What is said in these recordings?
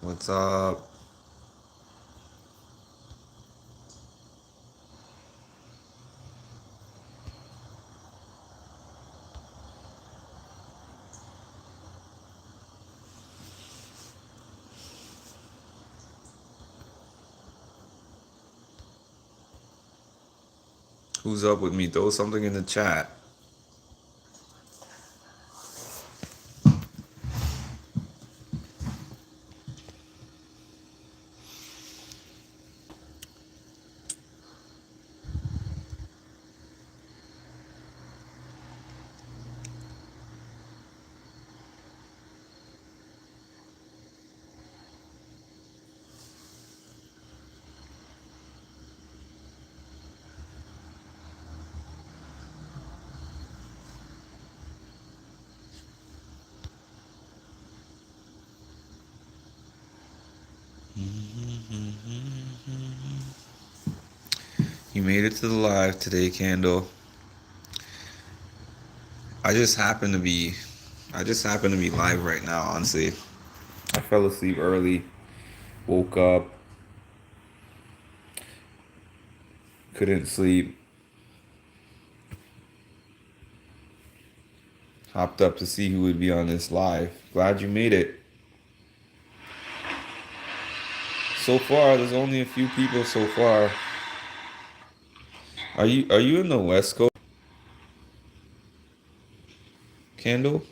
What's up? Who's up with me? Throw something in the chat. You made it to the live today, Candle. I just happen to be I just happen to be live right now, honestly. I fell asleep early, woke up, couldn't sleep, hopped up to see who would be on this live. Glad you made it. So far, there's only a few people so far. Are you in the West Coast, Candle?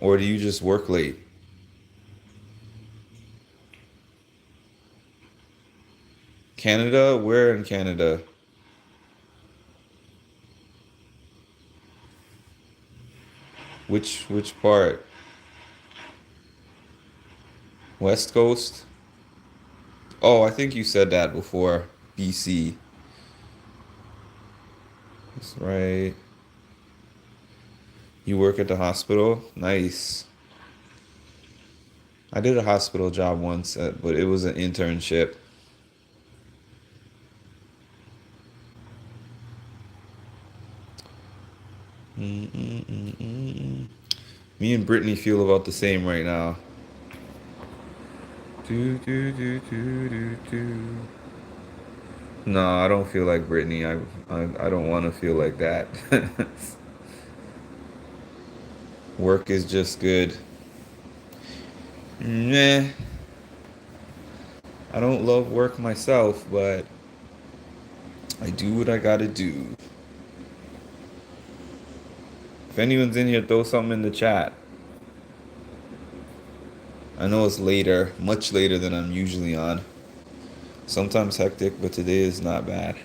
Or do you just work late? Canada? Where in Canada? Which part? West Coast? Oh, I think you said that before. BC. That's right. You work at the hospital? Nice. I did a hospital job once, but it was an internship. Mm-mm-mm-mm. Me and Brittany feel about the same right now. Do, do, do, do, do, do. No, I don't feel like Brittany. I don't want to feel like that. Work is just good. Meh. I don't love work myself, but I do what I gotta do. If anyone's in here, throw something in the chat. I know it's later, much later than I'm usually on. Sometimes hectic, but today is not bad.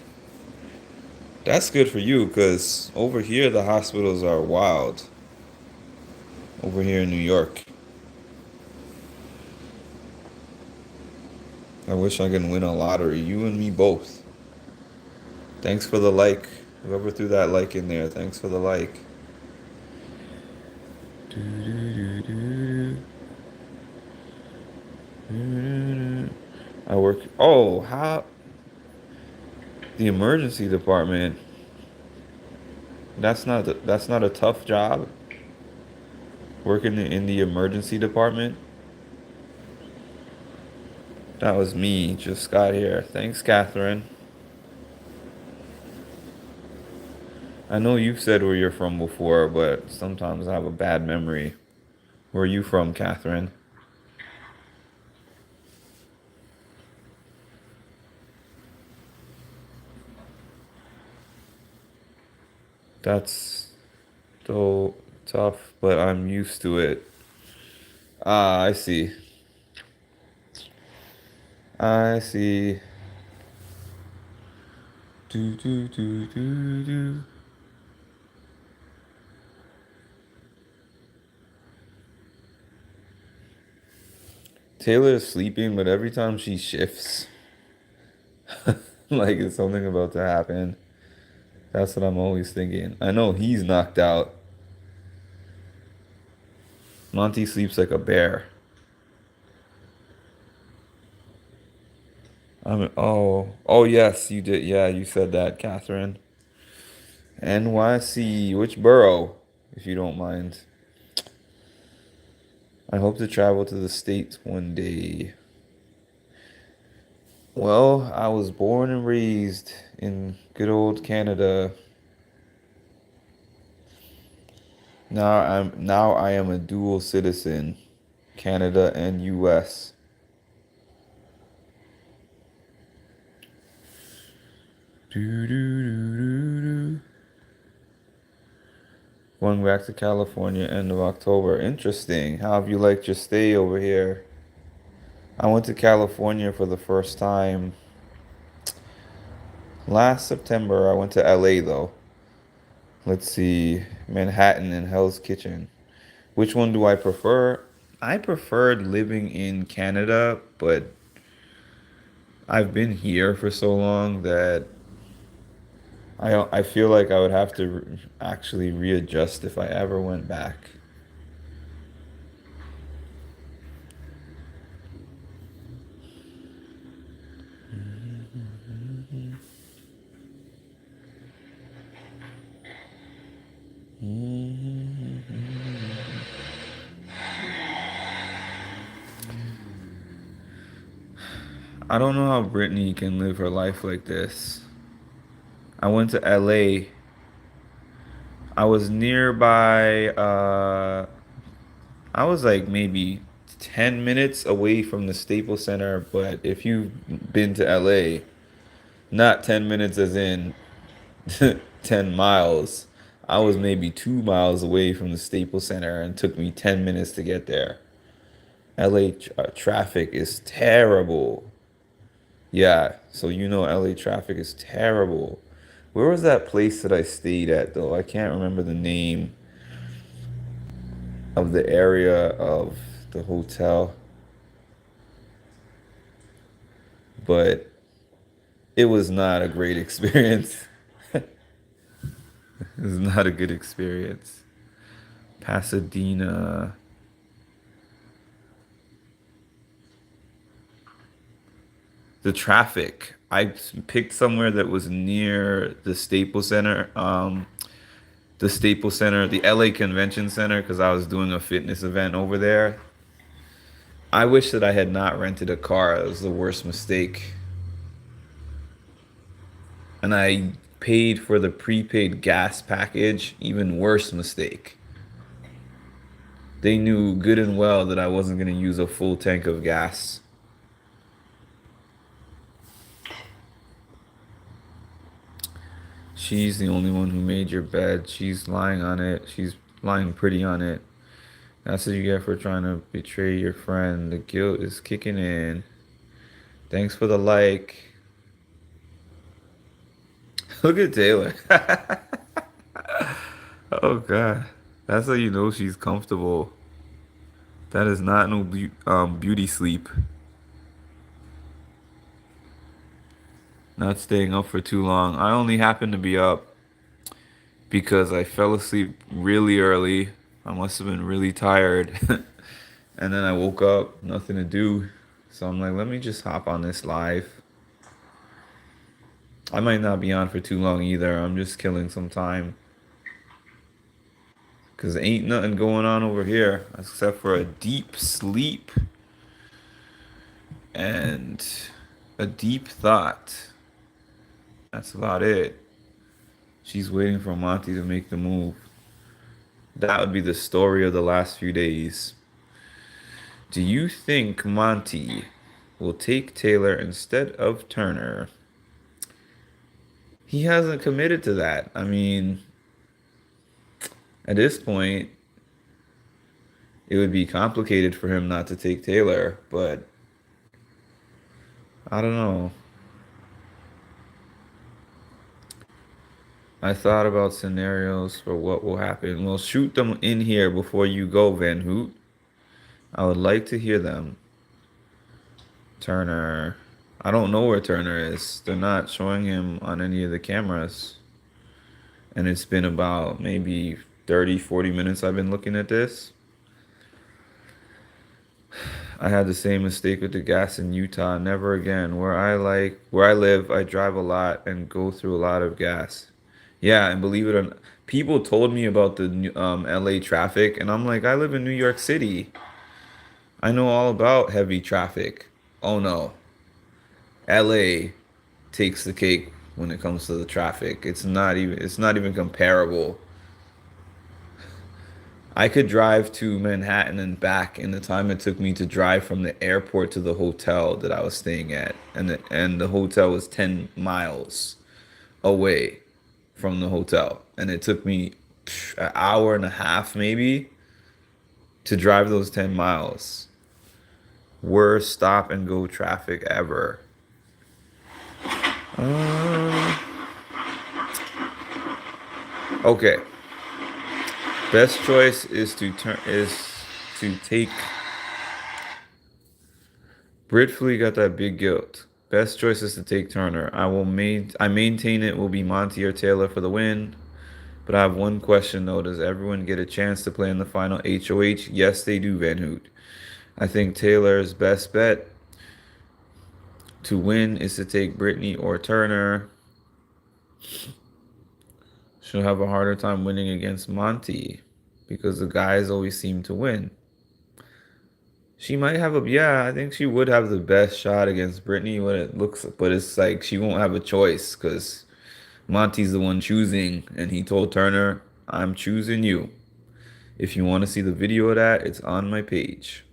That's good for you, because over here the hospitals are wild. Over here in New York. I wish I could win a lottery. You and me both. Thanks for the like. Whoever threw that like in there, thanks for the like. I work. Oh, how? The emergency department. That's not a tough job. Working in the emergency department. That was me. Just got here. Thanks, Catherine. I know you've said where you're from before, but sometimes I have a bad memory. Where are you from, Catherine? That's so tough, but I'm used to it. Ah, I see. I see. Do do do do do. Taylor is sleeping, but every time she shifts, like it's something about to happen. That's what I'm always thinking. I know he's knocked out. Monty sleeps like a bear. Oh yes, you did. Yeah, you said that, Catherine. NYC, which borough, if you don't mind? I hope to travel to the States one day. Well, I was born and raised in good old Canada. Now I am a dual citizen, Canada and US. Do, do, do, do, do. Going back to California end of October. Interesting. How have you liked your stay over here? I went to California for the first time last September. I went to LA though. Let's see, Manhattan and Hell's Kitchen. Which one do I prefer? I preferred living in Canada, but I've been here for so long that I feel like I would have to actually readjust if I ever went back. I don't know how Brittany can live her life like this. I went to LA. I was nearby, I was like maybe 10 minutes away from the Staples Center, but if you've been to LA, not 10 minutes as in 10 miles. I was maybe 2 miles away from the Staples Center and it took me 10 minutes to get there. LA traffic is terrible. Yeah, so you know LA traffic is terrible. Where was that place that I stayed at though? I can't remember the name of the area of the hotel, but it was not a great experience. It was not a good experience. Pasadena. The traffic. I picked somewhere that was near the Staples Center. The Staples Center, the LA Convention Center, because I was doing a fitness event over there. I wish that I had not rented a car. It was the worst mistake. And I paid for the prepaid gas package. Even worse mistake. They knew good and well that I wasn't going to use a full tank of gas. She's the only one who made your bed. She's lying on it. She's lying pretty on it. That's what you get for trying to betray your friend. The guilt is kicking in. Thanks for the like. Look at Taylor. Oh God. That's how you know she's comfortable. That is not no beauty sleep. Not staying up for too long. I only happened to be up because I fell asleep really early. I must have been really tired. And then I woke up, nothing to do. So I'm like, let me just hop on this live. I might not be on for too long either. I'm just killing some time. Because ain't nothing going on over here except for a deep sleep and a deep thought. That's about it. She's waiting for Monty to make the move. That would be the story of the last few days. Do you think Monty will take Taylor instead of Turner? He hasn't committed to that. I mean, at this point, it would be complicated for him not to take Taylor, but I don't know. I thought about scenarios for what will happen. Well, shoot them in here before you go, Van Hoot. I would like to hear them. Turner. I don't know where Turner is. They're not showing him on any of the cameras. And it's been about maybe 30, 40 minutes I've been looking at this. I had the same mistake with the gas in Utah. Never again. Where I live, I drive a lot and go through a lot of gas. Yeah, and believe it or not, people told me about the LA traffic, and I'm like, I live in New York City. I know all about heavy traffic. Oh no, LA takes the cake when it comes to the traffic. It's not even comparable. I could drive to Manhattan and back in the time it took me to drive from the airport to the hotel that I was staying at, and the hotel was 10 miles away from the hotel, and it took me an hour and a half maybe to drive those 10 miles. Worst stop and go traffic ever. Uh, okay. Best choice is to take Britfully got that big guilt. Best choice is to take Turner. I maintain it will be Monty or Taylor for the win. But I have one question though. Does everyone get a chance to play in the final HOH? Yes, they do, Van Hoot. I think Taylor's best bet to win is to take Brittany or Turner. She'll have a harder time winning against Monty because the guys always seem to win. She might have a yeah, I think she would have the best shot against Brittany when it looks, but it's like she won't have a choice because Monty's the one choosing, and he told Turner, "I'm choosing you." If you want to see the video of that, it's on my page.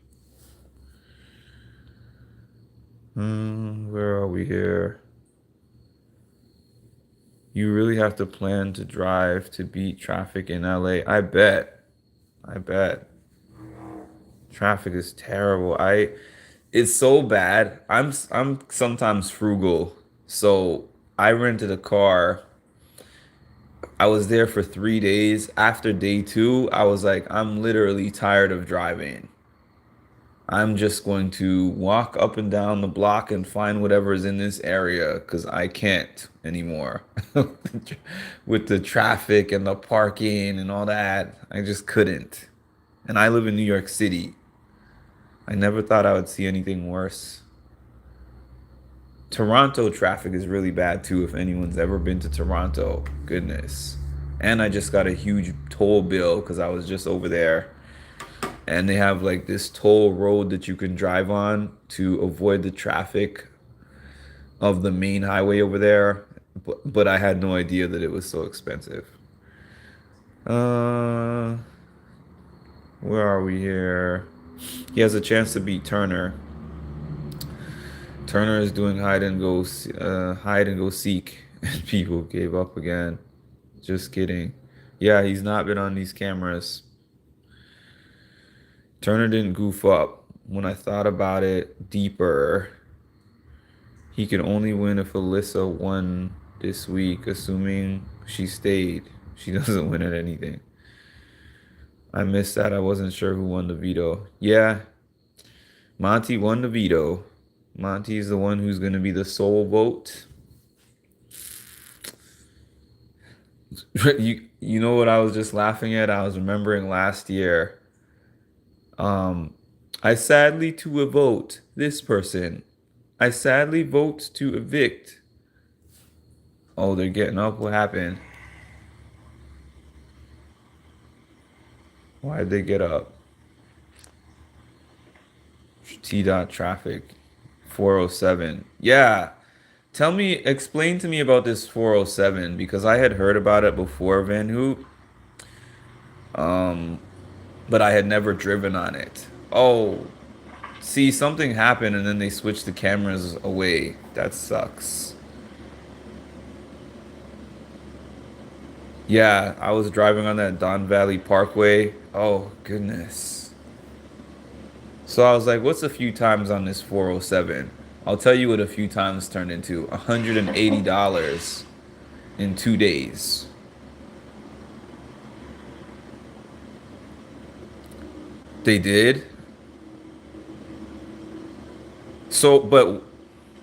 Where are we here? You really have to plan to drive to beat traffic in LA. I bet. I bet. Traffic is terrible. It's so bad. I'm sometimes frugal. So I rented a car. I was there for 3 days. After day two, I was like, I'm literally tired of driving. I'm just going to walk up and down the block and find whatever is in this area because I can't anymore. With the traffic and the parking and all that, I just couldn't. And I live in New York City. I never thought I would see anything worse. Toronto traffic is really bad too, if anyone's ever been to Toronto. Goodness. And I just got a huge toll bill because I was just over there. And they have like this toll road that you can drive on to avoid the traffic of the main highway over there. But I had no idea that it was so expensive. Uh, where are we here? He has a chance to beat Turner. Turner is doing hide and go seek, and people gave up again. Just kidding. Yeah, he's not been on these cameras. Turner didn't goof up. When I thought about it deeper, he could only win if Alyssa won this week, assuming she stayed. She doesn't win at anything. I missed that. I wasn't sure who won the veto. Yeah, Monty won the veto. Monty's the one who's going to be the sole vote. You know what I was just laughing at? I was remembering last year. I sadly to vote this person. I sadly vote to evict. Oh, they're getting up. What happened? Why did they get up? T dot traffic 407. Yeah. Explain to me about this 407 because I had heard about it before Van Hoop. Um, but I had never driven on it. Oh, see, something happened and then they switched the cameras away. That sucks. Yeah, I was driving on that Don Valley Parkway. Oh, goodness. So I was like, what's a few times on this 407? I'll tell you what a few times turned into $180 in 2 days. They did? So, but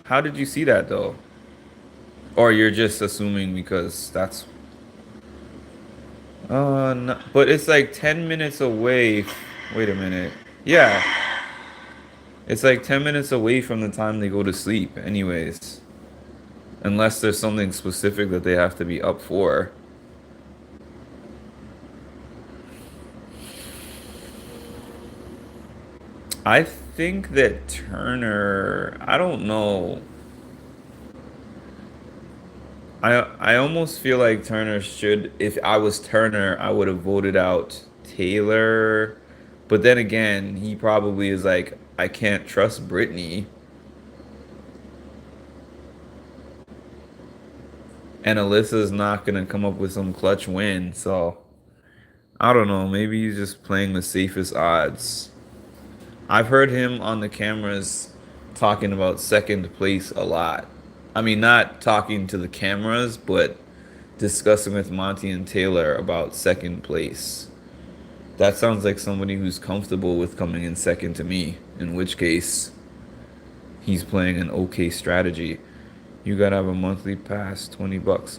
how did you see that though? Or you're just assuming because that's no, but it's like 10 minutes away. Wait a minute. Yeah, it's like 10 minutes away from the time they go to sleep, anyways. Unless there's something specific that they have to be up for. I think that Turner, I don't know. I almost feel like Turner should, if I was Turner, I would have voted out Taylor. But then again, he probably is like, I can't trust Brittany. And Alyssa's not gonna come up with some clutch win. So I don't know. Maybe he's just playing the safest odds. I've heard him on the cameras talking about second place a lot. I mean, not talking to the cameras, but discussing with Monty and Taylor about second place. That sounds like somebody who's comfortable with coming in second to me, in which case he's playing an okay strategy. You gotta have a monthly pass, $20.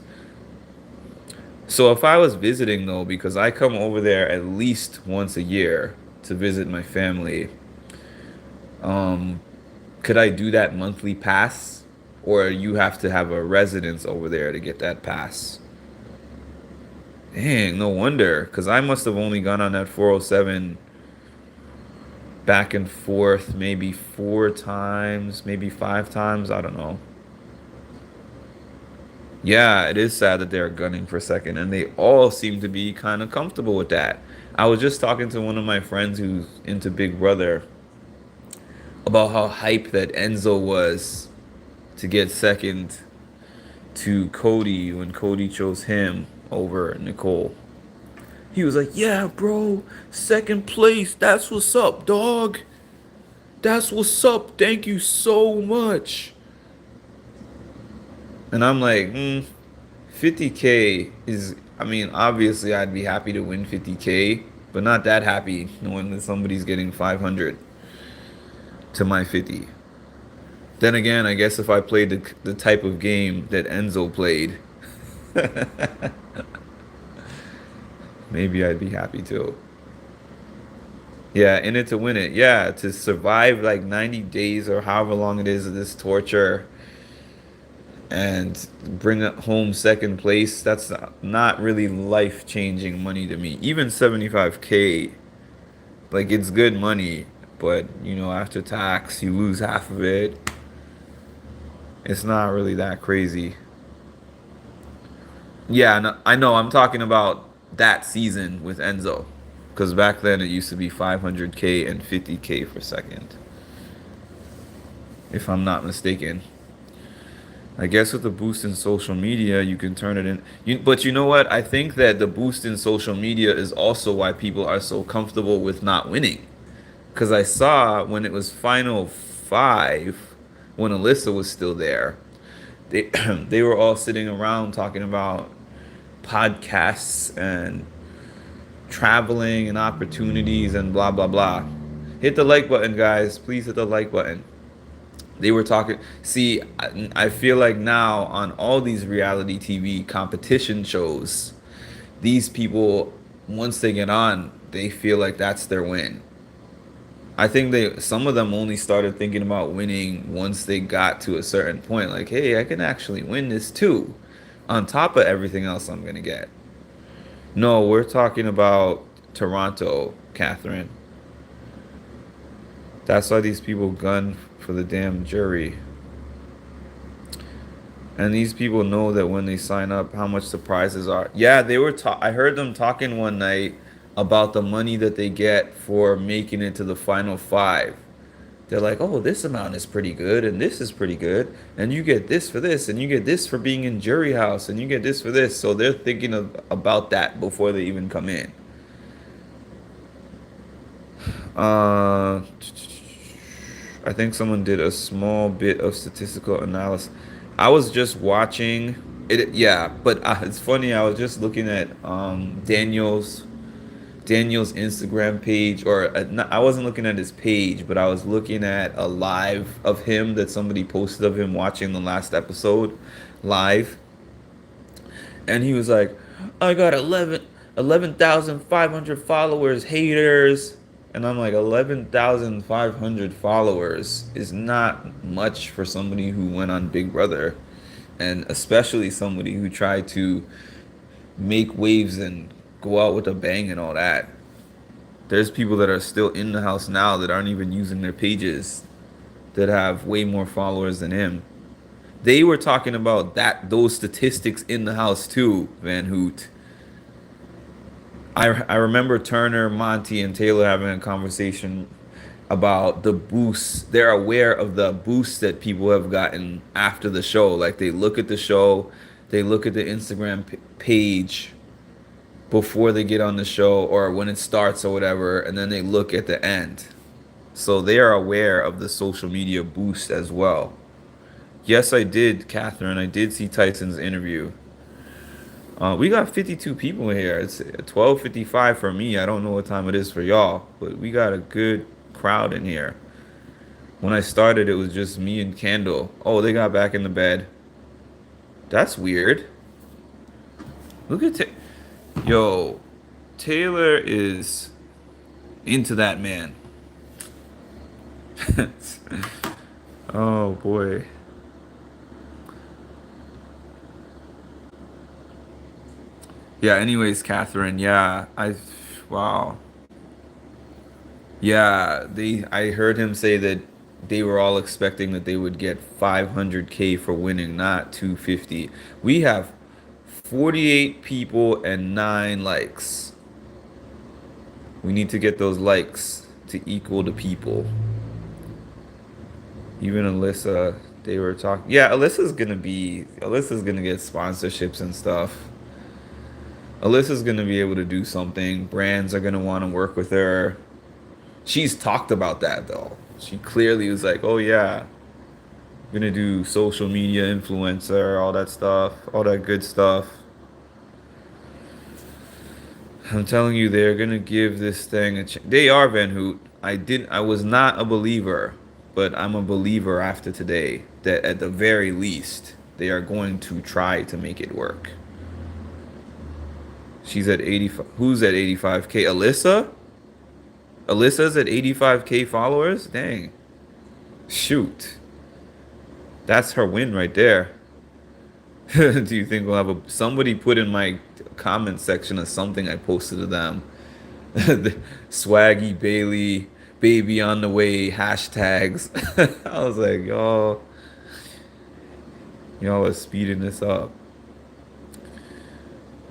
So if I was visiting though, because I come over there at least once a year to visit my family, um, could I do that monthly pass? Or you have to have a residence over there to get that pass? Dang, no wonder. Because I must have only gone on that 407 back and forth maybe 4 times, maybe 5 times. I don't know. Yeah, it is sad that they're gunning for second, and they all seem to be kind of comfortable with that. I was just talking to one of my friends who's into Big Brother about how hype that Enzo was to get second to Cody when Cody chose him over Nicole. He was like, "Yeah, bro, second place. That's what's up, dog. That's what's up. Thank you so much." And I'm like, 50K is, I mean, obviously I'd be happy to win 50K, but not that happy knowing that somebody's getting 500 to my 50. Then again, I guess if I played the type of game that Enzo played, maybe I'd be happy too. Yeah, in it to win it. Yeah, to survive like 90 days or however long it is of this torture and bring it home second place, that's not really life-changing money to me. Even 75K, like it's good money, but after tax, you lose half of it. It's not really that crazy. Yeah, no, I know. I'm talking about that season with Enzo. Because back then it used to be 500K and 50K for second, if I'm not mistaken. I guess with the boost in social media, you can turn it in. But you know what? I think that the boost in social media is also why people are so comfortable with not winning. Because I saw when it was final five, when Alyssa was still there, they they were all sitting around talking about podcasts and traveling and opportunities and blah blah blah. Hit the like button, guys. Please hit the like button. They were talking. See, I feel like now on all these reality TV competition shows, these people, once they get on, they feel like that's their win. I think some of them only started thinking about winning once they got to a certain point. Like, hey, I can actually win this too, on top of everything else I'm gonna get. No, we're talking about Toronto, Catherine. That's why these people gun for the damn jury. And these people know that when they sign up, how much the prizes are. Yeah, they were. I heard them talking one night about the money that they get for making it to the final five. They're like, oh, this amount is pretty good, and this is pretty good, and you get this for this, and you get this for being in jury house, and you get this for this. So they're thinking about that before they even come in. Uh, I think someone did a small bit of statistical analysis. I was just watching it, yeah, but it's funny. I was just looking at Daniel's Instagram page, or not, I wasn't looking at his page, but I was looking at a live of him that somebody posted of him watching the last episode live, and he was like, "I got 11,500 followers, haters." And I'm like, 11,500 followers is not much for somebody who went on Big Brother, and especially somebody who tried to make waves and go out with a bang and all that. There's people that are still in the house now that aren't even using their pages that have way more followers than him. They were talking about those statistics in the house too, Van Hoot. I remember Turner, Monty, and Taylor having a conversation about the boosts. They're aware of the boosts that people have gotten after the show. Like they look at the show, they look at the Instagram page before they get on the show or when it starts or whatever, and then they look at the end. So they are aware of the social media boost as well. Yes, I did, Catherine. I did see Tyson's interview. We got 52 people in here. It's 12:55 for me. I don't know what time it is for y'all, but we got a good crowd in here. When I started, it was just me and Candle. Oh, they got back in the bed. That's weird. Look at Yo, Taylor is into that man. Oh boy. Yeah, anyways, Catherine, yeah, wow. Yeah, I heard him say that they were all expecting that they would get 500K for winning, not 250. We have 48 people and 9 likes. We need to get those likes to equal the people. Even Alyssa, they were talking. Yeah, Alyssa's gonna get sponsorships and stuff. Alyssa's gonna be able to do something. Brands are gonna want to work with her. She's talked about that though. She clearly was like, "Oh yeah, I'm gonna do social media influencer, all that stuff, all that good stuff." I'm telling you, they're gonna give this thing a chance. They are Van Hoot. I was not a believer, but I'm a believer after today that at the very least they are going to try to make it work. She's at 85. Who's at 85K? Alyssa? Alyssa's at 85K followers? Dang. Shoot. That's her win right there. Do you think we'll have somebody put in my comment section of something I posted to them? Swaggy Bailey, baby on the way, hashtags. I was like, y'all are speeding this up.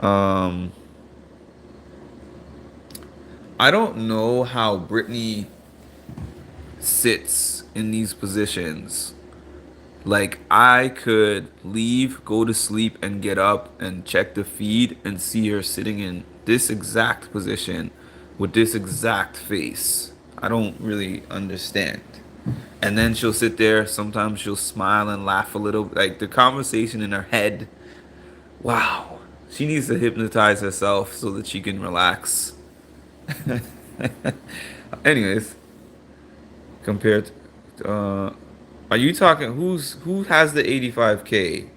Um, I don't know how Brittany sits in these positions. Like I could leave, go to sleep, and get up and check the feed and see her sitting in this exact position with this exact face. I don't really understand. And then she'll sit there. Sometimes she'll smile and laugh a little. Like the conversation in her head. Wow. She needs to hypnotize herself so that she can relax. Anyways, compared to, are you talking who has the 85K?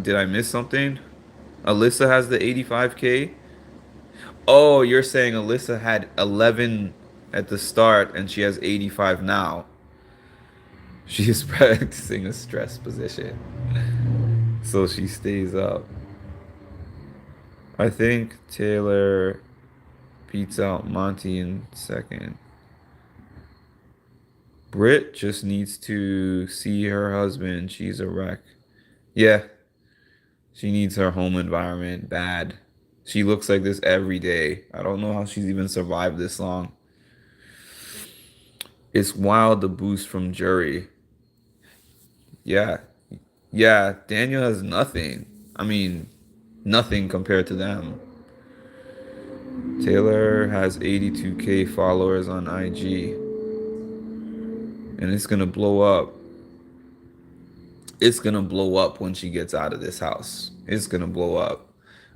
Did I miss something? Alyssa has the 85K? Oh, you're saying Alyssa had 11 at the start and she has 85 now. She is practicing a stress position. So she stays up. I think Taylor beats out Monty in second. Britt just needs to see her husband. She's a wreck. Yeah, she needs her home environment bad. She looks like this every day. I don't know how she's even survived this long. It's wild the boost from Jury. Yeah. Yeah, Daniel has nothing. I mean, nothing compared to them. Taylor has 82K followers on IG. And it's going to blow up. It's going to blow up when she gets out of this house. It's going to blow up.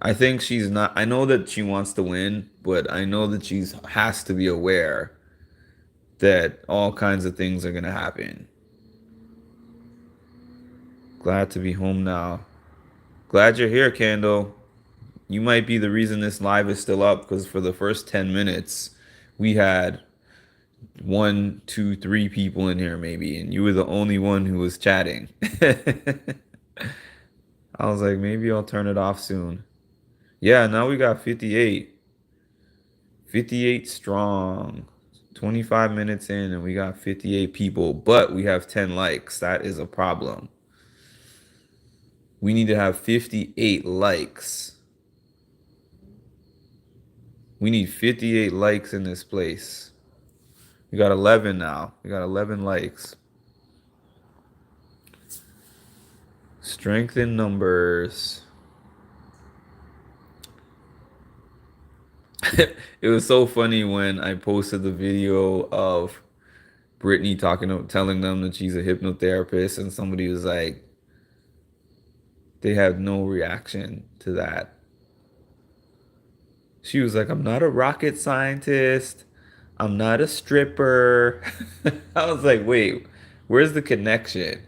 I think she's not. I know that she wants to win, but I know that she has to be aware that all kinds of things are going to happen. Glad to be home now. Glad you're here, Candle. You might be the reason this live is still up because for the first 10 minutes, we had 1, 2, 3 people in here maybe, and you were the only one who was chatting. I was like, maybe I'll turn it off soon. Yeah, now we got 58. 58 strong. 25 minutes in and we got 58 people, but we have 10 likes. That is a problem. We need to have 58 likes. We need 58 likes in this place. We got 11 now. We got 11 likes. Strength in numbers. It was so funny when I posted the video of Brittany telling them that she's a hypnotherapist, and somebody was like, they had no reaction to that. She was like, I'm not a rocket scientist. I'm not a stripper. I was like, wait, where's the connection?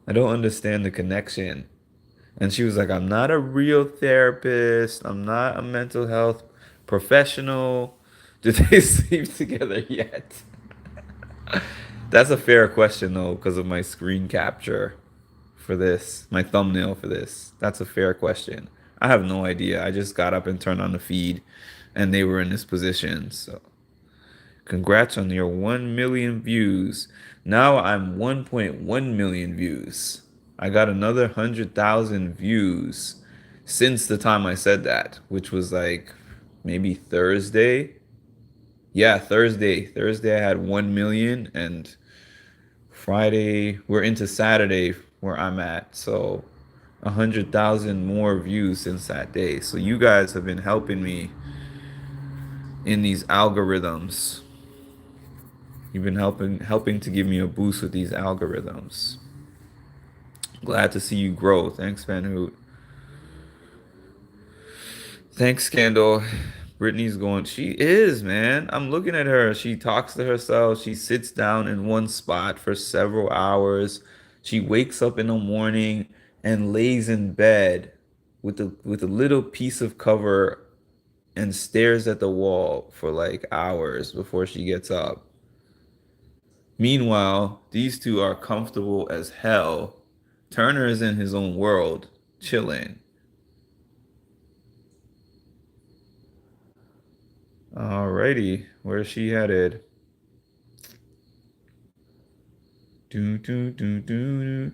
I don't understand the connection. And she was like, I'm not a real therapist. I'm not a mental health professional. Did they sleep together yet? That's a fair question, though, because of my screen capture for this, my thumbnail for this. That's a fair question. I have no idea. I just got up and turned on the feed, and they were in this position. So, congrats on your 1 million views. Now I'm 1.1 million views. I got another 100,000 views since the time I said that, which was like maybe Thursday. Yeah, Thursday. Thursday I had 1 million, and Friday we're into Saturday where I'm at. So 100,000 more views since that day. So you guys have been helping me in these algorithms. You've been helping to give me a boost with these algorithms. Glad to see you grow. Thanks, Van Hoot. Thanks, Scandal. Brittany's going. She is, man. I'm looking at her. She talks to herself. She sits down in one spot for several hours. She wakes up in the morning and lays in bed with a little piece of cover and stares at the wall for like hours before she gets up. Meanwhile, these two are comfortable as hell. Turner is in his own world, chilling. Alrighty, where's she headed? Do do do do. Do.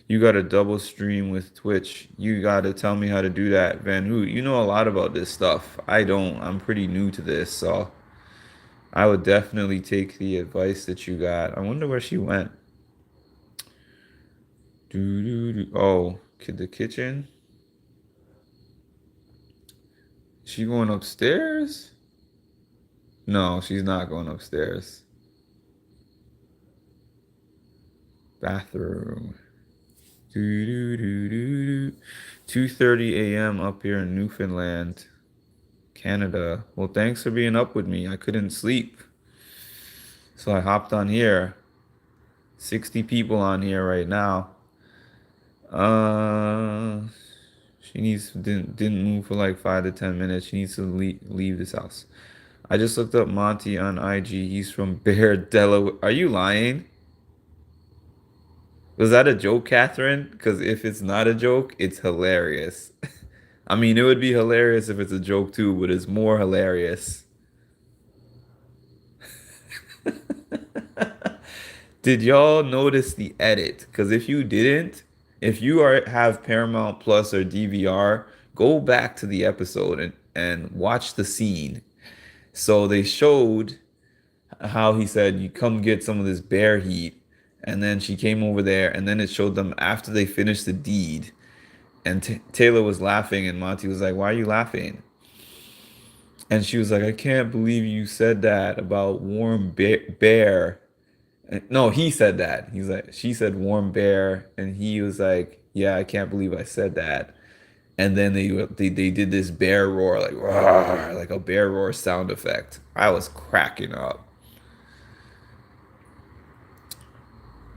You got to double stream with Twitch. You got to tell me how to do that, Van Hoot. You know a lot about this stuff. I don't. I'm pretty new to this, so I would definitely take the advice that you got. I wonder where she went. Do do do. Oh, the kitchen. She going upstairs? No, she's not going upstairs. Bathroom. Do do do do do. 2:30 a.m. up here in Newfoundland, Canada. Well, thanks for being up with me. I couldn't sleep, so I hopped on here. 60 people on here right now. Uh, she didn't move for like 5 to 10 minutes. She needs to leave this house. I just looked up Monty on IG. He's from Bear, Delaware. Are you lying? Was that a joke, Catherine? Because if it's not a joke, it's hilarious. I mean, it would be hilarious if it's a joke too, but it's more hilarious. Did y'all notice the edit? Because if you didn't, if you have Paramount Plus or DVR, go back to the episode and watch the scene. So they showed how he said, you come get some of this bear heat. And then she came over there, and then it showed them after they finished the deed. And Taylor was laughing, and Monty was like, why are you laughing? And she was like, I can't believe you said that about warm bear. No, he said that. He's like, she said warm bear, and he was like, yeah, I can't believe I said that. And then they did this bear roar, like roar, like a bear roar sound effect. I was cracking up.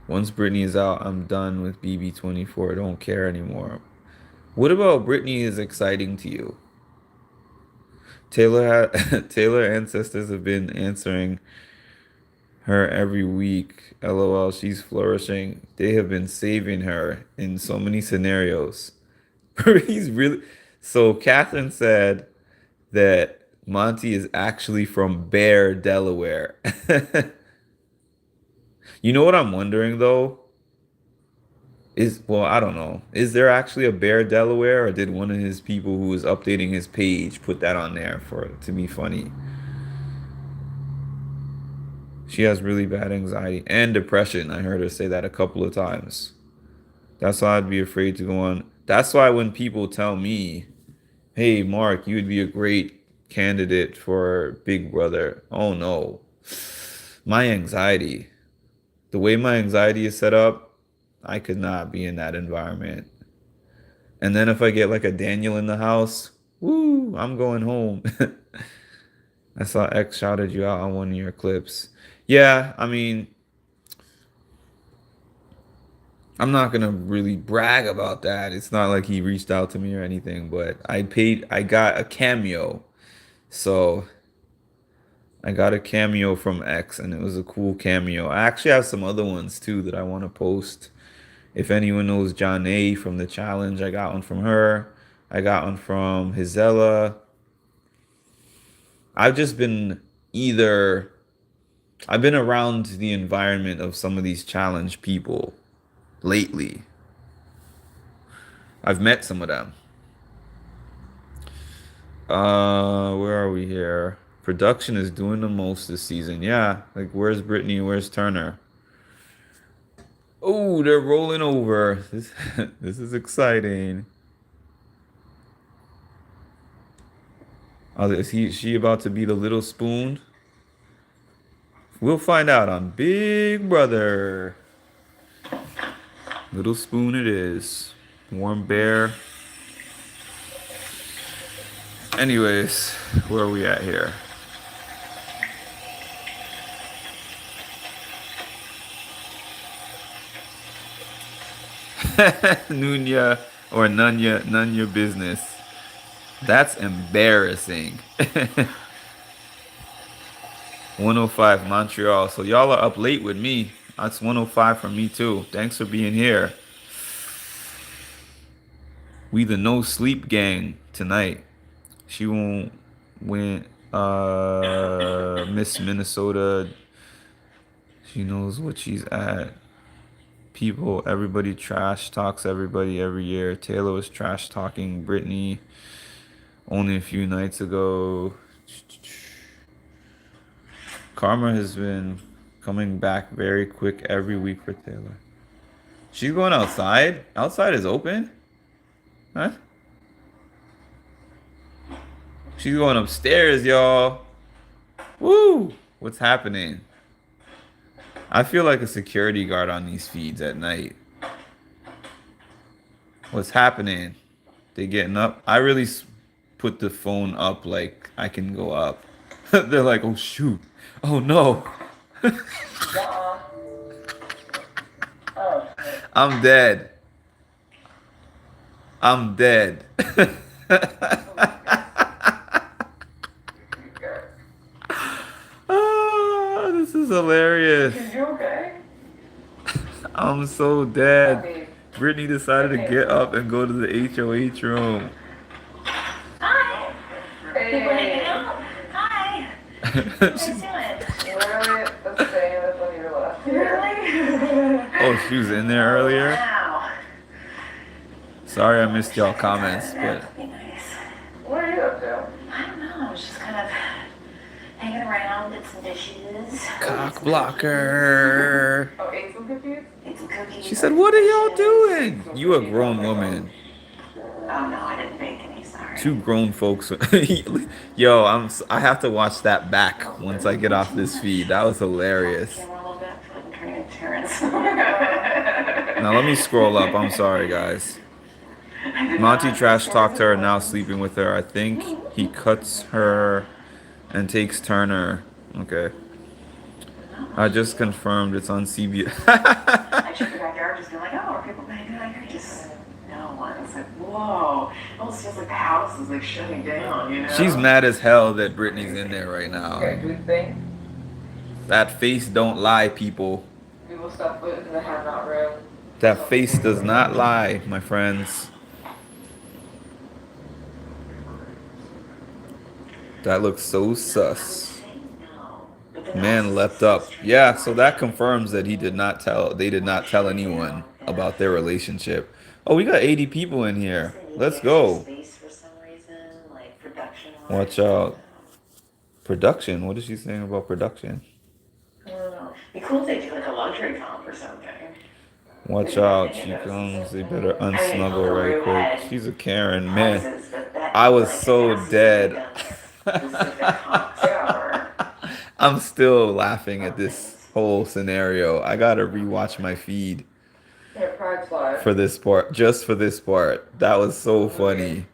Once Britney is out, I'm done with BB24. I don't care anymore. What about Britney is exciting to you? Taylor ancestors have been answering her every week. LOL, she's flourishing. They have been saving her in so many scenarios. He's really. So Catherine said that Monty is actually from Bear, Delaware. You know what I'm wondering though? Well, I don't know. Is there actually a Bear, Delaware, or did one of his people who was updating his page put that on there for to be funny? She has really bad anxiety and depression. I heard her say that a couple of times. That's why I'd be afraid to go on. That's why when people tell me, "Hey, Mark, you would be a great candidate for Big Brother." Oh no. My anxiety, the way my anxiety is set up, I could not be in that environment. And then if I get like a Daniel in the house, woo, I'm going home. I saw X shouted you out on one of your clips. Yeah, I mean, I'm not gonna really brag about that. It's not like he reached out to me or anything, but I got a cameo. So I got a cameo from X and it was a cool cameo. I actually have some other ones too that I want to post. If anyone knows John A from the challenge, I got one from her. I got one from Hizella. I've just been either I've been around the environment of some of these challenge people lately. I've met some of them. Where are we here? Production is doing the most this season. Yeah, like where's Brittany? Where's Turner? Oh, they're rolling over. This this is exciting. She about to be the little spoon? We'll find out on Big Brother. Little spoon it is. Warm bear. Anyways, where are we at here? Nunya or none your business. That's embarrassing. 105 Montreal. So y'all are up late with me. That's 105 for me too. Thanks for being here. We the no sleep gang tonight. She won't win Miss Minnesota. She knows what she's at. People, everybody trash talks everybody every year. Taylor was trash talking Brittany only a few nights ago. Karma has been coming back very quick every week for Taylor. She's going outside? Outside is open? Huh? She's going upstairs, y'all. Woo! What's happening? I feel like a security guard on these feeds at night. What's happening? They getting up? I really put the phone up like I can go up. They're like, oh shoot. Oh no. I'm dead. I'm dead. Ah, this is hilarious. Are you okay? I'm so dead. Brittany decided to get up and go to the HOH room. Hi. People hanging out. Hi. What are you She's- doing? Literally the same as when you left. Really? oh, she was in there earlier. Wow. Sorry I missed y'all comments, That but would be nice. What are you up to? I don't know. I was just kind of hanging around, did some dishes. cock blocker. Oh, ate some cookies? Ate some cookies. She said, "What are y'all doing? You a grown woman." Oh no, I didn't bake any. Sorry. Two grown folks. Yo, I have to watch that back once I get off this feed. That was hilarious. Camera a little bit. I feel like I'm turning into Terrence. Now let me scroll up. I'm sorry, guys. Monty trash talked her, now sleeping with her. I think he cuts her and takes Turner. Okay. I just confirmed it's on CBS. I checked the backyard, just being like, oh, are people hanging out here? Just no one. It's like, whoa. It almost feels like the house is like shutting down, you know? She's mad as hell that Brittany's in there right now. Okay, do you think That face don't lie, people. we will stop foot in the hangout room? That face does not lie, my friends. That looks so I was sus. saying no, but then also Man leapt so up. strange Yeah, that so my that family confirms that he did not tell, they did won't not shut tell it down. anyone And about their relationship. Oh, we got 80 people in I guess here. they need the Let's extra go. space for some reason, like production Watch wise. out. Production. What is she saying about production? I don't know. It'd be cool if they do like a luxury comp or something. Watch Maybe that's out. any She of those. comes. They better I mean, unsnuggle right Deliveroo quick. had She's a Karen. Man, prices, but that I was like so absolutely dead. done specific comps for I'm still laughing at some this things. whole scenario. I gotta rewatch my feed Yeah, Pride Flag. for this part, just for this part. That was so Okay. funny.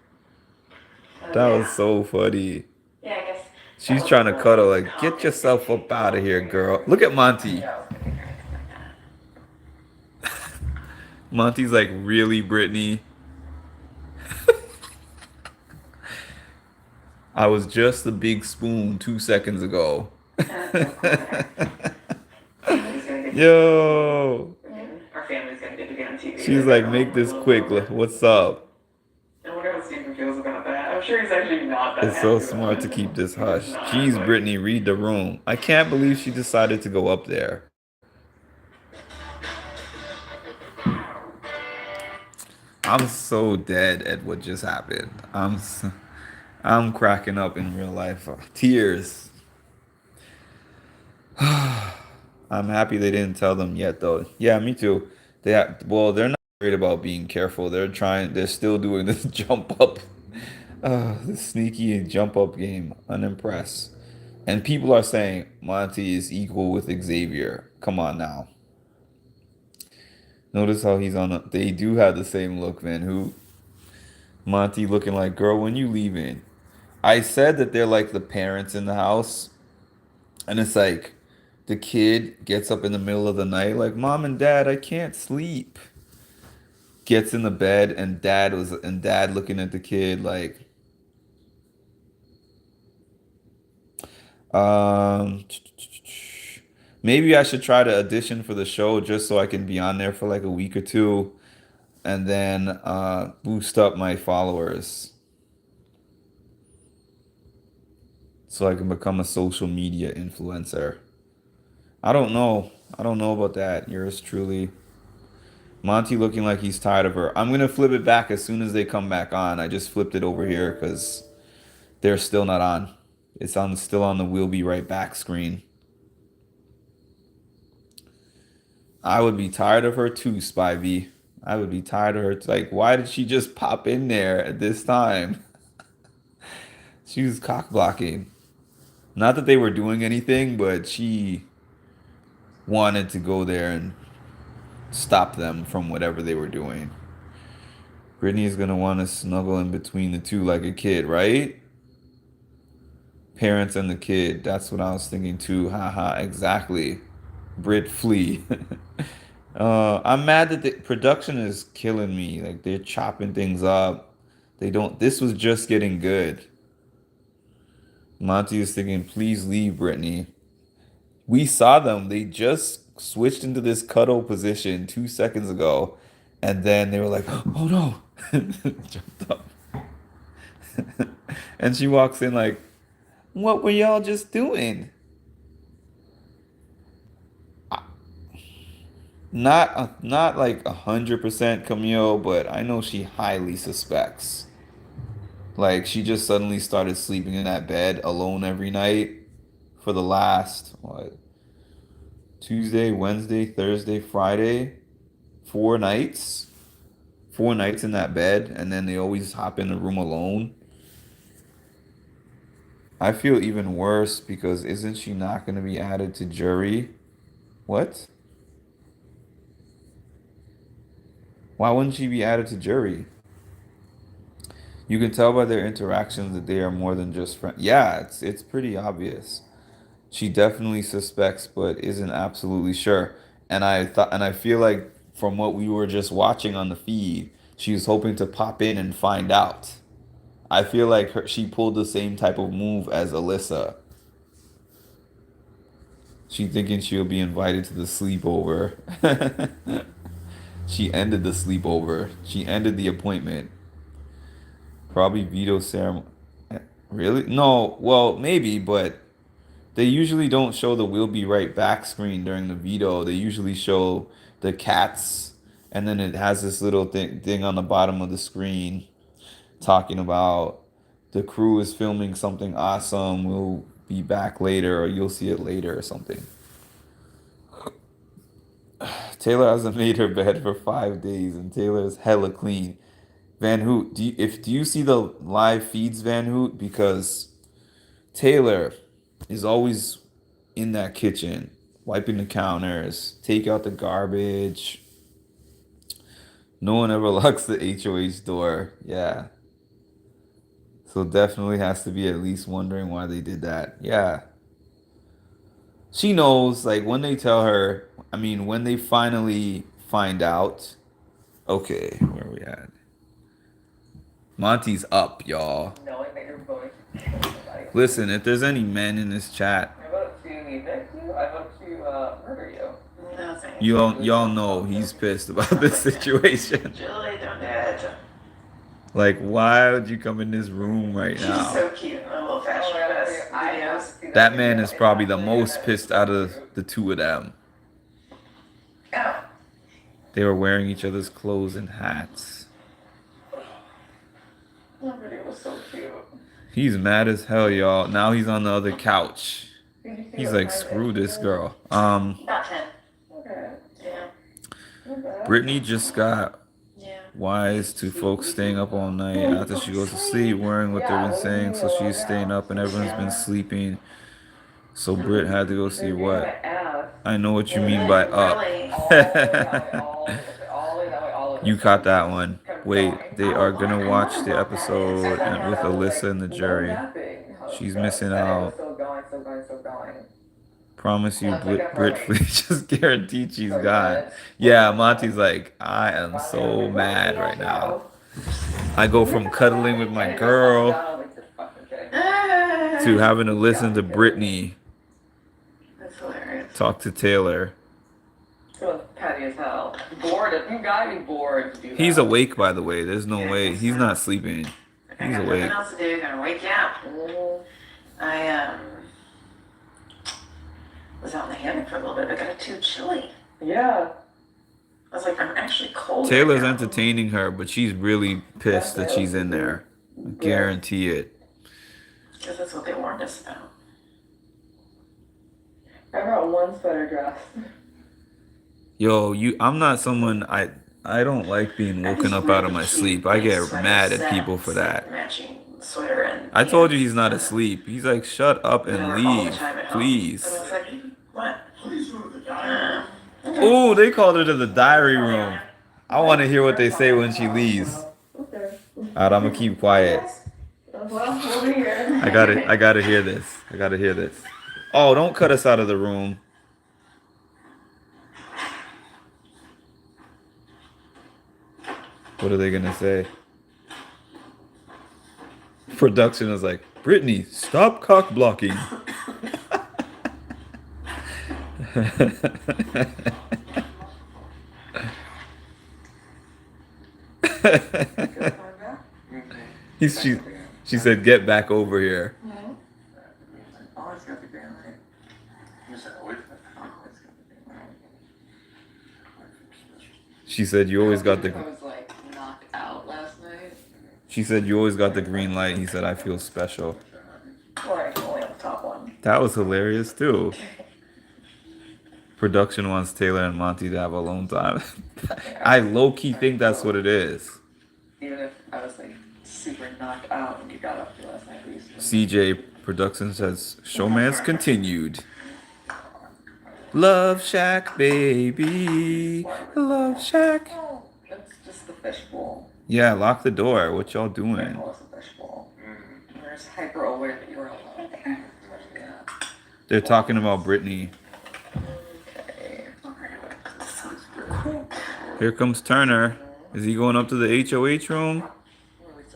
Oh That was yeah. so funny. Yeah, I guess that She's would be trying to really cuddle, nice to like, comp get if yourself they up go out of here, girl. through. Look at Monty. Yeah. It'd be nice like that. Monty's like, really, Brittany? I was just a big spoon 2 seconds ago. That's so cool. Family's gonna get to be on TV. Yo. Our family's gonna get to be on TV. She's Like our like, own make like this little quick. moment. What's up? I wonder how Stephen feels about that. I'm sure he's actually not that It's so happy about smart to it. keep this He does hush. not Jeez, like. Brittany, read the room. I can't believe she decided to go up there. I'm so dead at what just happened. I'm cracking up in real life. Tears. I'm happy they didn't tell them yet, though. Yeah, me too. Well, they're not worried about being careful. They're still doing this jump up, this sneaky jump up game. Unimpressed. And people are saying Monty is equal with Xavier. Come on now. Notice how he's on. They do have the same look, man. Who Monty looking like, girl, when you leaving? I said that they're like the parents in the house, and it's like the kid gets up in the middle of the night, like, Mom and Dad, I can't sleep. Gets in the bed, and dad looking at the kid like, um, maybe I should try to audition for the show just so I can be on there for like a week or two, and then boost up my followers so I can become a social media influencer. I don't know. I don't know about that. Yours truly. Monty looking like he's tired of her. I'm gonna flip it back as soon as they come back on. I just flipped it over here because they're still not on. It's on still on the "We'll be right back" screen. I would be tired of her too, Spivey. I would be tired of her. Like, why did she just pop in there at this time? She was cock blocking. Not that they were doing anything, but she wanted to go there and stop them from whatever they were doing. Brittany's gonna want to snuggle in between the two like a kid, right? Parents and the kid. That's what I was thinking too. Haha, exactly. Brit flee. I'm mad that the production is killing me. Like they're chopping things up. They don't. This was just getting good. Monty is thinking, please leave, Brittany. We saw them. They just switched into this cuddle position 2 seconds ago, and then they were like, "Oh no!" Jumped up, and she walks in like, "What were y'all just doing?" Not like 100% Camille, but I know she highly suspects. Like she just suddenly started sleeping in that bed alone every night for the last what, Tuesday, Wednesday, Thursday, Friday, 4 nights. 4 nights in that bed, and then they always hop in the room alone. I feel even worse because isn't she not going to be added to jury? What? Why wouldn't she be added to jury? You can tell by their interactions that they are more than just friends. Yeah, it's pretty obvious. She definitely suspects, but isn't absolutely sure. And I feel like from what we were just watching on the feed, she was hoping to pop in and find out. I feel like she pulled the same type of move as Alyssa. She thinking she'll be invited to the sleepover. She ended the sleepover. She ended the appointment. Probably veto ceremony. Really? No, well, maybe, but they usually don't show the "We'll be right back" screen during the veto. They usually show the cats, and then it has this little thing on the bottom of the screen talking about the crew is filming something awesome. We'll be back later, or you'll see it later, or something. Taylor hasn't made her bed for 5 days, and Taylor is hella clean. Van Hoot, do you see the live feeds, Van Hoot? Because Taylor is always in that kitchen, wiping the counters, take out the garbage. No one ever locks the HOH door. Yeah. So definitely has to be at least wondering why they did that. Yeah. She knows, like, when they tell her, I mean, when they finally find out, okay, where are we at? Monty's up, y'all. Knowing that you're voting. Listen, if there's any men in this chat, I vote to evict you. I vote to murder you. No, thank y'all know he's pissed about this situation. Julie, don't do it. Like, why would you come in this room right She's now? so cute in the little fashion dress videos. That man is probably the most pissed out of the two of them. Oh, They were wearing each other's clothes and hats. That video was so cute. He's mad as hell, y'all. Now he's on the other couch. He's like, screw this girl. about 10. Okay. Yeah. Not bad. Brittany just got Yeah. wise to folks staying up all night after she goes to sleep, wearing what they've been saying, so she's staying up and everyone's been sleeping. So Britt had to go see what? I know what you mean by up. You caught that one. Wait, they are gonna watch the episode and with Alyssa and the jury. She's missing out. Still going. Promise you, Brit just guaranteed she's gone. Yeah, Monty's like, I am so mad right now. I go from cuddling with my girl to having to listen to Brittany That's hilarious. talk to Taylor. So petty as hell. Bored. You gotta be bored to do that. He's awake, by the way. There's no way. He's not sleeping. I He's got awake. nothing else to do. Gonna wake you up. I was out in the hammock for a little bit. But got too chilly. Yeah. I was like, I'm actually cold. Taylor's right now. entertaining her, but she's really pissed that she's in there. I guarantee it. Because that's what they warned us about. I brought one sweater dress. Yo, I'm not someone I don't like being woken up out of my sleep. I get mad at people for that. Matching sweater and. I told you he's not asleep. He's like, shut up and all the leave, time at home. please. And I was like, what? Ooh, they called her to the diary room. I want to hear what they say when she leaves. Okay. Alright, I'm gonna keep quiet. Well, we'll be here. I gotta hear this. I gotta hear this. Oh, don't cut us out of the room. What are they gonna say? Production is like, Brittany, stop cock blocking. She said, get back over here. Always got the green light. She said, you always got I the. was like knocked out last night. She said, you always got the green light. He said, I feel special. Right, only on the top one. That was hilarious too. Production wants Taylor and Monty to have alone time. I low key think that's what it is. Even if I was like super knocked out when you got up to last night, we used to. CJ Production says, showman's continued. Love Shack, baby. Love Shack. Oh, that's just the fishbowl. Yeah, lock the door. What y'all doing? Fishbowl is a fishbowl. We're just hyper aware that you were alone there. Yeah. They're talking about Brittany. Okay. Here comes Turner. Is he going up to the HOH room? What's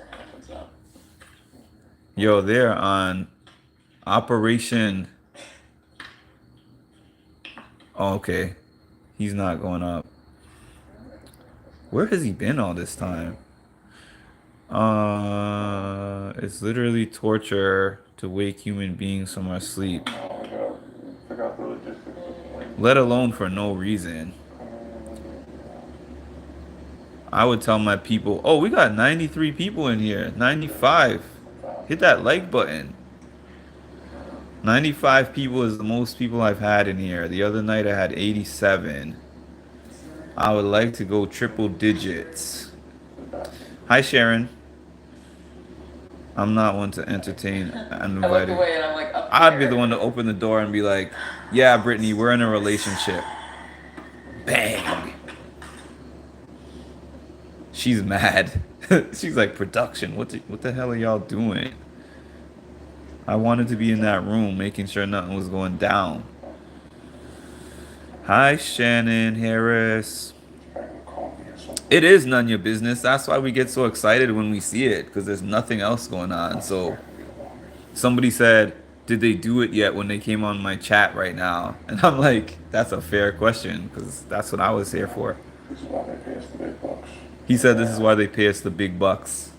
up? Yo, they're on Operation. Oh, okay. He's not going up. Where has he been all this time? It's literally torture to wake human beings from our sleep, Figure out the logistics of like let alone for no reason. I would tell my people, oh, we got 93 people in here, 95. Hit that like button. 95 people is the most people I've had in here. The other night I had 87. I would like to go triple digits. Hi, Sharon. I'm not one to entertain I look uninvited. away and I'm like, up I'd be here. the one to open the door and be like, yeah, Brittany, we're in a relationship. Bang. She's mad. She's like, production, what the hell are y'all doing? I wanted to be in that room making sure nothing was going down. Hi, Shannon Harris. expecting coffee or something. It is none of your business. That's why we get so excited when we see it, because there's nothing else going on. So somebody said, did they do it yet when they came on my chat right now? And I'm like, that's a fair question, because that's what I was here for. This is why they pay us the big bucks. He said this is why they pay us the big bucks.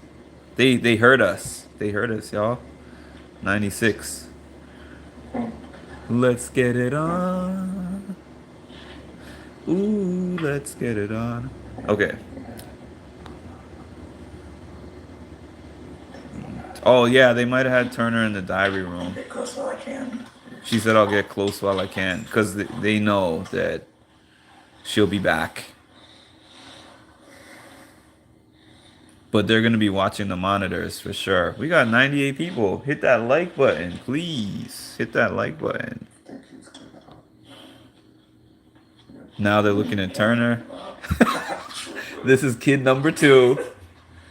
They heard us. They heard us, y'all. 96. Let's get it on. Ooh, let's get it on. Okay. Oh yeah, they might have had Turner in the diary room. Get close while I can. She said I'll get close while I can, because they know that she'll be back. But they're gonna be watching the monitors for sure. We got 98 people. Hit that like button, please. Hit that like button. I think he's cleaning up. Now they're looking at Turner. This is kid number 2.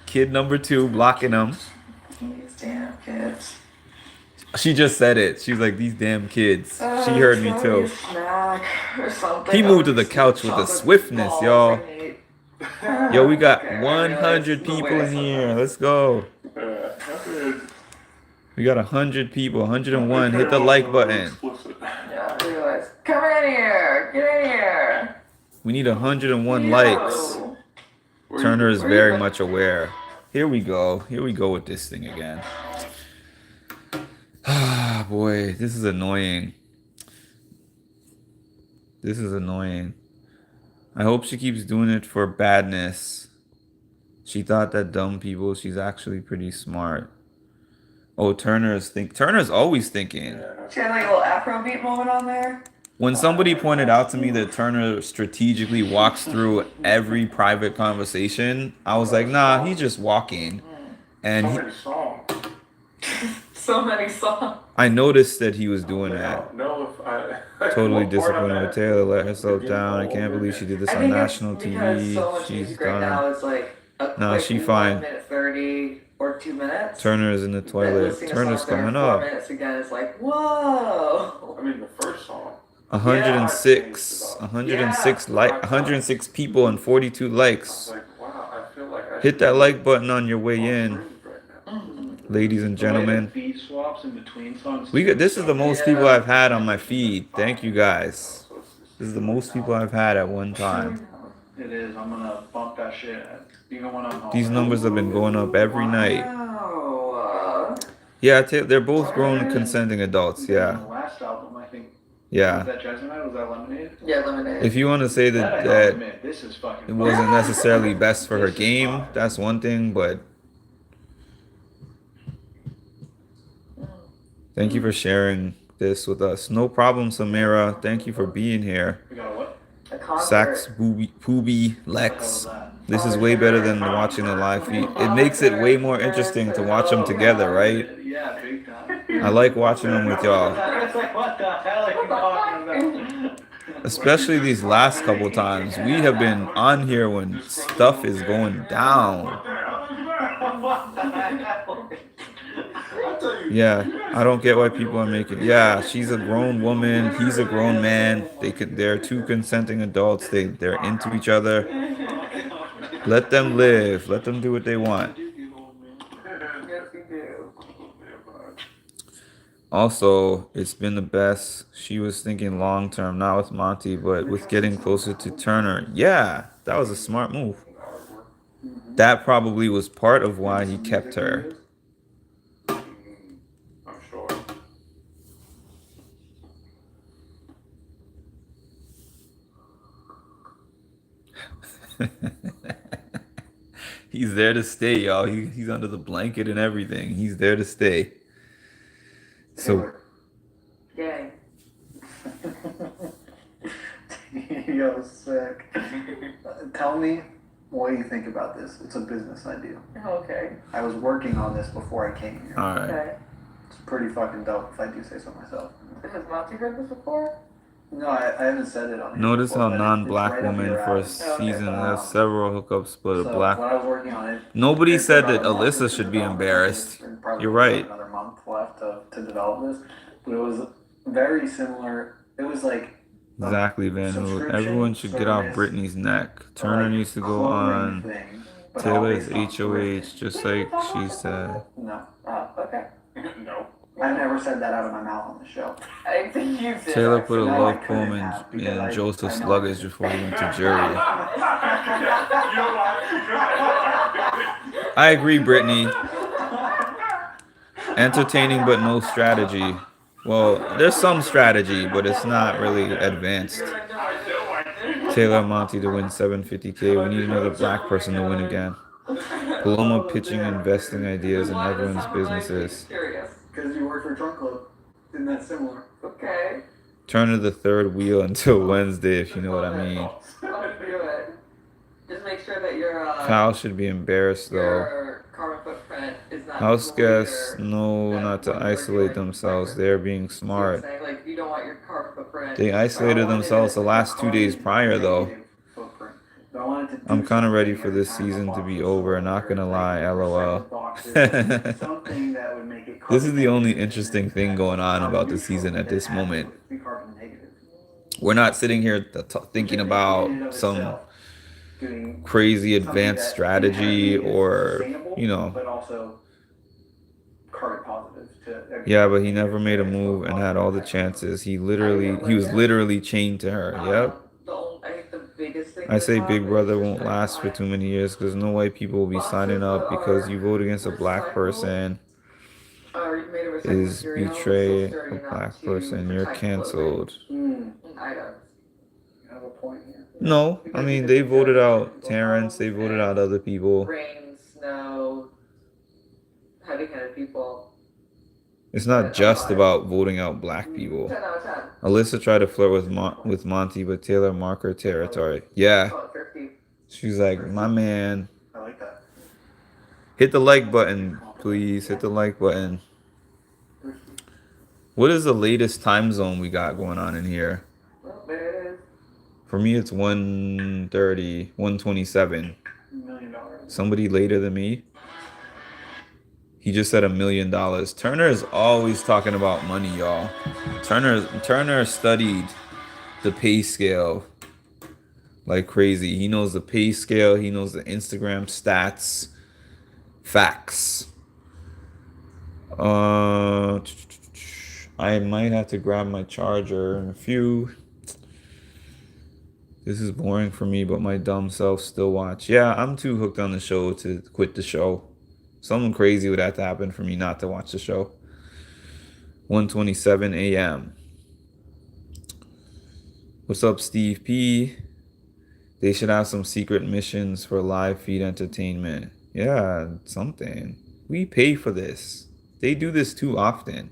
Kid number 2 blocking him. These damn kids. She just said it. She's like, these damn kids. She heard me Throw too. a snack or something. He moved to the Some couch with a chocolate swiftness, balls y'all. I need. Yo, we got Okay, I realized 100 the people way I in said here. that. Let's go. That is We got 100 people. 101. Hit the like button. explicit. Yeah, I realized. Come in here. Get in here. We need 101 Yo. likes. Turner is Where you very been? much aware. Here we go. Here we go with this thing again. Ah, boy, this is annoying. This is annoying. I hope she keeps doing it for badness. She thought that dumb people, she's actually pretty smart. Oh, Turner's always thinking. She had like a little Afrobeat moment on there. When somebody pointed out to me that Turner strategically walks through every private conversation, I was like, nah, he's just walking. And So he, many songs. So many songs. I noticed that he was doing I that. don't know if I Totally what part of disappointed with that- Taylor, let herself down. I can't believe she did this I on think national it's because TV. so much She's music right now done. is like a Nah, quick she 1 fine. minute 30 or 2 minutes. Turner is in the Then toilet. listening to Turner's songs that are coming 4 up. minutes again is like, whoa. I mean, the first song. 106. 106 like 106 people and 42 I was likes. like, wow, I feel like I Hit that like button on your way should in, right now. ladies and The way the gentlemen. beat swaps in between songs. This is the most people I've had on my feed. Thank you guys. This is the most people I've had at one time. It is. I'm gonna bump that shit. Even when I'm home. These numbers have been going up every night. Wow. Yeah, they're both grown consenting adults. The Yeah, last album, I think. Was yeah. that Jessamine? Was that Lemonade? Yeah, Lemonade. If you want to say That I that don't that admit, this is fucking. it wasn't fire. necessarily best for her This is game, fire. that's one thing, but thank you for sharing this with us. No problem, Samira. Thank you for being here. We got a what? A concert. Sax, Poobie, What the hell Lex. was that? This is way better than watching the live feed. It makes it way more interesting to watch them together, right? Yeah, big time. I like watching them with y'all. It's like, what the hell are you talking about? Especially these last couple times. We have been on here when stuff is going down. What the hell? Yeah, I don't get why people are making. Yeah, she's a grown woman. He's a grown man. They're two consenting adults. They're into each other. Let them live. Let them do what they want. Yes, we do. Also, it's been the best. She was thinking long term, not with Monty, but with getting closer to Turner. Yeah, that was a smart move. That probably was part of why he kept her. I'm sure. He's there to stay, y'all. He's under the blanket and everything. He's there to stay. So Yay. Yo, sick. Tell me what you think about this. It's a business idea. Okay. I was working on this before I came here. all right. Okay. It's pretty fucking dope if I do say so myself. Has Monty heard this before? No, I haven't said it on here Notice before, how but non-black it's right up women your for a alley. season has several hookups, but a So black. when I was working on it, Nobody it's said about that a month Alyssa to should be develop embarrassed. this, and probably You're right. Another month left to develop this, but it was very similar. It was like Exactly, Van Hoot. subscription Everyone should get off service, Brittany's neck. Turner like, needs to go clothing on thing, but all Taylor's based on HOH, thrifting. just like she said. No, Oh, okay. No. I never said that out of my mouth on the show. I think you did. Taylor put a No, I love couldn't poem have, because in I Joseph's know. luggage before he went to jury. You know what? I agree, Brittany. Entertaining but no strategy. Well, there's some strategy, but it's not really advanced. Taylor Monty to win 750K. We need another black person to win again. Paloma pitching investing ideas in everyone's businesses. Curious. Because you work for Trunk Club. Isn't that similar? Okay. Turner the third wheel until Wednesday, if you know what I mean. Let's do it. Just make sure that your Kyle should be embarrassed though. your carbon footprint is not House greater guests know than not to what you're isolate doing. themselves. They're being See what I'm smart. saying? Like you don't want your carbon footprint. They isolated themselves the last 2 days prior though. Footprint. But I wanted to do I'm kind of ready something for this every time season a to box be was over, sold, not gonna or lie, like LOL. recycled boxes, something that would make it This is the only carbon interesting negative thing and going on about the neutral season at that this has moment. to be carbon negative. We're not sitting here thinking In and about of some itself, doing crazy something advanced that strategy inherently is or, sustainable, you know. but also carbon positive to Yeah, but he never made a move and had all the chances. He was literally chained to her. Yep. I think the biggest thing I say with Big that Brother is won't just last for like, too many years because no white people will be signing up because you vote against a black person you made a recycled is material, betray so sturdy a enough black to person. You're protect canceled. Mm, items. you have a point here. No, I mean they voted out Terrence. They voted out other people. Rain, snow, heavy-handed people. It's not just about voting out black people. 10 out of 10. Alyssa tried to flirt with Monty, but Taylor marked her territory. Yeah, Call it 50. she's like, my man. I like that. Hit the like button, please. Hit the like button. What is the latest time zone we got going on in here? Well, there it is. For me, it's 1:30, 1:27. $1 million. Somebody later than me? He just said $1 million. Turner is always talking about money, y'all. Turner studied the pay scale like crazy. He knows the pay scale. He knows the Instagram stats, facts. I might have to grab my charger in a few. This is boring for me, but my dumb self still watch. Yeah, I'm too hooked on the show to quit the show. Something crazy would have to happen for me not to watch the show. 1:27 a.m. What's up, Steve P? They should have some secret missions for live feed entertainment. Yeah, something. We pay for this. They do this too often.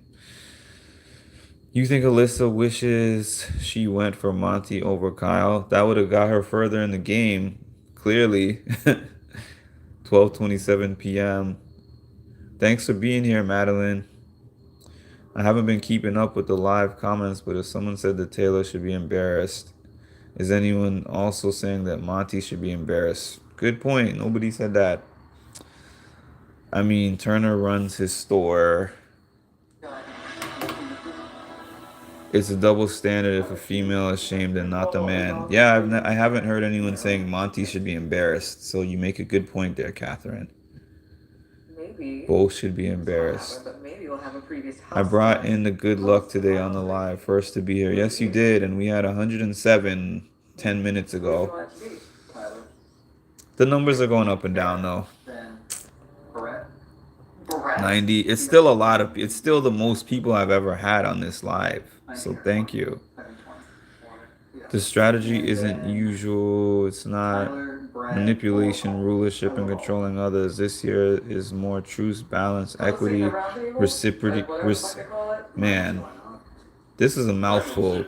You think Alyssa wishes she went for Monty over Kyle? That would have got her further in the game, clearly. 12:27 p.m. Thanks for being here, Madeline. I haven't been keeping up with the live comments, but if someone said that Taylor should be embarrassed, is anyone also saying that Monty should be embarrassed? Good point. Nobody said that. I mean, Turner runs his store. It's a double standard if a female is shamed and not the man. Yeah, I haven't heard anyone saying Monty should be embarrassed. So you make a good point there, Catherine. Maybe. Both should be embarrassed. But maybe we'll have a previous I brought in the good luck today on the live. First to be here. Yes, you did. And we had 107 10 minutes ago. Tyler. The numbers are going up and down though. Then Brett. 90. It's still a lot of. It's still the most people I've ever had on this live. So thank you. The strategy isn't usual. It's not manipulation, rulership, and controlling others. This year is more truth, balance, equity, reciprocity. Man, this is a mouthful,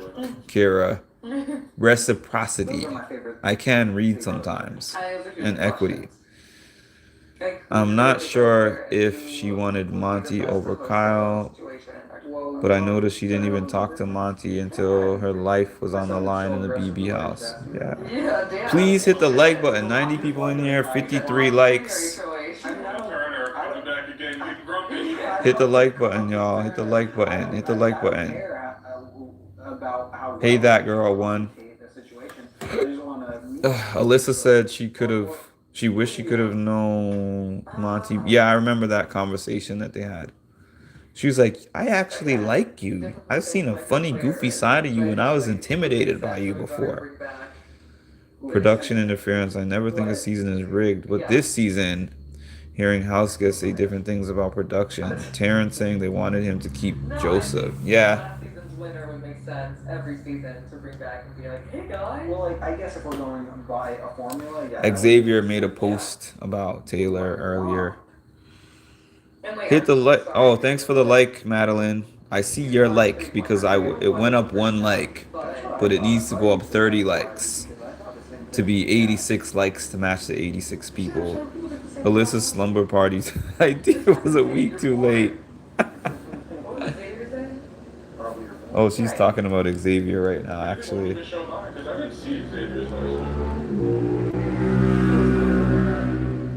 Kira. Reciprocity. I can read sometimes. And equity. I'm not sure if she wanted Monty over Kyle, but I noticed she didn't even talk to Monty until her life was on the line in the BB house. Yeah. Please hit the like button. 90 people in here, 53 likes. Turner, coming back again, getting grumpy. Hit the like button, y'all. Hit the like button. Hit the like button. Hey, that girl won. Alyssa said she wished she could have known Monty. Yeah, I remember that conversation that they had. She was like, I actually like you. I've seen a funny, goofy side of you, and I was intimidated by you before. Production interference. I never think a season is rigged, but this season, hearing house guests say different things about production. Terrence saying they wanted him to keep Joseph. Yeah. Last season's winner would make sense every season to bring back and be like, hey guys. Well, like, I guess if we're going by a formula, yeah. Xavier made a post about Taylor earlier. And, like, Hit the like. Oh, thanks for the like, Madeline. I see your like because it went up 1 like, but it needs to go up 30 likes to be 86 likes to match the 86 people. Alyssa's slumber party's idea was a week too late. What was Xavier saying? Oh, she's talking about Xavier right now, actually. Because I didn't see Xavier's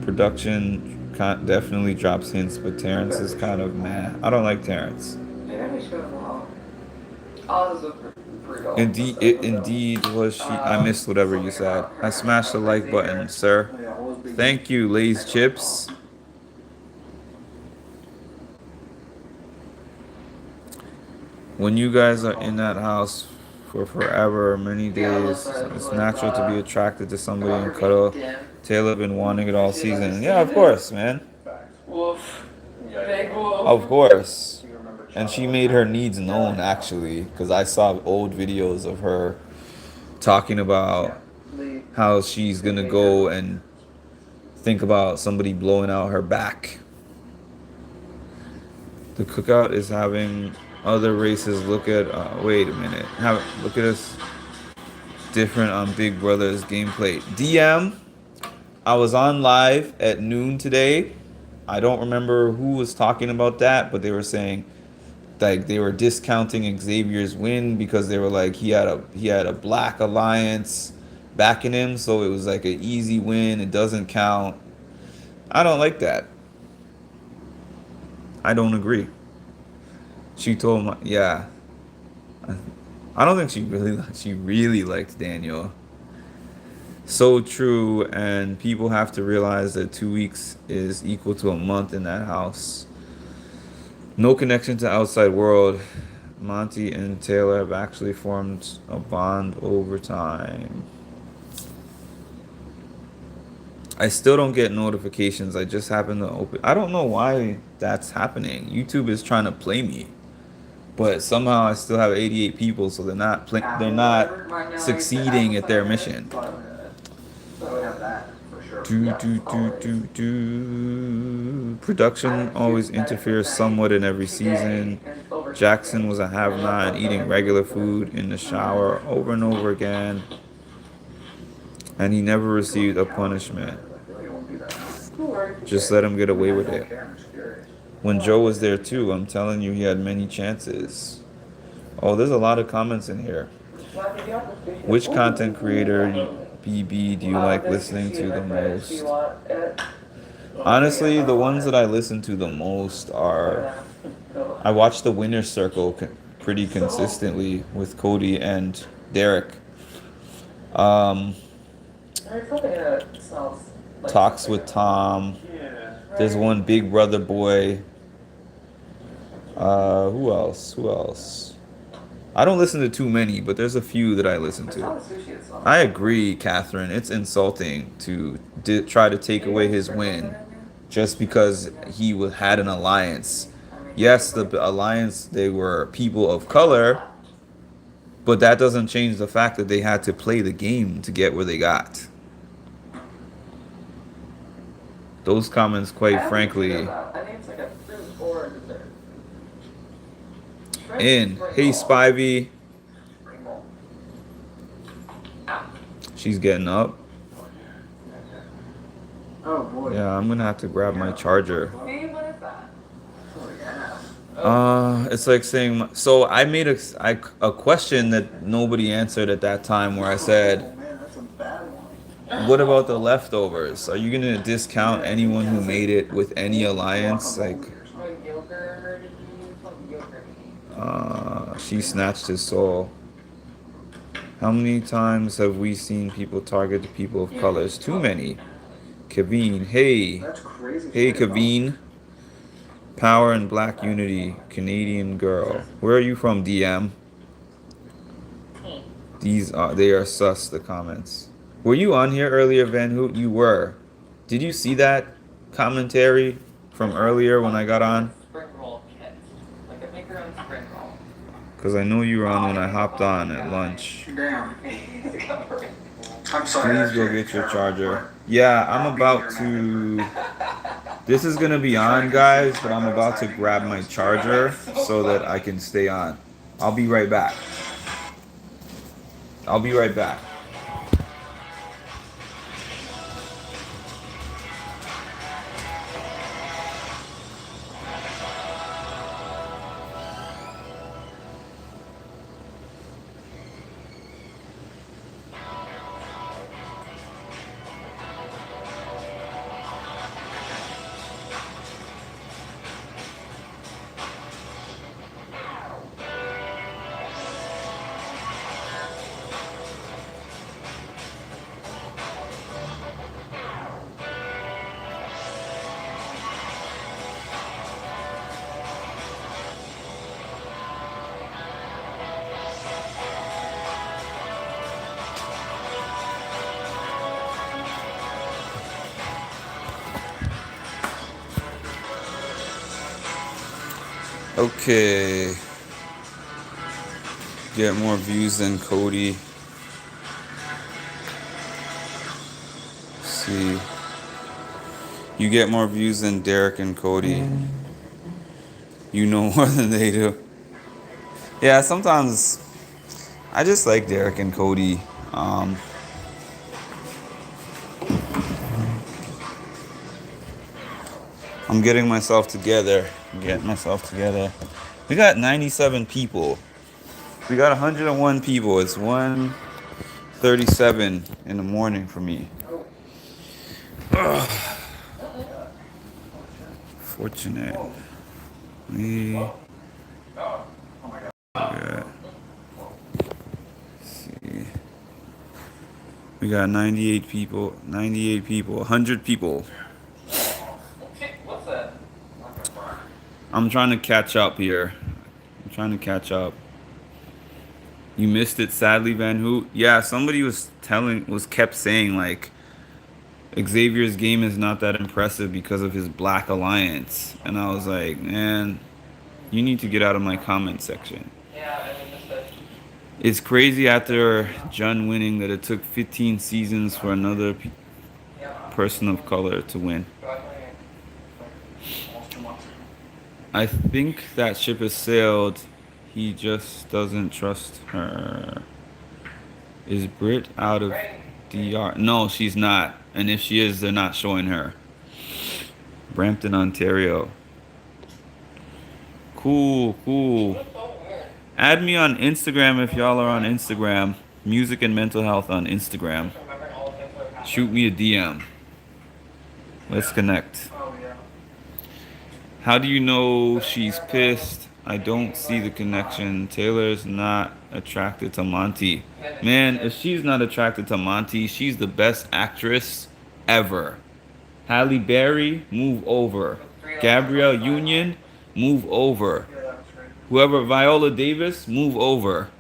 Production definitely drops hints, but Terrence is kind of meh. I don't like Terrence. Maybe we should have known. Oz is a brutal. Indeed was she. I missed whatever you said. I smashed the like button, sir. Thank you, Lay's Chips. When you guys are in that house for forever, many days, it's natural to be attracted to somebody and cuddle. Taylor been wanting it all season. Yeah, of course, man. Woof. Big woof. Of course. And she made her needs known, actually, because I saw old videos of her talking about how she's going to go and think about somebody blowing out her back. The cookout is having other races look at, wait a minute, look at us different on Big Brother's gameplay. DM, I was on live at noon today. I don't remember who was talking about that, but they were saying like they were discounting Xavier's win because they were like he had a black alliance backing him, so it was like an easy win. It doesn't count. I don't like that. I don't agree. She told me, yeah. I don't think she really liked Daniel. So true, and people have to realize that 2 weeks is equal to a month in that house. No connection to outside world. Monty and Taylor have actually formed a bond over time. I still don't get notifications. I just happen to open. I don't know why that's happening. YouTube is trying to play me, but somehow I still have 88 people, so they're not succeeding at their mission. Production always interferes somewhat in every season. Jackson was a have-not, eating regular food in the shower over and over again, and he never received a punishment. Just let him get away with it. When Joe was there too, I'm telling you, he had many chances. Oh, there's a lot of comments in here. Which content creator, BB, do you like listening to the most? Honestly, the ones that I listen to the most are, I watch the Winner's Circle pretty consistently with Cody and Derek. Talks with Tom. There's one Big Brother boy. Who else? I don't listen to too many, but there's a few that I listen I saw to. the sushi as well. I agree, Catherine. It's insulting to try to take away his win just because had an alliance. Yes, the alliance, they were people of color, but that doesn't change the fact that they had to play the game to get where they got. Those comments, quite frankly, I think it's like a fruit or a dessert. in. Hey, Spivey. Spring roll. She's getting up. Oh boy. Yeah, I'm gonna have to grab my charger. Hey, what is that? Oh yeah. It's like saying. So I made a question that nobody answered at that time, where I said, Oh man, that's a bad one. "What about the leftovers? Are you gonna discount anyone who made it with any alliance?" Like, Like yogurt, yogurt. she snatched his soul. How many times have we seen people target the people of colors? Too many. Kaveen, hey. That's crazy. Hey, shit, though. Kaveen. Power and Black Unity, Canadian girl. Where are you from, DM? They are sus, the comments. Were you on here earlier, Van Hoot? You were. Did you see that commentary from earlier when I got on? Spring roll kit. Like a make your own spring roll. Because I know you were on when I hopped on at lunch. Damn. I'm sorry. Please go get your charger. Yeah, I'm about to. This is gonna be on, guys, but I'm about to grab my charger so that I can stay on. I'll be right back. I'll be right back. Okay. Get more views than Cody. See. You get more views than Derek and Cody. You know more than they do. Yeah, sometimes I just like Derek and Cody. I'm getting myself together. We got 97 people. We got 101 people. It's 1:37 in the morning for me. Ugh. Fortunate. Yeah. See. We got 98 people. 100 people. What's that? I'm trying to catch up here. You missed it, sadly, Van Hoot. Yeah, somebody kept saying like Xavier's game is not that impressive because of his Black Alliance, and I was like, man, you need to get out of my comment section. Yeah, I missed it. It's crazy after Jun winning that it took 15 seasons for another person of color to win. I think that ship has sailed. He just doesn't trust her. Is Brit out of DR? No, she's not. And if she is, they're not showing her. Brampton, Ontario. Cool. Add me on Instagram if y'all are on Instagram. Music and Mental Health on Instagram. Shoot me a DM. Let's connect. Oh yeah. How do you know she's pissed? I don't see the connection. Taylor's not attracted to Monty. Man, if she's not attracted to Monty, she's the best actress ever. Halle Berry, move over. Gabrielle Union, move over. Yeah, that was great. Whoever, Viola Davis, move over.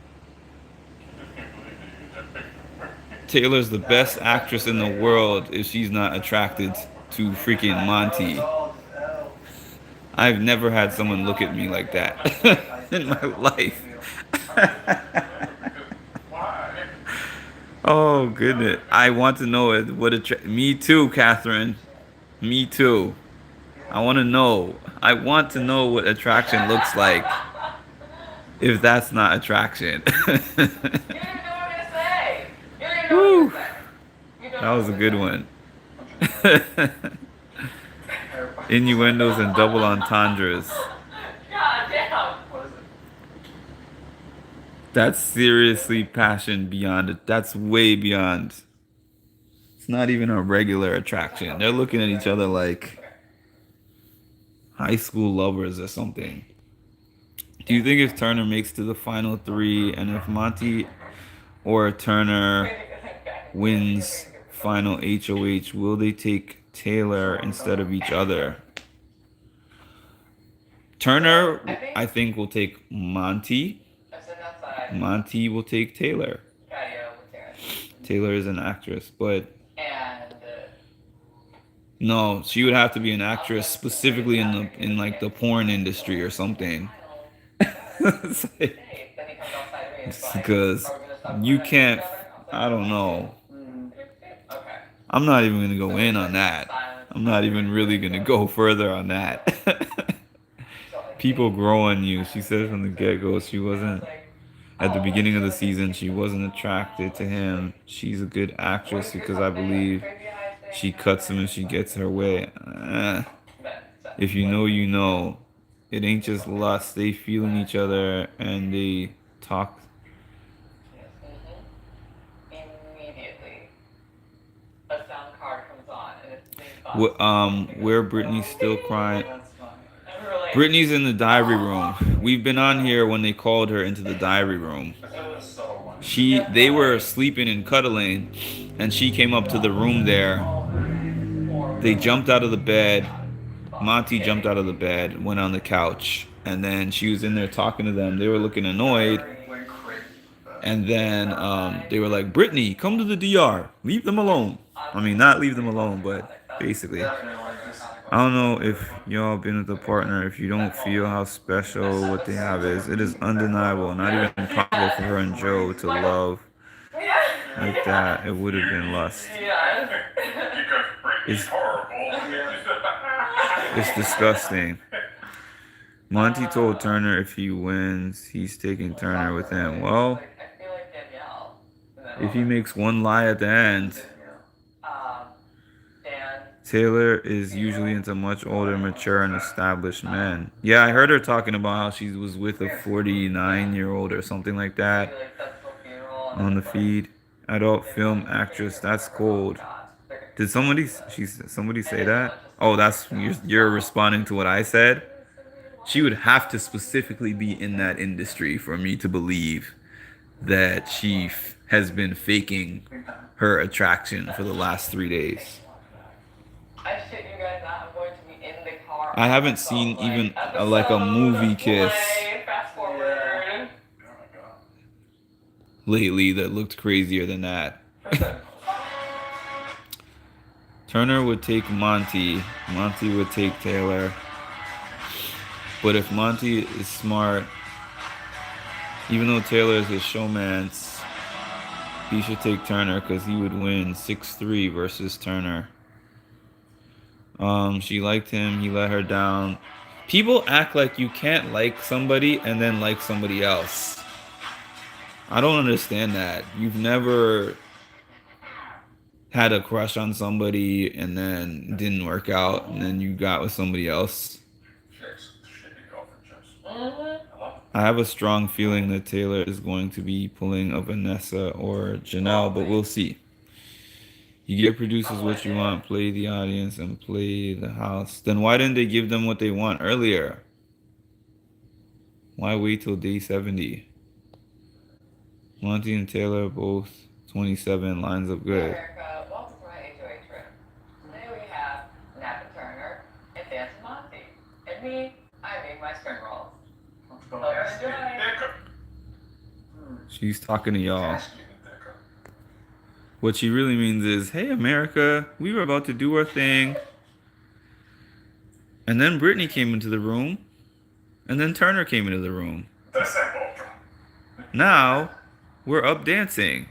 Taylor's the best actress in the world if she's not attracted to freaking Monty. I've never had someone look at me like that in my life. Why? Oh goodness. I want to know it. Me too, Catherine. Me too. I want to know. I want to know what attraction looks like. If that's not attraction. You didn't know what I'm gonna say. You didn't know Woo. what I'm gonna say. You don't That know was a what good I'm one. Innuendos and double entendres. saying. God damn. What is it? That's seriously passion beyond it. That's way beyond. It's not even a regular attraction. They're looking at each other like high school lovers or something. Do you think if Turner makes to the final three and if Monty or Turner wins final HOH, will they take Taylor instead of each other? Turner, I think, will take Monty. I'm sitting outside. Monty will take Taylor. Patio with Terrence. Taylor is an actress, but And no, she would have to be an actress specifically in like the porn industry or something. It's like- hey, then he comes outside to me and it's is like, because "Are we gonna stop you playing can't. outside?" I don't know. Okay. I'm not even gonna go in on that. I'm not even really gonna go further on that. People grow on you. She said from the get-go she wasn't at the beginning of the season she wasn't attracted to him. She's a good actress because I believe she cuts him and she gets her way. If you know, you know. It ain't just lust. They feeling each other and they talk. Immediately, a sound card comes on and it's Where Brittany's still crying. That's funny. and we were like, Brittany's in the diary room. We've been on here when they called her into the diary room. They were sleeping and cuddling, and she came up to the room there. They jumped out of the bed. Monty jumped out of the bed, went on the couch, and then she was in there talking to them. They were looking annoyed, Went crazy. and then they were like, "Brittany, come to the DR. Leave them alone." I mean, not leave them alone, but basically. Definitely like this. I don't know if y'all been with a partner, if you don't feel how special what they have is. It is undeniable, not even possible for her and Joe to love like that. It would have been lust. yes. Because Brittany's It's- horrible. It's disgusting. Monty told Turner if he wins, he's taking Turner with him. Well, I feel like Danielle. if he makes one lie at the end, Dan. Taylor is usually into much older, mature, and established men. Yeah, I heard her talking about how she was with a 49-year-old or something like that on the feed. Adult film actress, that's cold. Did somebody say that? Oh, that's you're responding to what I said. She would have to specifically be in that industry for me to believe that she has been faking her attraction for the last 3 days. I shit you guys not. I'm going to be in the car. I haven't seen even like a movie kiss Fast forward. lately that looked crazier than that. Turner would take Monty. Monty would take Taylor. But if Monty is smart, even though Taylor is a showmance, he should take Turner because he would win 6-3 versus Turner. She liked him. He let her down. People act like you can't like somebody and then like somebody else. I don't understand that. You've never had a crush on somebody and then it didn't work out and then you got with somebody else. I have a strong feeling that Taylor is going to be pulling a Vanessa or Janelle, but we'll see. You give producers what you want, play the audience, and play the house. Then why didn't they give them what they want earlier? Why wait till day 70? Monty and Taylor both 27, lines up good. America, welcome to my HOH trip. Today we have Napa Turner and Dance Monty. And me, I make my spring rolls. Let's go. Hope She's talking to y'all. What she really means is, hey, America, we were about to do our thing. And then Brittany came into the room. And then Turner came into the room. Now, we're up dancing.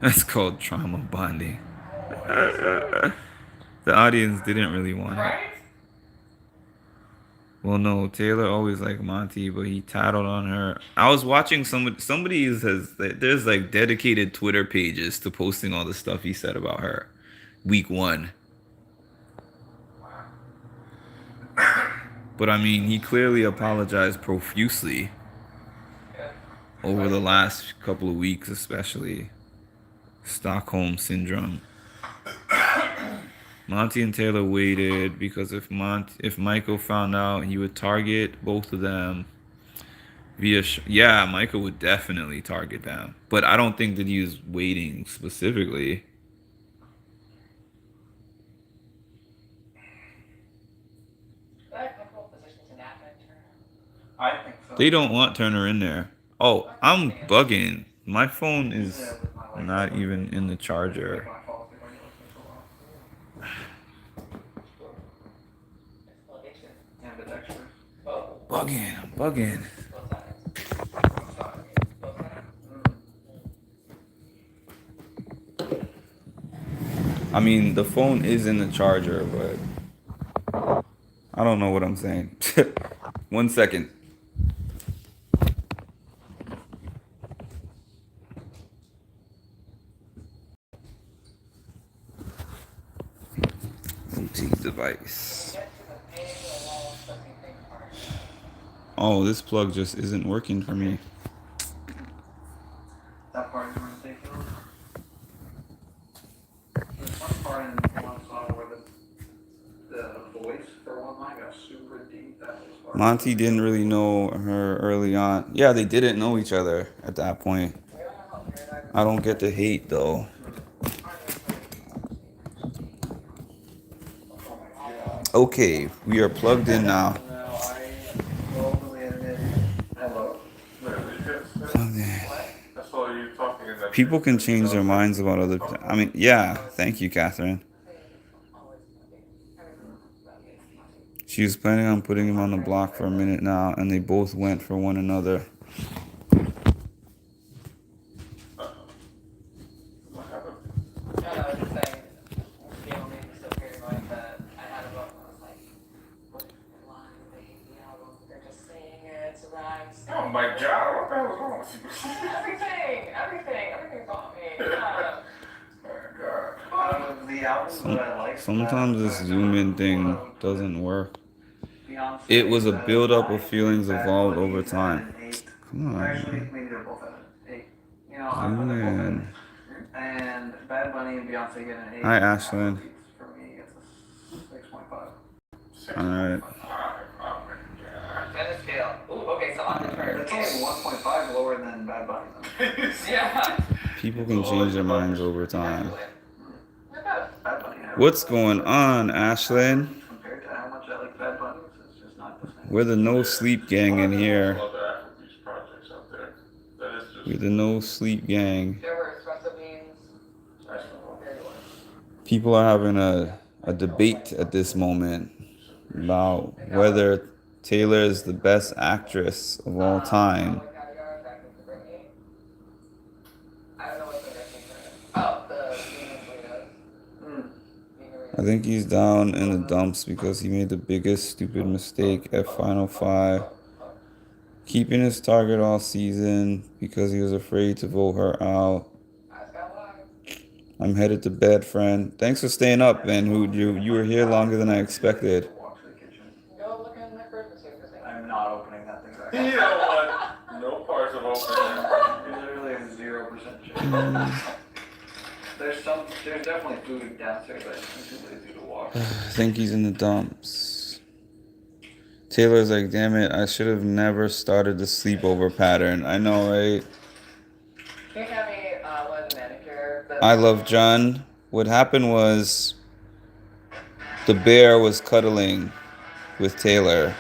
That's called trauma bonding. The audience didn't really want it. Well, no, Taylor always liked Monty, but he tattled on her. I was watching somebody there's like dedicated Twitter pages to posting all the stuff he said about her. Week 1. But I mean, he clearly apologized profusely over the last couple of weeks, especially. Stockholm Syndrome. Monty and Taylor waited because if Michael found out, he would target both of them yeah, Michael would definitely target them. But I don't think that he was waiting specifically. I think so. They don't want Turner in there. Oh, I'm bugging. My phone is not even in the charger. Bugging, I'm bugging. I mean, the phone is in the charger, but I don't know what I'm saying. 1 second. OT device. Oh, this plug just isn't working for me. That part is ridiculous. There's one part in one song where the voice for one line got super deep. That was hard. Monty didn't really know her early on. Yeah, they didn't know each other at that point. I don't get the hate though. Okay, we are plugged in now. Now I openly admit, hello. Plugged in. That's all you talking in that. People can change their minds about other. I mean, yeah. Thank you, Catherine. She was planning on putting him on the block for a minute now, and they both went for one another. What happened? I was just saying, you know, maybe still hearing like that. I had a book and I was like, what line they hate the album? They're just saying it, it's rhymes. Oh my God! What the hell is wrong with you? Everything's on me. Yeah. Out of the albums that I like, Sometimes this zoom in thing doesn't work. It was a build-up of feelings evolved over time. Come on, Actually, man. maybe they're both at an 8. You know, I'm putting both at an 8. And Bad Bunny and Beyonce get an 8. Hi, Ashlyn. For me, it's a 6.5. Alright. Tennis scale. Ooh, okay, so on the turn. That's only 1.5 lower than Bad Bunny, though. Yeah. People can change their minds over time. Bad Bunny has- What's going on, Ashlyn? Compared to how much I like Bad Bunny, it's just not the same. We're the No Sleep Gang in here. Other Afrobeats projects out there. That is just. We're the No Sleep Gang. There were espresso beans. People are having a debate at this moment about whether Taylor is the best actress of all time. I don't know what the next one is. Oh, the Venus Leo's. I think he's down in the dumps because he made the biggest stupid mistake at Final 5. Keeping his target all season because he was afraid to vote her out. I'm headed to bed, friend. Thanks for staying up, man. You were here longer than I expected. Walk to the kitchen. Go look in my fridge and see if there's anything. I'm not opening that thing back. You know what? No parts of opening. There's literally a 0% chance. There's definitely food downstairs, but I'm too lazy to walk. I think he's in the dumps. Taylor's like, damn it, I should have never started the sleepover pattern. I know, right? Can you tell me what a manicure? I love John. What happened was the bear was cuddling with Taylor.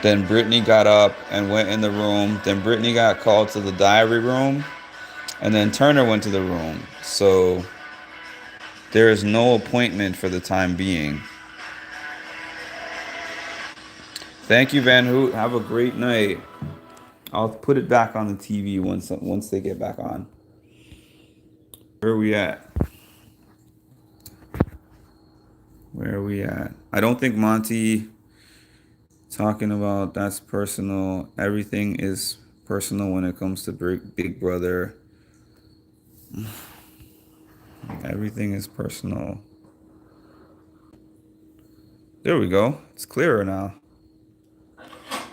Then Brittany got up and went in the room. Then Brittany got called to the diary room. And then Turner went to the room. So there is no appointment for the time being. Thank you, Van Hoot. Have a great night. I'll put it back on the TV once they get back on. Where are we at? Where are we at? I don't think Monty talking about that's personal. Everything is personal when it comes to Big Brother. Everything is personal. There we go. It's clearer now.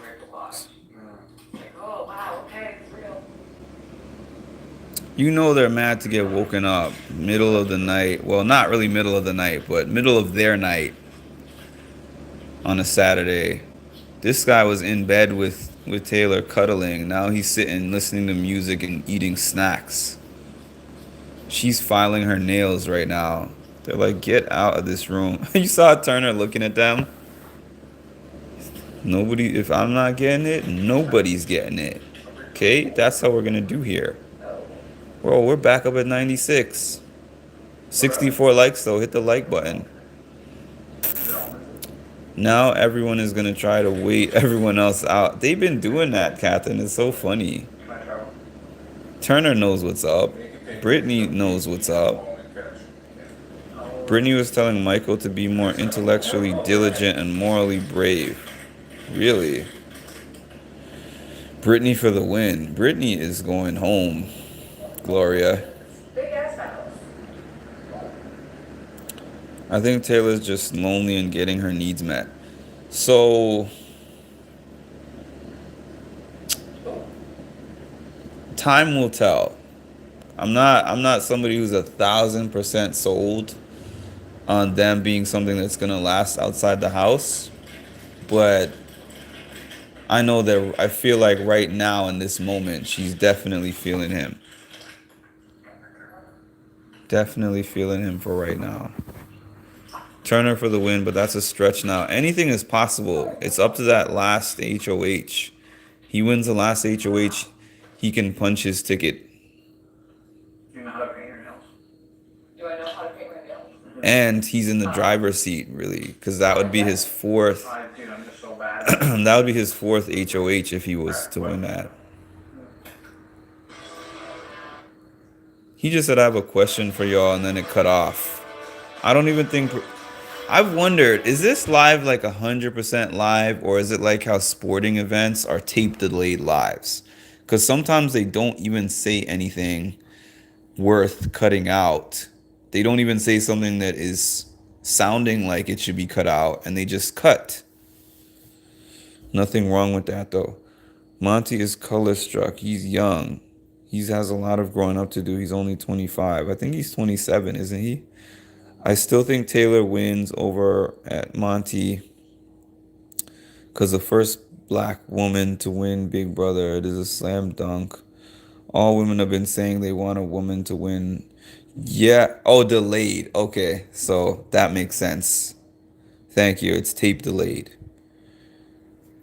Weird to watch. Like, oh wow, okay, it's real. You know they're mad to get woken up middle of the night. Well, not really middle of the night, but middle of their night on a Saturday. This guy was in bed with Taylor cuddling. Now he's sitting listening to music and eating snacks. She's filing her nails right now. They're like, get out of this room. You saw Turner looking at them? Nobody, if I'm not getting it, nobody's getting it. Okay? That's how we're going to do here. Bro, we're back up at 96. 64 likes though. Hit the like button. Now everyone is going to try to wait everyone else out. They've been doing that, Catherine. It's so funny. Turner knows what's up. Brittany knows what's up. Brittany was telling Michael to be more intellectually diligent and morally brave. Really? Brittany for the win. Brittany is going home. Gloria. Big ass house. I think Taylor's just lonely and getting her needs met. So time will tell. I'm not somebody who's 1,000% sold on them being something that's gonna last outside the house, but I know that I feel like right now in this moment she's definitely feeling him. Definitely feeling him for right now. Turner for the win, but that's a stretch now. Anything is possible. It's up to that last HOH. He wins the last HOH, he can punch his ticket. You know how to paint your nails? Do I know how to paint my nails? And he's in the driver's seat, really, because that would be his fourth. Dude, I'm just so bad. That would be his fourth HOH if he was to win that. He just said, I have a question for y'all, and then it cut off. I don't even think... I've wondered, is this live like 100% live, or is it like how sporting events are tape delayed lives? Because sometimes they don't even say anything worth cutting out. They don't even say something that is sounding like it should be cut out, and they just cut. Nothing wrong with that, though. Monty is color struck. He's young. He has a lot of growing up to do. He's only 25. I think he's 27, isn't he? I still think Taylor wins over at Monty because the first black woman to win Big Brother, it is a slam dunk. All women have been saying they want a woman to win. Yeah. Oh, delayed. Okay. So that makes sense. Thank you. It's tape delayed.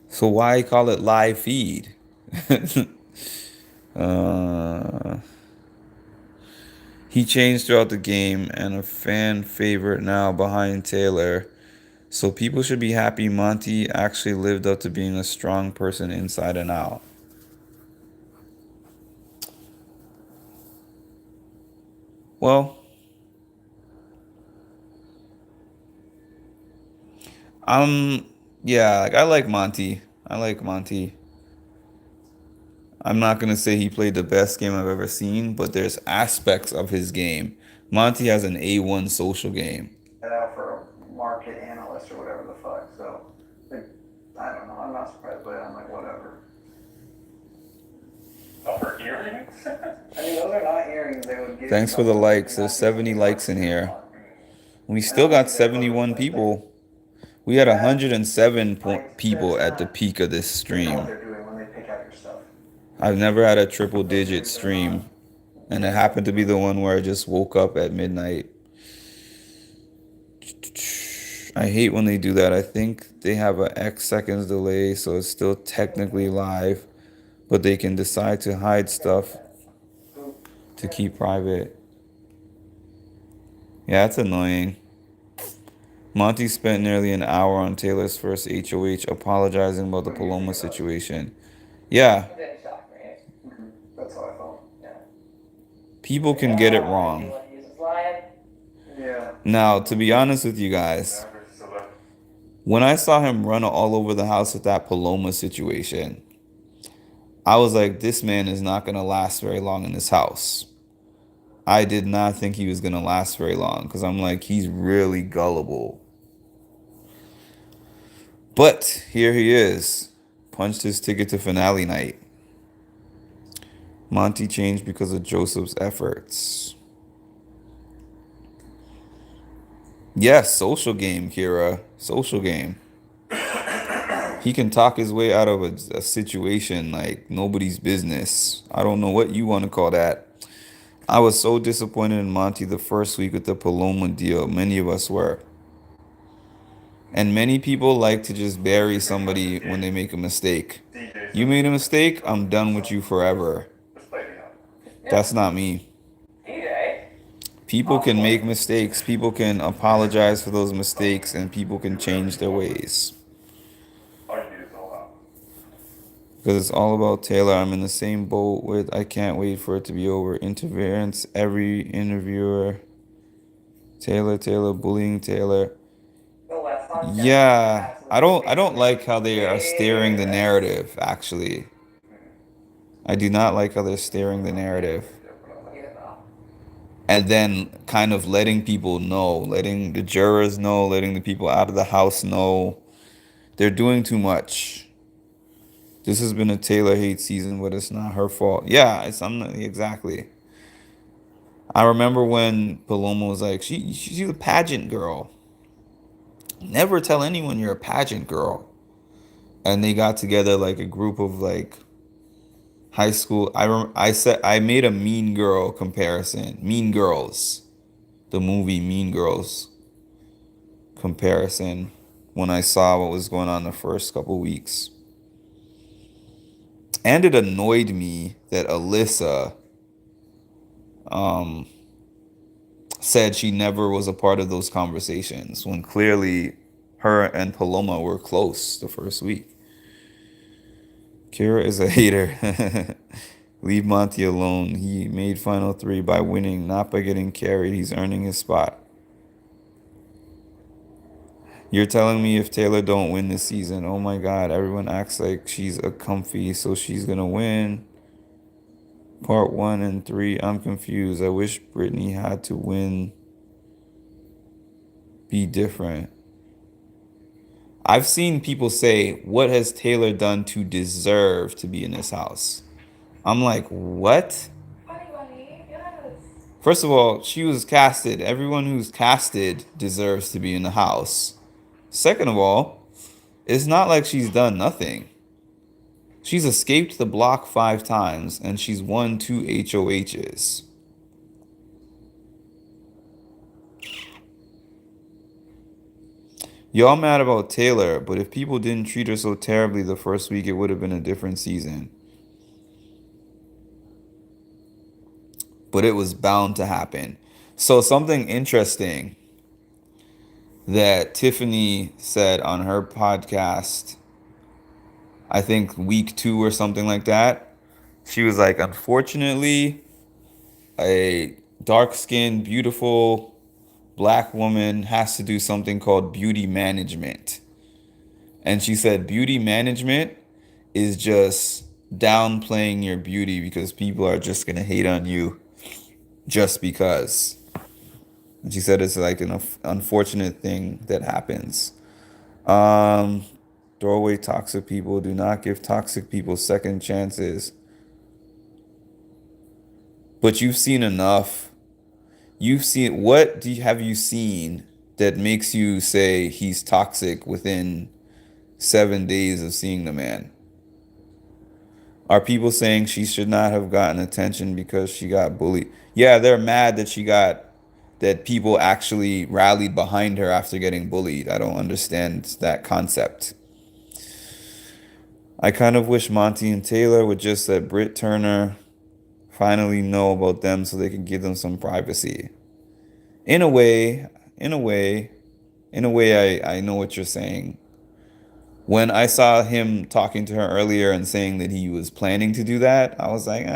So why call it live feed? He changed throughout the game and a fan favorite now behind Taylor. So people should be happy Monty actually lived up to being a strong person inside and out. Well, yeah, like I like Monty. I like Monty. I'm not going to say he played the best game I've ever seen, but there's aspects of his game. Monty has an A1 social game. Out for a market analyst or whatever the fuck, so like, I don't know. I'm not surprised by it. I'm like, whatever. Oh, for earrings? I mean, those are not earrings. They would give. Thanks for the likes. There's 70 likes in here. We still got 71 people. We had 107 people at the peak of this What stream. they're doing when they pick out your stuff. I've never had a triple digit stream, and it happened to be the one where I just woke up at midnight. I hate when they do that. I think they have a X seconds delay, so it's still technically live, but they can decide to hide stuff to keep private. Yeah, it's annoying. Monty spent nearly an hour on Taylor's first HOH apologizing about the Paloma situation. Yeah, It didn't shock me. That's how I felt. Yeah. people can get it Oh, wrong. he uses lying. Yeah. Now, to be honest with you guys, when I saw him run all over the house with that Paloma situation, I was like, this man is not going to last very long in this house. I did not think he was going to last very long because I'm like, he's really gullible. But here he is, punched his ticket to finale night. Monty changed because of Joseph's efforts. Yes, social game, Kira. Social game. He can talk his way out of a situation like nobody's business. I don't know what you want to call that. I was so disappointed in Monty the first week with the Paloma deal. Many of us were. And many people like to just bury somebody when they make a mistake. You made a mistake, I'm done with you forever. That's not me. DJ. People can make mistakes, people can apologize for those mistakes, and people can change their ways. Because it's all about Taylor. I'm in the same boat with I can't wait for it to be over. Interference, every interviewer. Taylor, bullying Taylor. The West Side. Yeah, I don't like how they are steering the narrative, actually. I do not like how they're steering the narrative. And then kind of letting people know, letting the jurors know, letting the people out of the house know. They're doing too much. This has been a Taylor hate season, but it's not her fault. Yeah, I'm not exactly. I remember when Paloma was like, she's a pageant girl. Never tell anyone you're a pageant girl. And they got together like a group of like high school. I made a Mean Girl comparison. Mean Girls, the movie Mean Girls comparison when I saw what was going on the first couple weeks. And it annoyed me that Alyssa said she never was a part of those conversations when clearly her and Paloma were close the first week. Kira is a hater. Leave Monty alone. He made final three by winning, not by getting carried. He's earning his spot. You're telling me if Taylor don't win this season, oh my God, everyone acts like she's a comfy, so she's gonna win. Part 1 and 3, I'm confused. I wish Brittany had to win. Be different. I've seen people say, what has Taylor done to deserve to be in this house? I'm like, what? Funny, yes. First of all, she was casted. Everyone who's casted deserves to be in the house. Second of all, it's not like she's done nothing. She's escaped the block 5 times, and she's won 2 HOHs. Y'all mad about Taylor, but if people didn't treat her so terribly the first week, it would have been a different season. But it was bound to happen. So something interesting that Tiffany said on her podcast, I think week 2 or something like that. She was like, unfortunately, a dark-skinned, beautiful black woman has to do something called beauty management. And she said beauty management is just downplaying your beauty because people are just going to hate on you just because. And she said it's like an unfortunate thing that happens. Throw away toxic people. Do not give toxic people second chances. But you've seen enough. You've seen, what have you seen that makes you say he's toxic within 7 days of seeing the man? Are people saying she should not have gotten attention because she got bullied? Yeah, they're mad that she got that people actually rallied behind her after getting bullied. I don't understand that concept. I kind of wish Monty and Taylor would just let Britt Turner finally know about them so they can give them some privacy. In a way, in a way, in a way, I know what you're saying. When I saw him talking to her earlier and saying that he was planning to do that, I was like,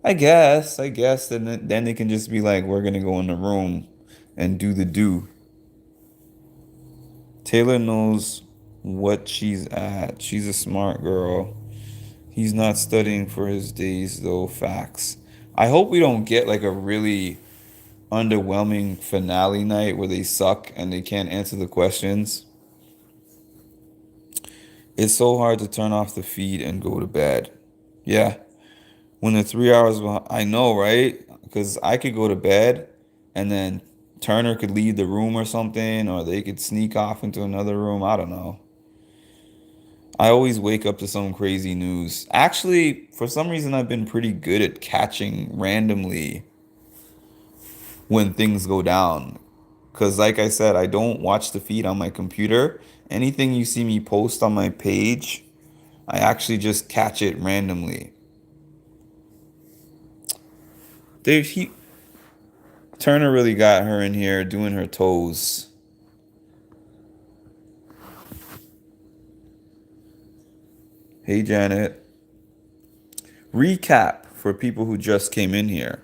I guess. Then they can just be like, we're gonna go in the room and do the do. Taylor knows what she's at. She's a smart girl. He's not studying for his days though. Facts. I hope we don't get like a really underwhelming finale night where they suck and they can't answer the questions. It's so hard to turn off the feed and go to bed. Yeah. When the 3 hours behind, I know, right? Because I could go to bed and then Turner could leave the room or something, or they could sneak off into another room. I don't know. I always wake up to some crazy news. Actually, for some reason, I've been pretty good at catching randomly when things go down. Because, like I said, I don't watch the feed on my computer. Anything you see me post on my page, I actually just catch it randomly. Turner really got her in here doing her toes. Hey, Janet. Recap for people who just came in here.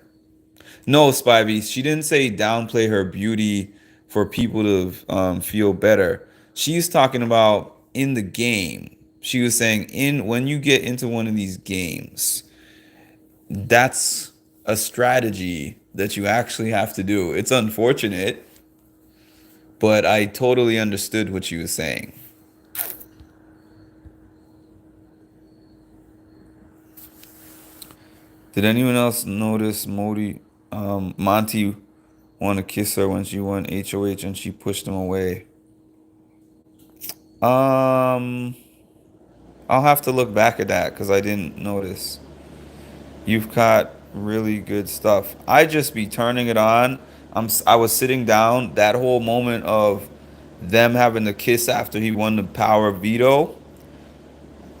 No, Spivey, she didn't say downplay her beauty for people to feel better. She's talking about in the game. She was saying when you get into one of these games, that's a strategy that you actually have to do. It's unfortunate, but I totally understood what she was saying. Did anyone else notice Monty want to kiss her when she won HOH and she pushed him away? I'll have to look back at that because I didn't notice. You've got really good stuff. I just be turning it on. I was sitting down. That whole moment of them having the kiss after he won the power veto,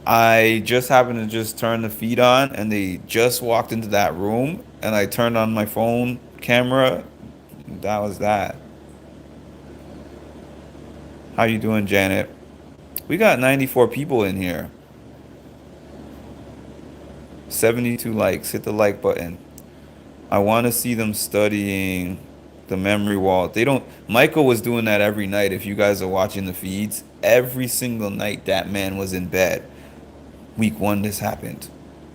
I just happened to just turn the feed on and they just walked into that room and I turned on my phone camera. That was that. How you doing, Janet? We got 94 people in here. 72 likes. Hit the like button. I want to see them studying the memory wall. They don't. Michael was doing that every night. If you guys are watching the feeds, every single night that man was in bed. Week 1, this happened.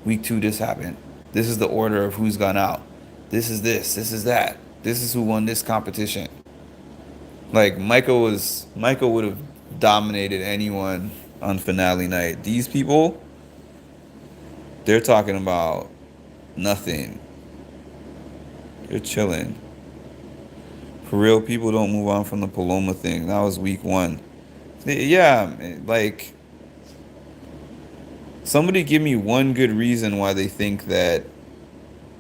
Week 2, this happened. This is the order of who's gone out. This is this. This is that. This is who won this competition. Like Michael would have dominated anyone on finale night. These people, they're talking about nothing. They're chilling. For real, people don't move on from the Paloma thing. That was week 1. Yeah, like, somebody give me one good reason why they think that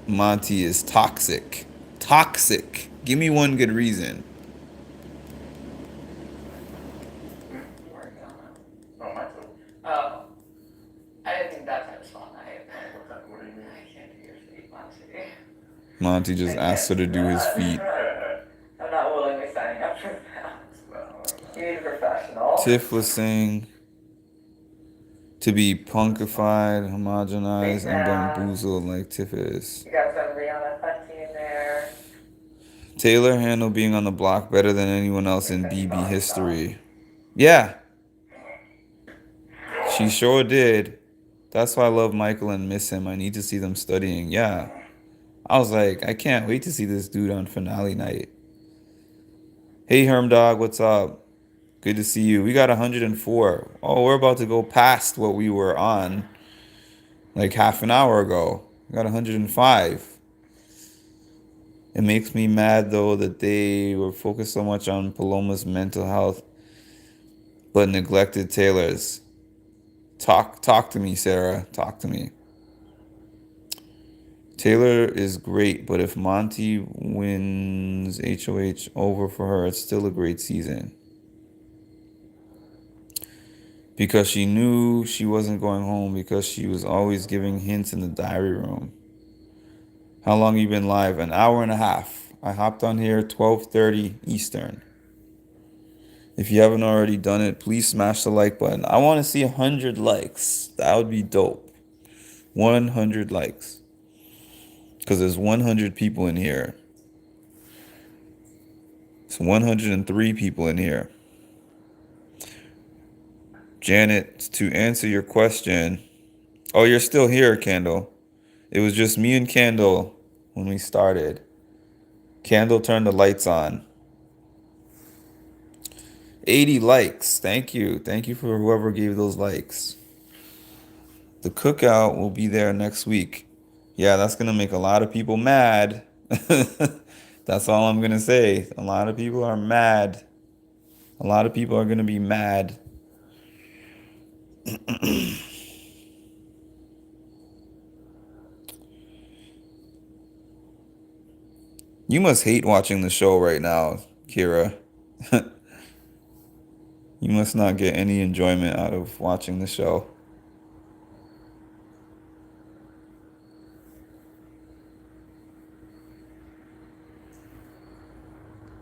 Monty is toxic. Toxic. Give me one good reason. Working on it. Oh, my toes. Oh. I didn't think that type of spot night. What do you mean? I can't do your feet, Monty. Monty just asked her to do his feet. I'm not willingly signing up for that. You need a professional. Tiff was saying to be punkified, homogenized, and bamboozled like Tiff is. You got some Rihanna Fenty in there. Taylor handled being on the block better than anyone else in BB history. Yeah. She sure did. That's why I love Michael and miss him. I need to see them studying. Yeah. I was like, I can't wait to see this dude on finale night. Hey, Hermdog, what's up? Good to see you. We got 104. Oh, we're about to go past what we were on like half an hour ago. We got 105. It makes me mad, though, that they were focused so much on Paloma's mental health but neglected Taylor's. Talk to me, Sarah. Talk to me. Taylor is great, but if Monty wins HOH over for her, it's still a great season. Because she knew she wasn't going home because she was always giving hints in the diary room. How long you been live? An hour and a half. I hopped on here 12:30 Eastern. If you haven't already done it, please smash the like button. I want to see 100 likes. That would be dope. 100 likes. Because there's 100 people in here. It's 103 people in here. Janet, to answer your question. Oh, you're still here, Candle. It was just me and Candle when we started. Candle turned the lights on. 80 likes. Thank you. Thank you for whoever gave those likes. The cookout will be there next week. Yeah, that's going to make a lot of people mad. That's all I'm going to say. A lot of people are mad. A lot of people are going to be mad. You must hate watching the show right now, Kira. You must not get any enjoyment out of watching the show.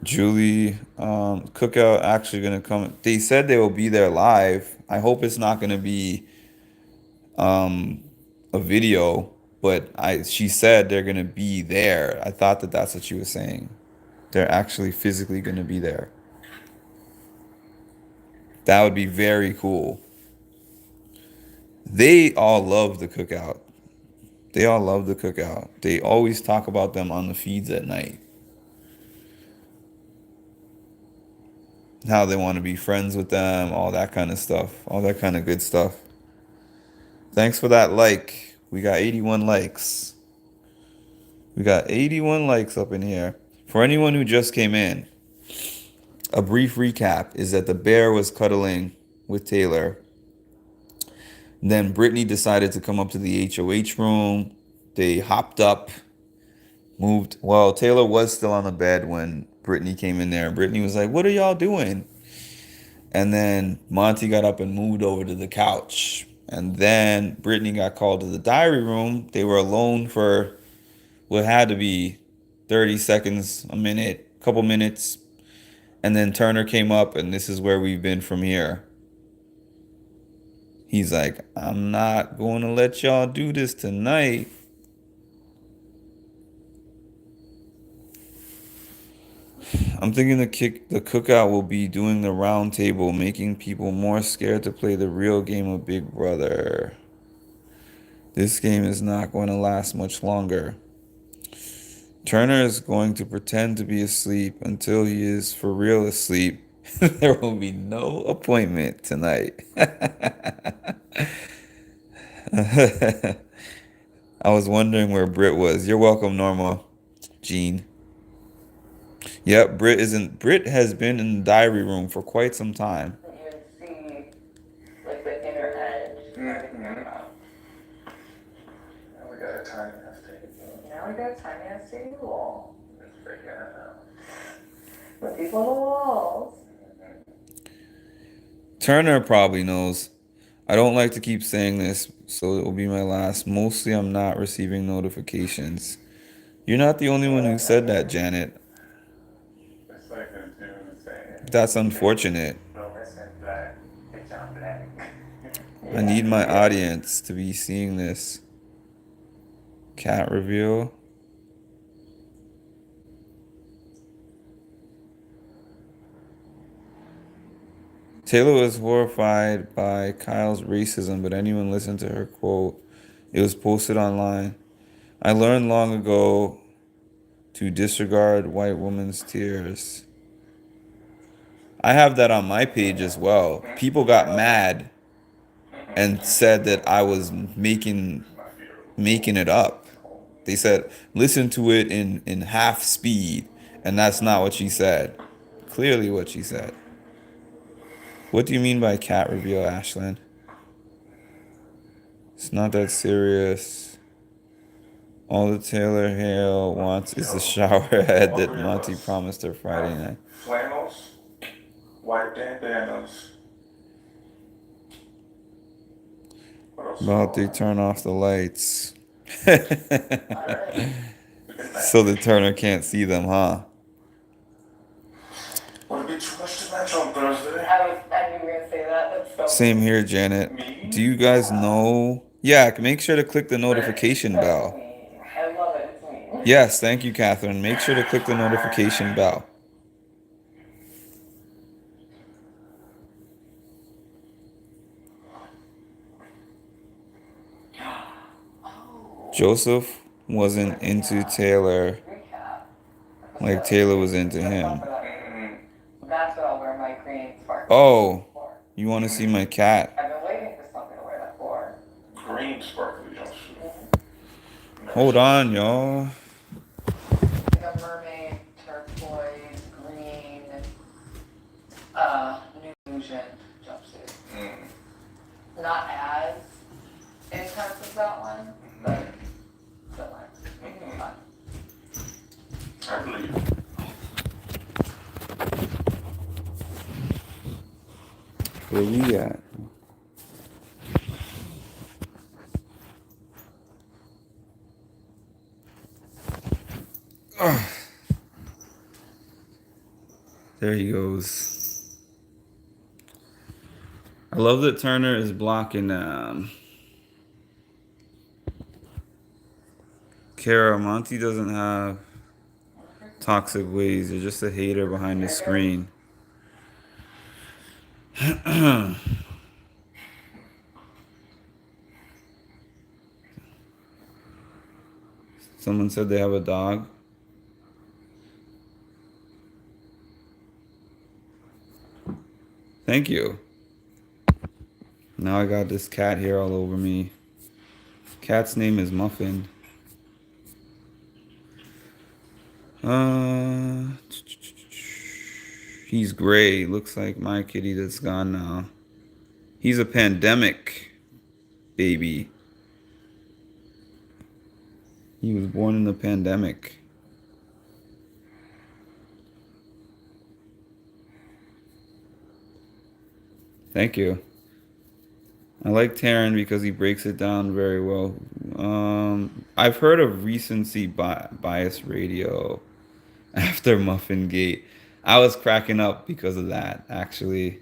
Julie, cookout actually gonna come. They said they will be there live. I hope it's not gonna be a video, but she said they're gonna be there. I thought that that's what she was saying. They're actually physically gonna be there. That would be very cool. They all love the cookout. They all love the cookout. They always talk about them on the feeds at night. How they want to be friends with them, all that kind of stuff, all that kind of good stuff. Thanks for that like. We got 81 likes. We got 81 likes up in here. For anyone who just came in, a brief recap is that the bear was cuddling with Taylor. Then Brittany decided to come up to the HOH room. They hopped up, moved. Well, Taylor was still on the bed when Brittany came in there. Brittany was like, "What are y'all doing?" And then Monty got up and moved over to the couch. And then Brittany got called to the diary room. They were alone for what had to be 30 seconds, a minute, couple minutes. And then Turner came up, and this is where we've been from here. He's like, "I'm not going to let y'all do this tonight." I'm thinking the cookout will be doing the round table, making people more scared to play the real game of Big Brother. This game is not going to last much longer. Turner is going to pretend to be asleep until he is for real asleep. There will be no appointment tonight. I was wondering where Britt was. You're welcome, Norma. Jean. Yep, Britt has been in the diary room for quite some time. You can see like the inner edge and everything about. Now we got a tiny ass table. Now we got a tiny ass table Let's figure it out. with these little walls. Turner probably knows. I don't like to keep saying this, so it will be my last. Mostly I'm not receiving notifications. You're not the only one who said that, Janet. It's like a dude saying, That's unfortunate. "Don't listen to that. It's on black." I need my audience to be seeing this. Cat reveal. Taylor was horrified by Kyle's racism, but anyone listened to her quote. It was posted online. I learned long ago to disregard white woman's tears. I have that on my page as well. People got mad and said that I was making it up. They said, listen to it in half speed. And that's not what she said. Clearly what she said. What do you mean by cat reveal, Ashlyn? It's not that serious. All the Taylor Hale wants is the shower head that Monty promised her Friday night. Flannels, white bandanas. What else? About to turn off the lights. Alright. So the Turner can't see them, huh? Would it be too much to match on Thursday? I knew you were gonna say that. That's so Same here, Janet. Do you guys know? Yeah, make sure to click the notification bell. mean. I love it. It's mean. Yes, thank you, Catherine. Make sure to click the notification bell. Joseph wasn't into Taylor Recap. like Taylor was into him. That's what I'll wear my green sparkly Oh, for. you want to see my cat? I've been waiting for something to wear that for. Green sparkly jumpsuit. Hold on, y'all. Like a mermaid, turquoise, green, new fusion jumpsuit. Not as intense as that one, but similar. Fun. I believe. Where we at? There he goes. I love that Turner is blocking Kara. Monty doesn't have toxic ways. You're just a hater behind the screen. Someone said they have a dog. Thank you. Now I got this cat here all over me. Cat's name is Muffin. He's gray. Looks like my kitty that's gone now. He's a pandemic baby. He was born in the pandemic. Thank you. I like Taryn because he breaks it down very well. I've heard of recency bias radio after Muffin Gate. I was cracking up because of that, actually.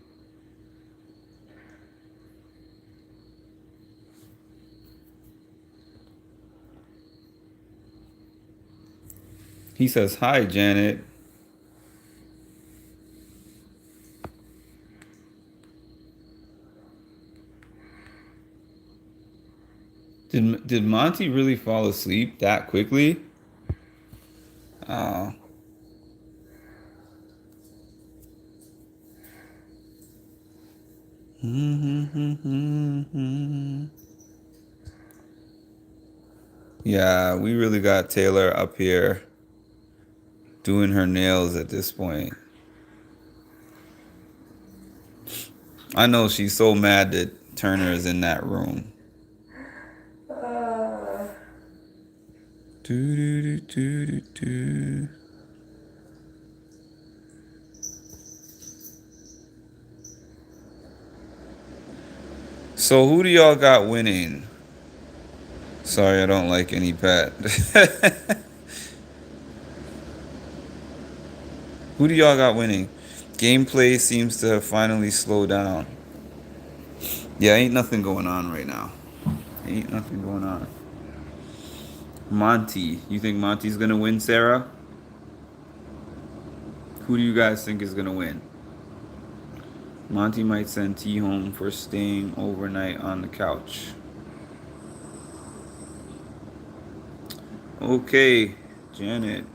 He says, "Hi, Janet." Did Monty really fall asleep that quickly? Oh. Yeah, we really got Taylor up here doing her nails at this point. I know she's so mad that Turner is in that room. Do do do do do. So who do y'all got winning? Sorry, I don't like any bet. Who do y'all got winning? Gameplay seems to have finally slowed down. Yeah, ain't nothing going on right now. Ain't nothing going on. Monty. You think Monty's gonna win, Sarah? Who do you guys think is gonna win? Monty might send T home for staying overnight on the couch. Okay, Janet.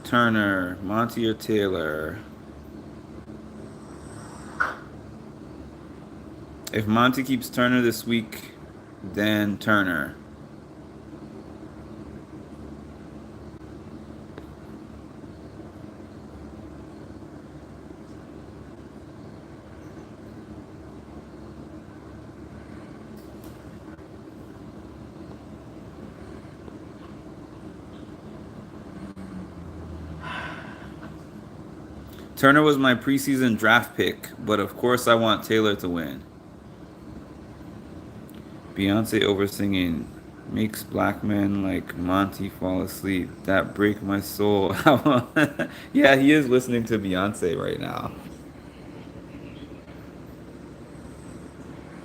Turner, Monty or Taylor? If Monty keeps Turner this week, then Turner. Turner was my preseason draft pick, but of course I want Taylor to win. Beyonce over singing makes black men like Monty fall asleep. That break my soul. Yeah, he is listening to Beyonce right now.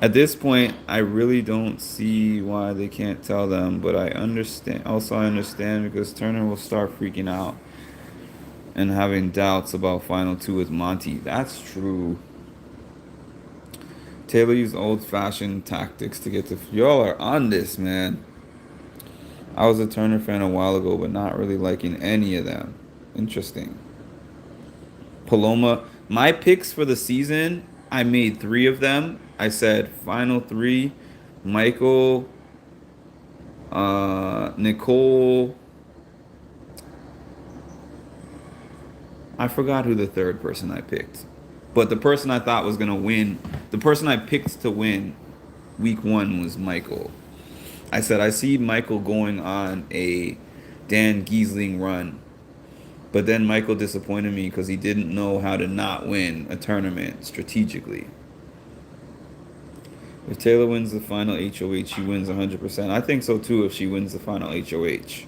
At this point, I really don't see why they can't tell them, but I understand. Also, I understand because Turner will start freaking out and having doubts about Final Two with Monty. That's true. Taylor used old-fashioned tactics to get to. Y'all are on this, man. I was a Turner fan a while ago, but not really liking any of them. Interesting. Paloma, my picks for the season, I made 3 of them. I said final 3, Michael, Nicole. I forgot who the third person I picked. But the person I thought was going to win, the person I picked to win week 1 was Michael. I said, I see Michael going on a Dan Giesling run. But then Michael disappointed me because he didn't know how to not win a tournament strategically. If Taylor wins the final HOH, she wins 100%. I think so too if she wins the final HOH.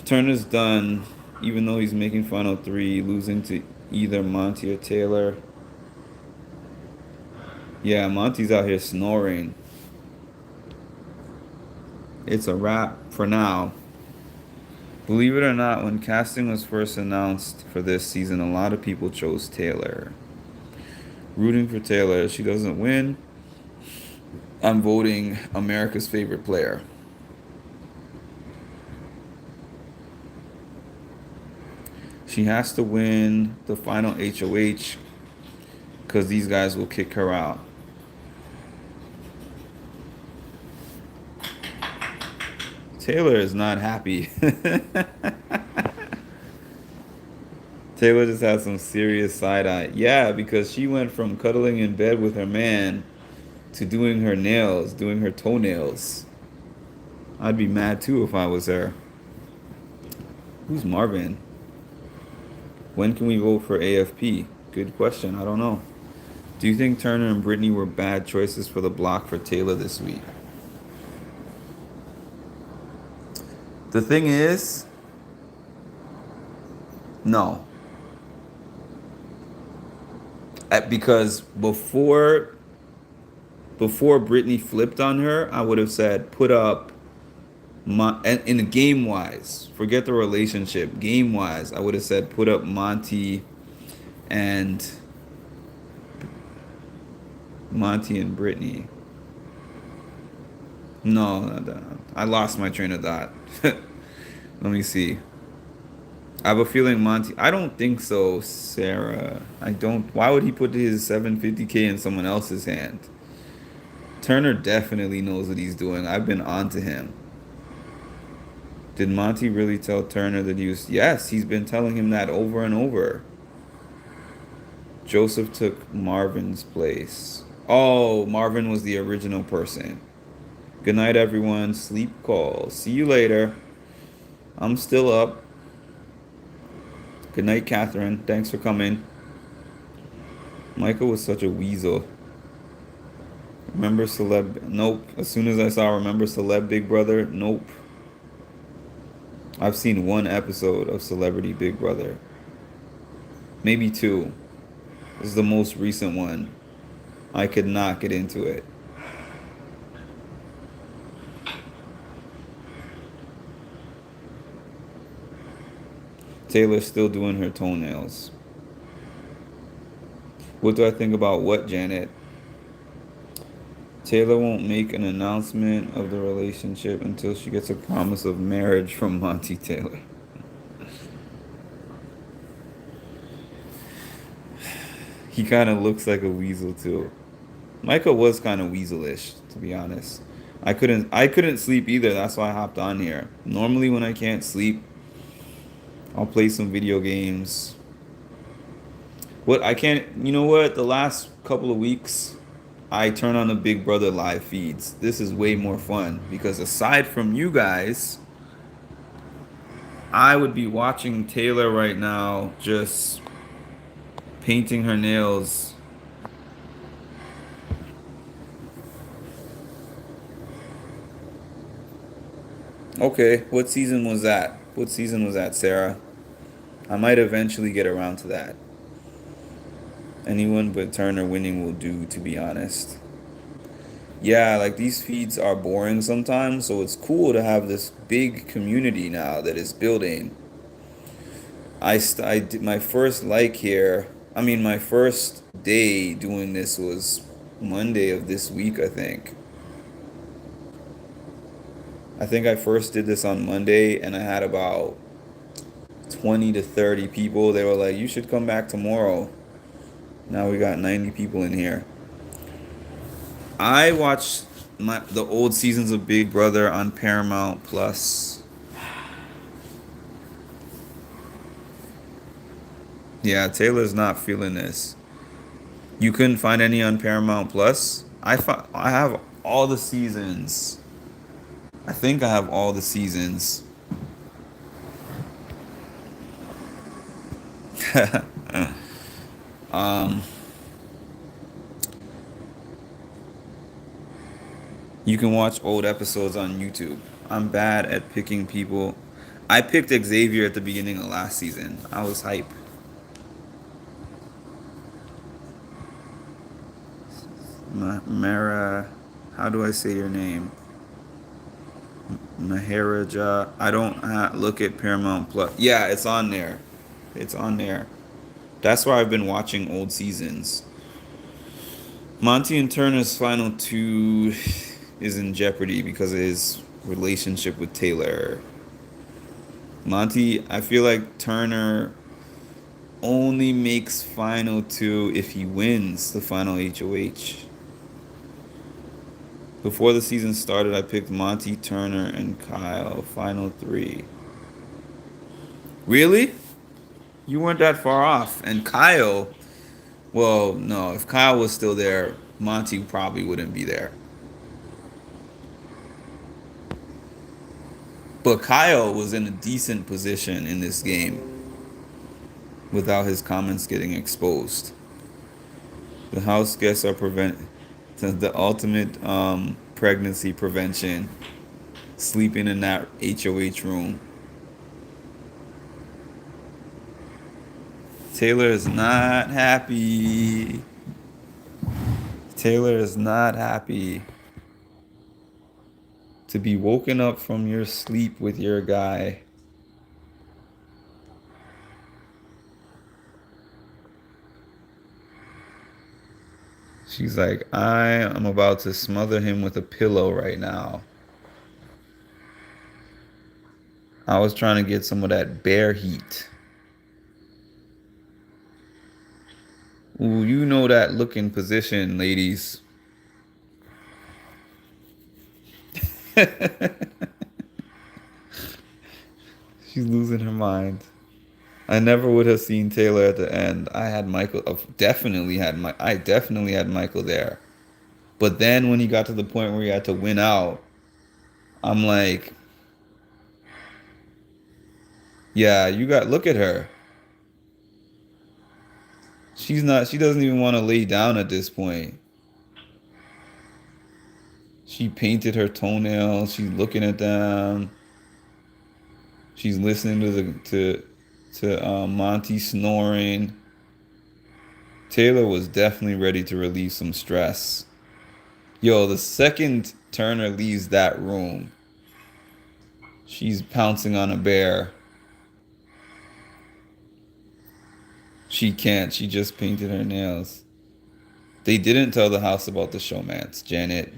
Turner's done, even though he's making final 3, losing to either Monty or Taylor. Yeah, Monty's out here snoring. It's a wrap for now. Believe it or not, when casting was first announced for this season, a lot of people chose Taylor. Rooting for Taylor. If she doesn't win, I'm voting America's favorite player. She has to win the final HOH because these guys will kick her out. Taylor is not happy. Taylor just has some serious side eye. Yeah, because she went from cuddling in bed with her man to doing her nails, doing her toenails. I'd be mad too if I was her. Who's Marvin? When can we vote for AFP? Good question. I don't know. Do you think Turner and Brittany were bad choices for the block for Taylor this week? The thing is, no. Because before Brittany flipped on her, I would have said put up in the game wise, forget the relationship. Game wise, I would have said put up Monty and Brittany. No, I lost my train of thought. Let me see. I have a feeling Monty. I don't think so, Sarah. I don't. Why would he put his 750K in someone else's hand? Turner definitely knows what he's doing. I've been on to him. Did Monty really tell Turner that he was... Yes, he's been telling him that over and over. Joseph took Marvin's place. Oh, Marvin was the original person. Good night, everyone. Sleep call. See you later. I'm still up. Good night, Catherine. Thanks for coming. Michael was such a weasel. Remember Celeb? Nope. As soon as I saw Remember Celeb Big Brother? Nope. I've seen 1 episode of Celebrity Big Brother. Maybe 2. This is the most recent one. I could not get into it. Taylor's still doing her toenails. What do I think about what, Janet? Taylor won't make an announcement of the relationship until she gets a promise of marriage from Monty Taylor. He kind of looks like a weasel too. Michael was kind of weaselish, to be honest. I couldn't sleep either. That's why I hopped on here. Normally when I can't sleep, I'll play some video games. You know what? The last couple of weeks, I turn on the Big Brother live feeds. This is way more fun because aside from you guys, I would be watching Taylor right now just painting her nails. Okay, what season was that? What season was that, Sarah? I might eventually get around to that. Anyone but Turner winning will do, to be honest. Yeah, like these feeds are boring sometimes, so it's cool to have this big community now that is building. I did my first like here. I mean, my first day doing this was Monday of this week, I think. I think I first did this on Monday and I had about 20 to 30 people. They were like, "You should come back tomorrow." Now we got 90 people in here. I watched the old seasons of Big Brother on Paramount Plus. Yeah, Taylor's not feeling this. You couldn't find any on Paramount Plus? I have all the seasons. I think I have all the seasons. um You can watch old episodes on YouTube. I'm bad at picking people. I picked Xavier at the beginning of last season. I was hype. Mara, how do I say your name? Maharaja. I don't look at Paramount Plus. Yeah, it's on there. It's on there. That's why I've been watching old seasons. Monty and Turner's final two is in jeopardy because of his relationship with Taylor. Monty, I feel like Turner only makes final two if he wins the final HOH. Before the season started, I picked Monty, Turner, and Kyle. Final three. Really? You weren't that far off. And Kyle, well, no, if Kyle was still there, Monty probably wouldn't be there. But Kyle was in a decent position in this game without his comments getting exposed. The house guests are the ultimate pregnancy prevention. Sleeping in that HOH room. Taylor is not happy. Taylor is not happy to be woken up from your sleep with your guy. She's like, I am about to smother him with a pillow right now. I was trying to get some of that bear heat. Ooh, you know that look in position, ladies. She's losing her mind. I never would have seen Taylor at the end. I had Michael. I definitely had Michael there. But then when he got to the point where he had to win out, I'm like, yeah, look at her. She doesn't even want to lay down at this point. She painted her toenails. She's looking at them. She's listening to Monty snoring. Taylor was definitely ready to relieve some stress. Yo, the second Turner leaves that room, she's pouncing on a bear. She can't. She just painted her nails. They didn't tell the house about the showmance, Janet.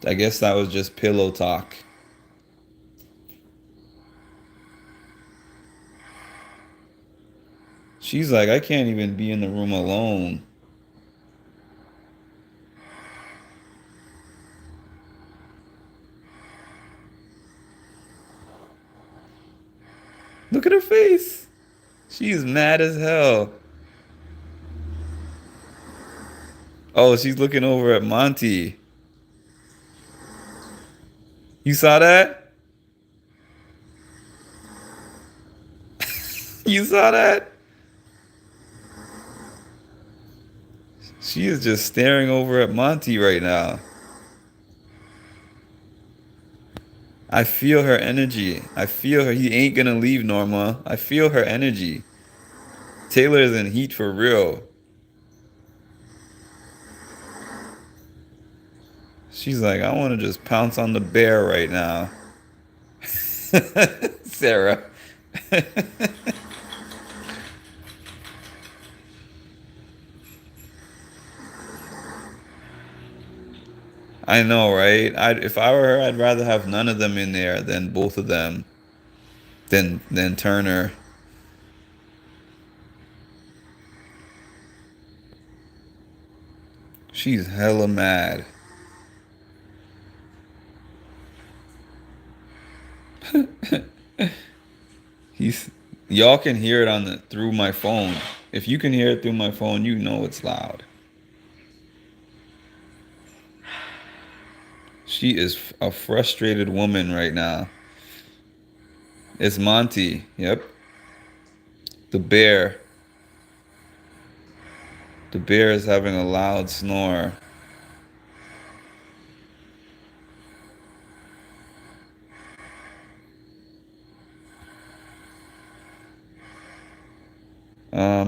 I guess that was just pillow talk. She's like, I can't even be in the room alone. Look at her face. She's mad as hell. Oh, she's looking over at Monty. You saw that? You saw that? She is just staring over at Monty right now. I feel her energy. I feel her. He ain't gonna leave, Norma. I feel her energy. Taylor is in heat for real. She's like, I want to just pounce on the bear right now. Sarah. I know, right? If I were her, I'd rather have none of them in there than both of them. Than Turner. She's hella mad. He's Y'all can hear it on the through my phone. If you can hear it through my phone, you know it's loud. She is a frustrated woman right now. It's Monty. Yep. The bear. The bear is having a loud snore.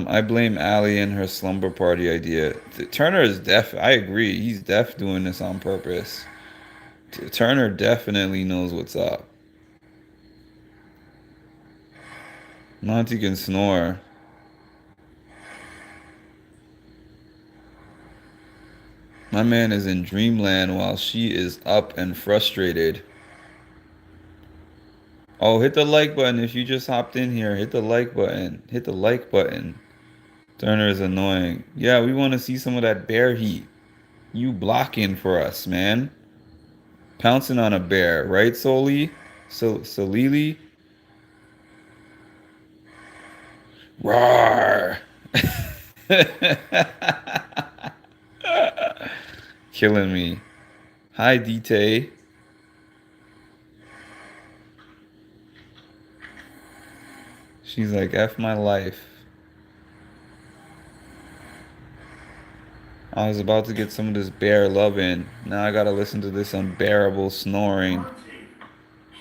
I blame Allie and her slumber party idea. Turner is I agree. He's doing this on purpose. Turner definitely knows what's up. Monty can snore. My man is in dreamland while she is up and frustrated. Oh, hit the like button if you just hopped in here. Hit the like button. Hit the like button. Turner is annoying. Yeah, we want to see some of that bear heat. You blocking for us, man. Pouncing on a bear, right, Soli? Solili? Roar! Killing me. Hi, Dite. She's like, F my life. I was about to get some of this bear love in. Now I gotta listen to this unbearable snoring.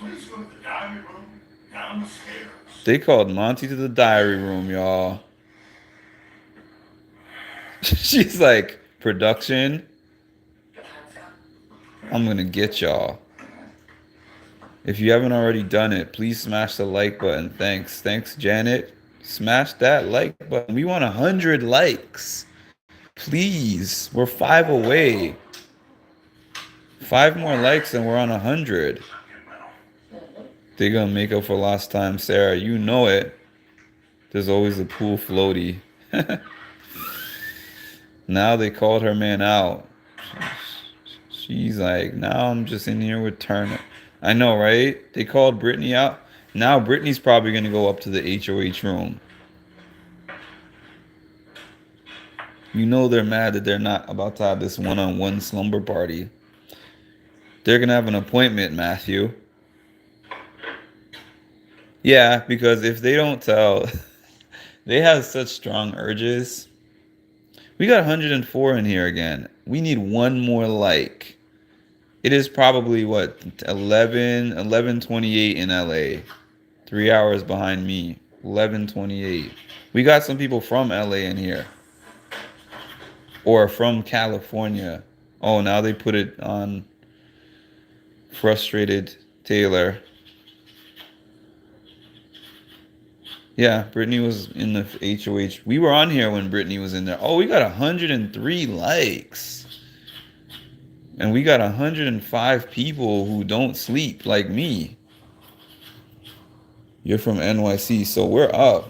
Please go to the diary room down the stairs. They called Monty to the diary room, y'all. She's like, production, I'm gonna get y'all. If you haven't already done it, please smash the like button. Thanks, Janet. Smash that like button. We want 100 likes. Please, we're 5 away. 5 more likes and we're on 100. They're gonna make up for lost time, Sarah. You know it. There's always a pool floaty. Now they called her man out. She's like, now I'm just in here with Turner. I know, right? They called Brittany out. Now Brittany's probably gonna go up to the HOH room. You know they're mad that they're not about to have this one-on-one slumber party. They're gonna have an appointment, Matthew. Yeah, because if they don't tell, they have such strong urges. We got 104 in here again. We need one more like. It is probably what, 11:28 in LA. 3 hours behind me. 11:28. We got some people from LA in here. Or from California. Oh, now they put it on frustrated Taylor. Yeah, Brittany was in the HOH. We were on here when Brittany was in there. Oh, we got 103 likes. And we got 105 people who don't sleep like me. You're from NYC, so we're up.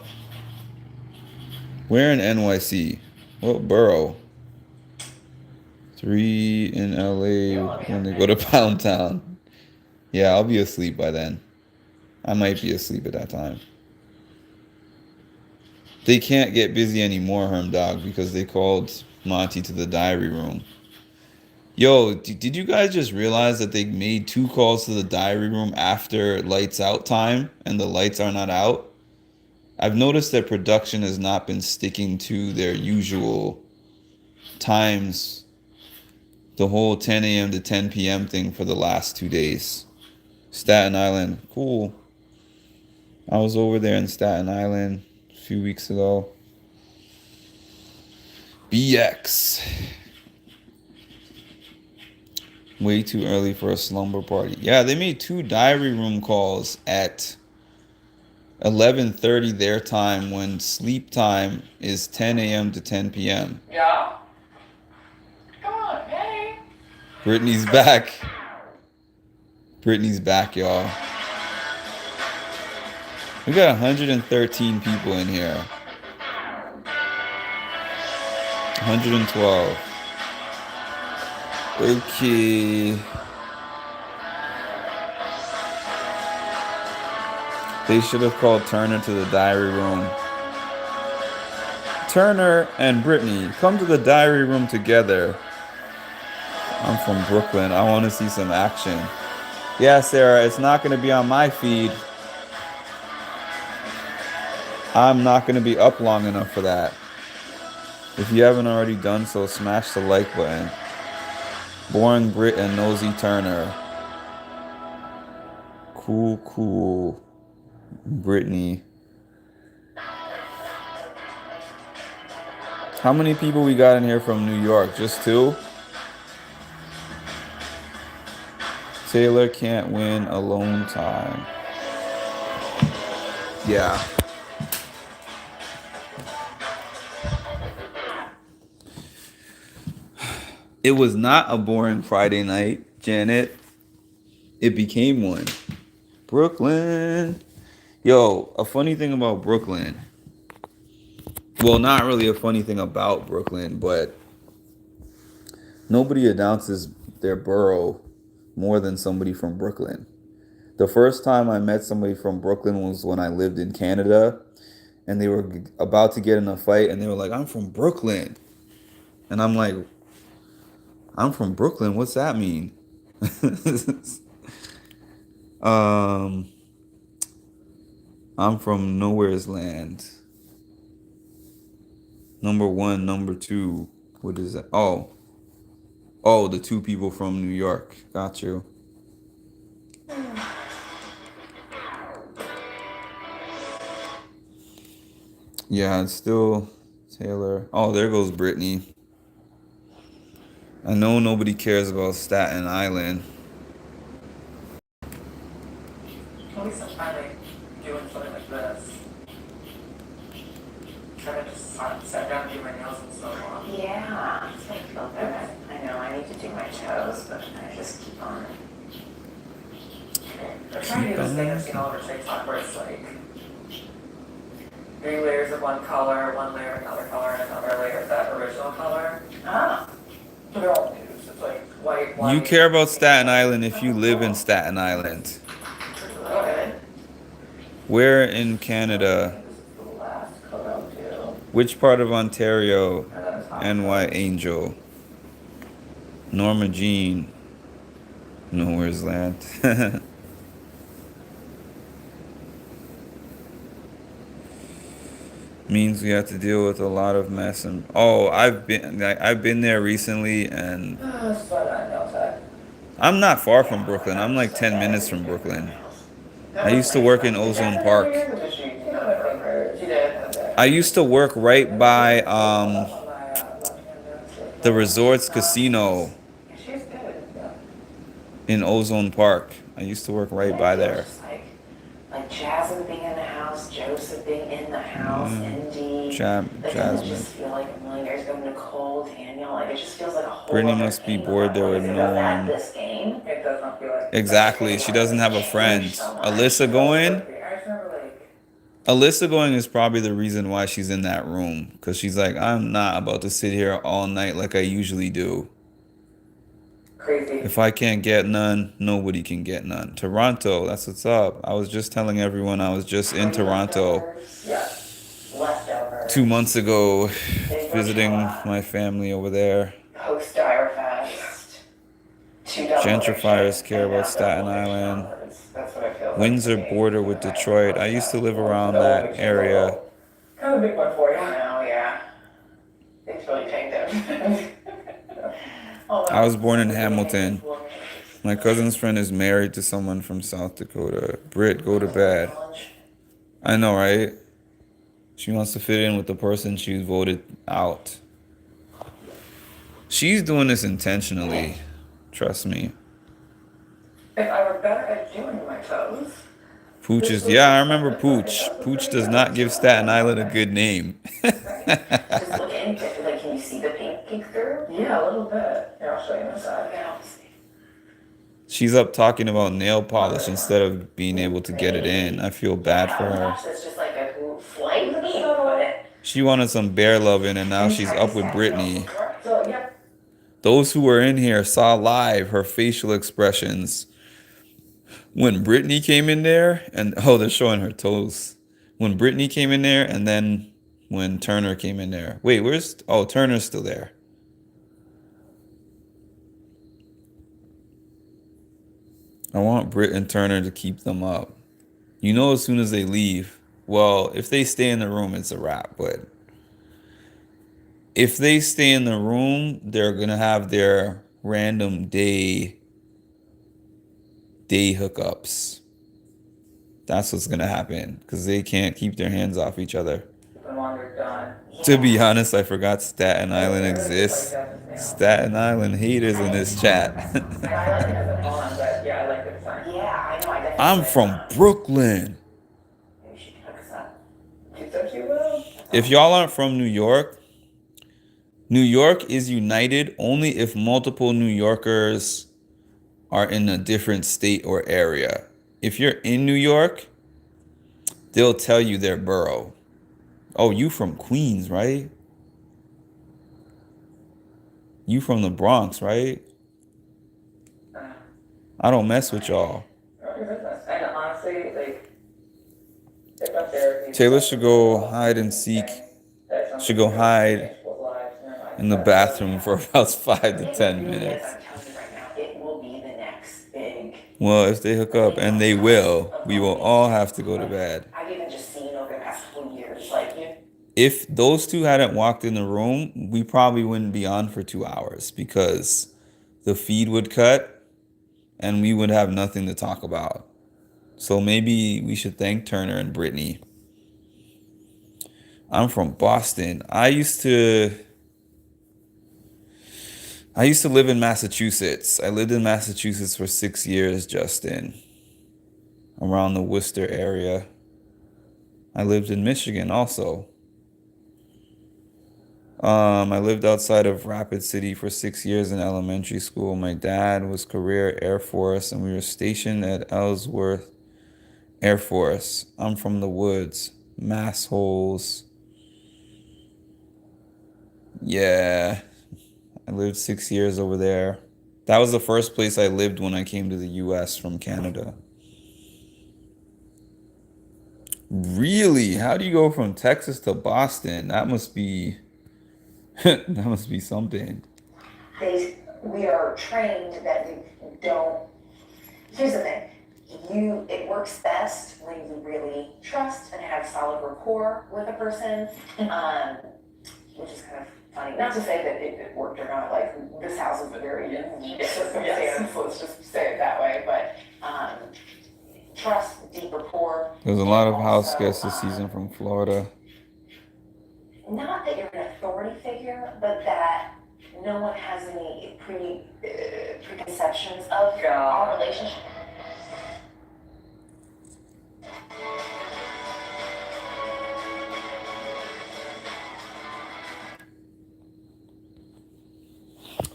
Where in NYC? What borough? 3 in LA when they go to Pound Town. Yeah, I'll be asleep by then. I might be asleep at that time. They can't get busy anymore, Herm Dog, because they called Monty to the diary room. Yo, did you guys just realize that they made 2 calls to the diary room after lights out time and the lights are not out? I've noticed that production has not been sticking to their usual times, the whole 10 a.m. to 10 p.m. thing for the last 2 days. Staten Island, cool. I was over there in Staten Island a few weeks ago. BX. Way too early for a slumber party. Yeah, they made 2 diary room calls at 11:30 their time when sleep time is 10 a.m. to 10 p.m. Yeah? Come on, hey. Brittany's back. Brittany's back, y'all. We got 113 people in here. 112. Okay. They should have called Turner to the diary room. Turner and Brittany, come to the diary room together. I'm from Brooklyn. I want to see some action. Yeah, Sarah, it's not going to be on my feed. I'm not going to be up long enough for that. If you haven't already done so, smash the like button. Boring Brit and Nosy Turner. Cool. Brittany. How many people we got in here from New York? Just 2? Taylor can't win alone time. Yeah. It was not a boring Friday night, Janet. It became one. Brooklyn. Yo, a funny thing about Brooklyn. Well, not really a funny thing about Brooklyn, but nobody announces their borough more than somebody from Brooklyn. The first time I met somebody from Brooklyn was when I lived in Canada, and they were about to get in a fight, and they were like, I'm from Brooklyn. And I'm like, I'm from Brooklyn? What's that mean? I'm from Nowhere's Land. Number 1, number 2. What is that? Oh, the 2 people from New York. Got you. Yeah, it's still Taylor. Oh, there goes Brittany. I know nobody cares about Staten Island. At least I'm finally doing something like this. Trying to just sit down and do my nails in so long. Yeah, it's gonna feel good. I know I need to do my toes, but I just keep on. I'm trying to do this thing I've seen all over TikTok where it's like 3 layers of one color, 1 layer of another color, and another layer of that original color. Oh. But they're all nudes. It's like white. You care about Staten Island if you live in Staten Island. Good. Where in Canada? This is the last color I'll do. Which part of Ontario? And then it's hot. NY Angel. Norma Jean. Nowhere's Land. Means we have to deal with a lot of mess and I've been there recently and That's what I know that. I'm not far from Brooklyn. I'm like 10 minutes from Brooklyn. I used to work in Ozone Park. She did. I used to work right by the Resorts Casino She's good. in Ozone Park. I used to work right by there. Just like Jasmine being in the house, Joseph being in the house, Indy. Like, doesn't it Jasmine. just feel like a million years ago, Nicole, Daniel? Like, it just feels like a whole Brittany other must be game bored of there with Boys no at one. this game. It does not feel like. Exactly. She doesn't have a friend. Alyssa going? I just remember like. Alyssa going is probably the reason why she's in that room. Because she's like, I'm not about to sit here all night like I usually do. Crazy. If I can't get none, nobody can get none. Toronto, that's what's up. I was just telling everyone I was just in Toronto Yeah. Leftovers. 2 months ago, visiting my family over there. Post Dyer Fest. 2 double Gentrifiers shirts, care and about now Staten double Island. shirts. That's what I feel. Windsor border with Detroit. I used to live around that area. Kind of a big one for you. Now, yeah. It's really changed everything. I was born in Hamilton. My cousin's friend is married to someone from South Dakota. Britt, go to bed. I know, right? She wants to fit in with the person she voted out. She's doing this intentionally. Trust me. If I were better at doing my toes. Pooch is, yeah, I remember Pooch. Pooch does not give Staten Island a good name. Just look into it. Like, can you see the paint peek through? Yeah, a little bit. Here, I'll show you inside. Yeah, I'll see. She's up talking about nail polish instead of being able to get it in. I feel bad for her. Gosh, that's just like a slight peek, but She wanted some bear loving and now she's up with Brittany. So, yeah. Those who were in here saw live her facial expressions when Brittany came in there, and oh, they're showing her toes. When Brittany came in there, and then when Turner came in there. Wait, Turner's still there. I want Britt and Turner to keep them up. You know, as soon as they leave, well, if they stay in the room, it's a wrap, but if they stay in the room, they're gonna have their random day hookups. That's what's gonna happen because they can't keep their hands off each other. The longer done. To be honest, I forgot Staten Island exists. Staten Island haters in this chat. I like it as a bond, but yeah, I like the design. yeah, I know. I definitely I'm from Brooklyn. Maybe she can hook us up. She said she will. If y'all aren't from New York is united only if multiple New Yorkers are in a different state or area. If you're in New York, they'll tell you their borough. Oh, you from Queens, right? You from the Bronx, right? I don't mess with y'all. And honestly, like, if I'm therapy, Taylor should go hide and seek. Should go hide in the bathroom for about 5 to 10 minutes. I'm telling you right now, it will be the next big. Well, if they hook up, and they will, we will all have to go to bed. I've even just seen over the past couple of years, like you. If those two hadn't walked in the room, we probably wouldn't be on for 2 hours because the feed would cut and we would have nothing to talk about. So maybe we should thank Turner and Brittany. I'm from Boston. I used to live in Massachusetts. I lived in Massachusetts for 6 years, Justin. Around the Worcester area. I lived in Michigan also. I lived outside of Rapid City for 6 years in elementary school. My dad was career Air Force, and we were stationed at Ellsworth Air Force. I'm from the woods. Massholes. Yeah. I lived 6 years over there. That was the first place I lived when I came to the US from Canada. Really? How do you go from Texas to Boston? That must be that must be something. We are trained that we don't. Here's the thing. It works best when you really trust and have solid rapport with a person, which is kind of funny. Not to say that it worked or not. Like, this house is a very unique circumstance. Let's just say it that way. But trust, deep rapport. There's a lot of house guests this season from Florida. Not that you're an authority figure, but that no one has any preconceptions of our relationship.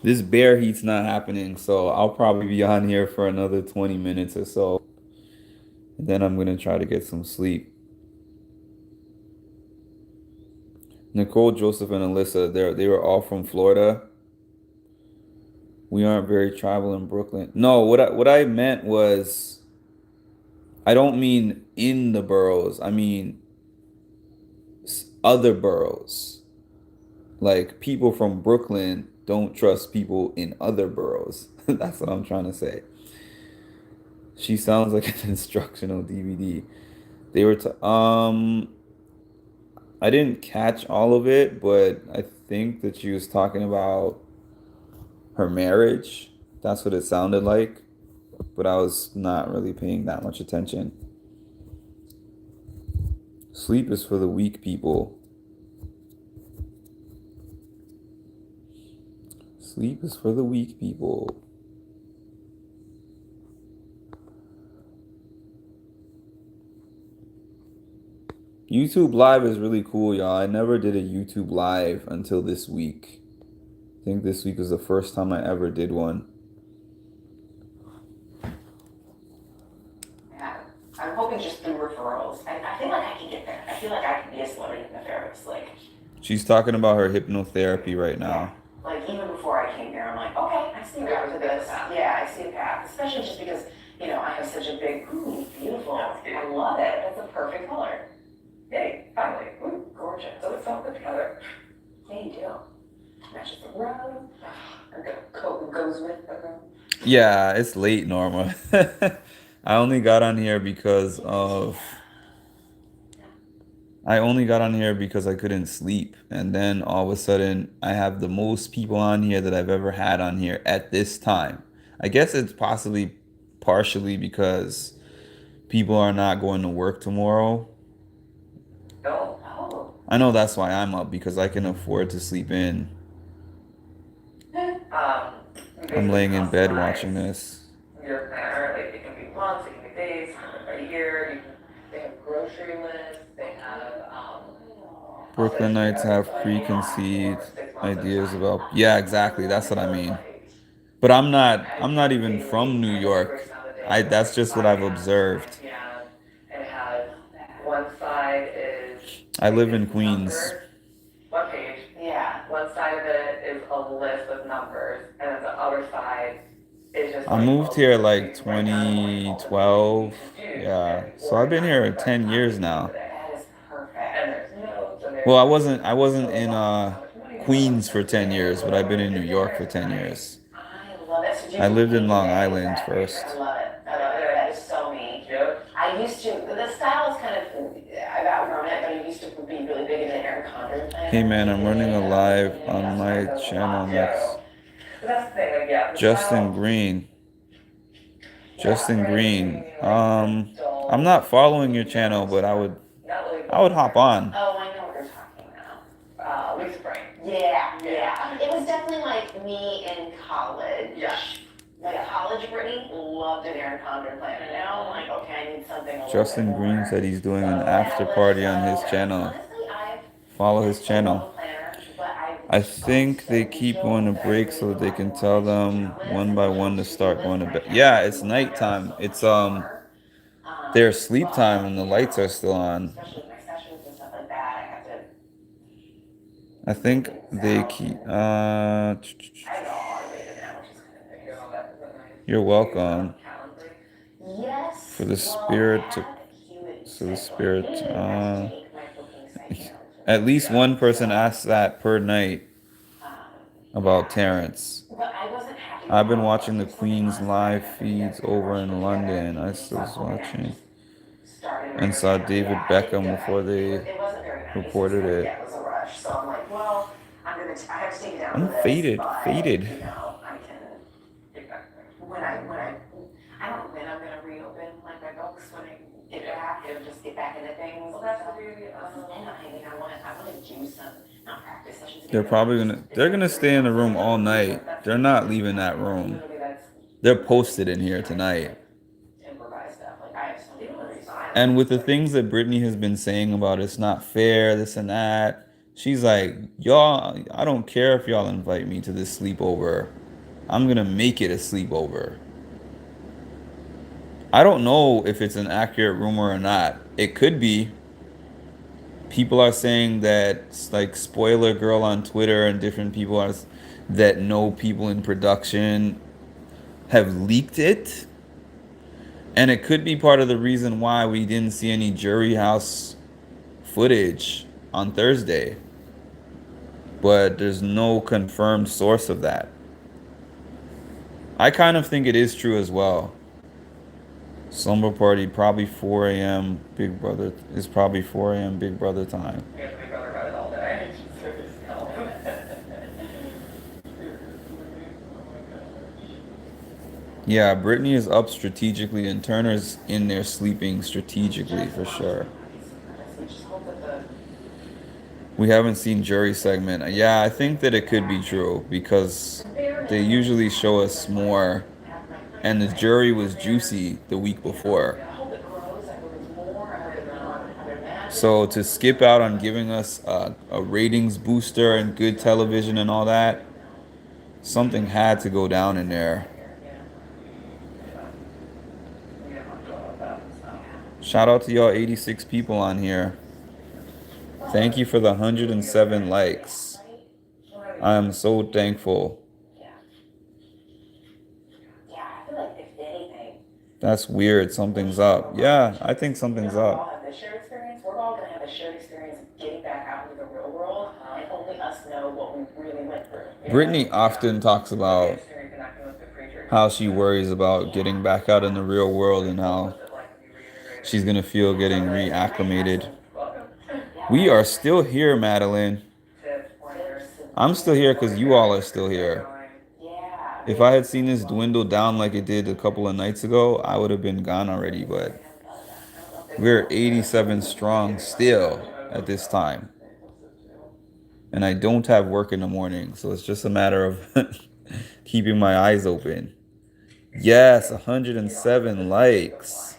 This bear heat's not happening, so I'll probably be on here for another 20 minutes or so. And then I'm gonna try to get some sleep. Nicole, Joseph, and Alyssa, they were all from Florida. We aren't very tribal in Brooklyn. No, what I meant was, I don't mean in the boroughs. I mean other boroughs. Like, people from Brooklyn don't trust people in other boroughs. That's what I'm trying to say. She sounds like an instructional DVD. They were I didn't catch all of it, but I think that she was talking about her marriage. That's what it sounded like, but I was not really paying that much attention. Sleep is for the weak people. Sleep is for the weak people. YouTube Live is really cool, y'all. I never did a YouTube Live until this week. I think this week was the first time I ever did one. Yeah, I'm hoping just through referrals. I feel like I can get there. I feel like I can be a celebrity hypnotherapist. Like, She's talking about her hypnotherapy right now. like even before I came here, I'm like, okay, I see a path to this. Yeah, I see a path. Especially just because, you know, I have such a big, ooh, beautiful. I love it. That's a perfect color. Yay, finally. Ooh, gorgeous. So it's all put together. Yeah, you do. Matches the robe. Or coat goes with the robe. Yeah, it's late, Norma. I only got on here because of I only got on here because I couldn't sleep. And then all of a sudden, I have the most people on here that I've ever had on here at this time. I guess it's possibly partially because people are not going to work tomorrow. No. Oh. I know that's why I'm up because I can afford to sleep in. I'm laying in bed watching this. Your planner, like it can be months, it can be days, a year. They have grocery lists. They have. Brooklynites have preconceived ideas about. Yeah, exactly. That's what I mean. But I'm not even from New York. That's just what I've observed. And it has one side is. I live in Queens. One page. Yeah. One side of it is a list of numbers, and then the other side is just. I moved here like 2012. Yeah. So I've been here 10 years now. That is perfect. And there's notes and there's. Well, I wasn't in Queens for 10 years, but I've been in New York for 10 years. I love it. So do I you lived in think Long that is Island that- first. I love it. I love it. That is so me. Yep. I used to, the style is kind of, I've outgrown it, but I used to be really big into Erin Condren. Hey man, I'm running a live on my channel next. But that's the thing, like, yeah. the Justin style- Green. Justin Green. I'm not following your channel, but I would hop on. Oh, I know what you're talking about. Lisa Frank. Yeah. It was definitely like me in college. Yeah. Like college Brittany loved an Erin Condren plan, and now I'm like, okay, I need something a little Justin bit Green more. said he's doing an So, after yeah, party on let's, his channel. Honestly, Follow his I channel. love a planner, but I think they keep going to break so that they can tell them one by one to start going to bed. Yeah, it's nighttime. It's their sleep time and the lights are still on. Especially my sessions and stuff like that, I have to. I think they keep I have it all automated now, which is kind of nice. You're welcome. Yes. For the spirit to- so the spirit, At least one person asks that per night about Terrence. But I wasn't happy. I've been watching the Queen's live feeds over in London. I still was watching and saw David Beckham before they reported it. Yeah, it was a rush. So I'm like, well, I have to take it down. I'm for this, faded, but, faded. You know, I can when I don't know when I'm gonna reopen like my books when I get back and just get back into things. Well, that's the beauty And I mean, I want to do some not practice sessions. They're gonna stay in the room all night. They're not leaving that room. Literally, that's They're posted in here tonight. improvise stuff. Like I have so many memories. And with the things that Brittany has been saying about it's not fair, this and that, she's like, y'all, I don't care if y'all invite me to this sleepover. I'm gonna make it a sleepover. I don't know if it's an accurate rumor or not. It could be. People are saying that, like, Spoiler Girl on Twitter and different people are that know people in production have leaked it. And it could be part of the reason why we didn't see any Jury House footage on Thursday. But there's no confirmed source of that. I kind of think it is true as well. Slumber party probably 4 a.m. Big Brother is probably 4 a.m. Big Brother time. We have to be brother about it all day. So just tell him. Yeah, Brittany is up strategically and Turner's in there sleeping strategically for sure. We just hope that the We haven't seen jury segment. Yeah, I think that it could be true because they usually show us more, and the jury was juicy the week before. I hope it grows, I hope it's more, I hope it's not other magic. So to skip out on giving us a ratings booster and good television and all that, something had to go down in there. Shout out to y'all 86 people on here. Thank you for the 107 likes. I am so thankful. Yeah. Yeah, I feel like if anything, That's weird. Something's up. Yeah, I think something's we all up. have the shared experience, we're all gonna have a shared experience of getting back out into the real world, and only us know what we really went through. Brittany often talks about how she worries about getting back out in the real world and how she's gonna feel getting reacclimated. We are still here, Madeline. I'm still here because you all are still here. Yeah. If I had seen this dwindle down like it did a couple of nights ago, I would have been gone already, but we're 87 strong still at this time. And I don't have work in the morning, so it's just a matter of keeping my eyes open. Yes, 107 likes.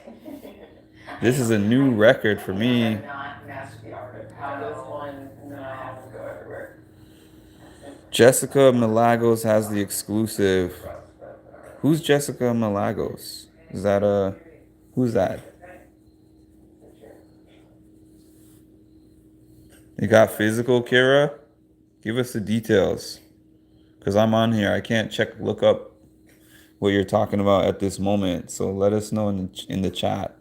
This is a new record for me. not master the art of how this one has to go everywhere. Jessica Milagros has the exclusive. Who's Jessica Milagros? Is that who's that? You got physical, Kira? Give us the details. Because I'm on here. I can't look up what you're talking about at this moment. So let us know in the chat.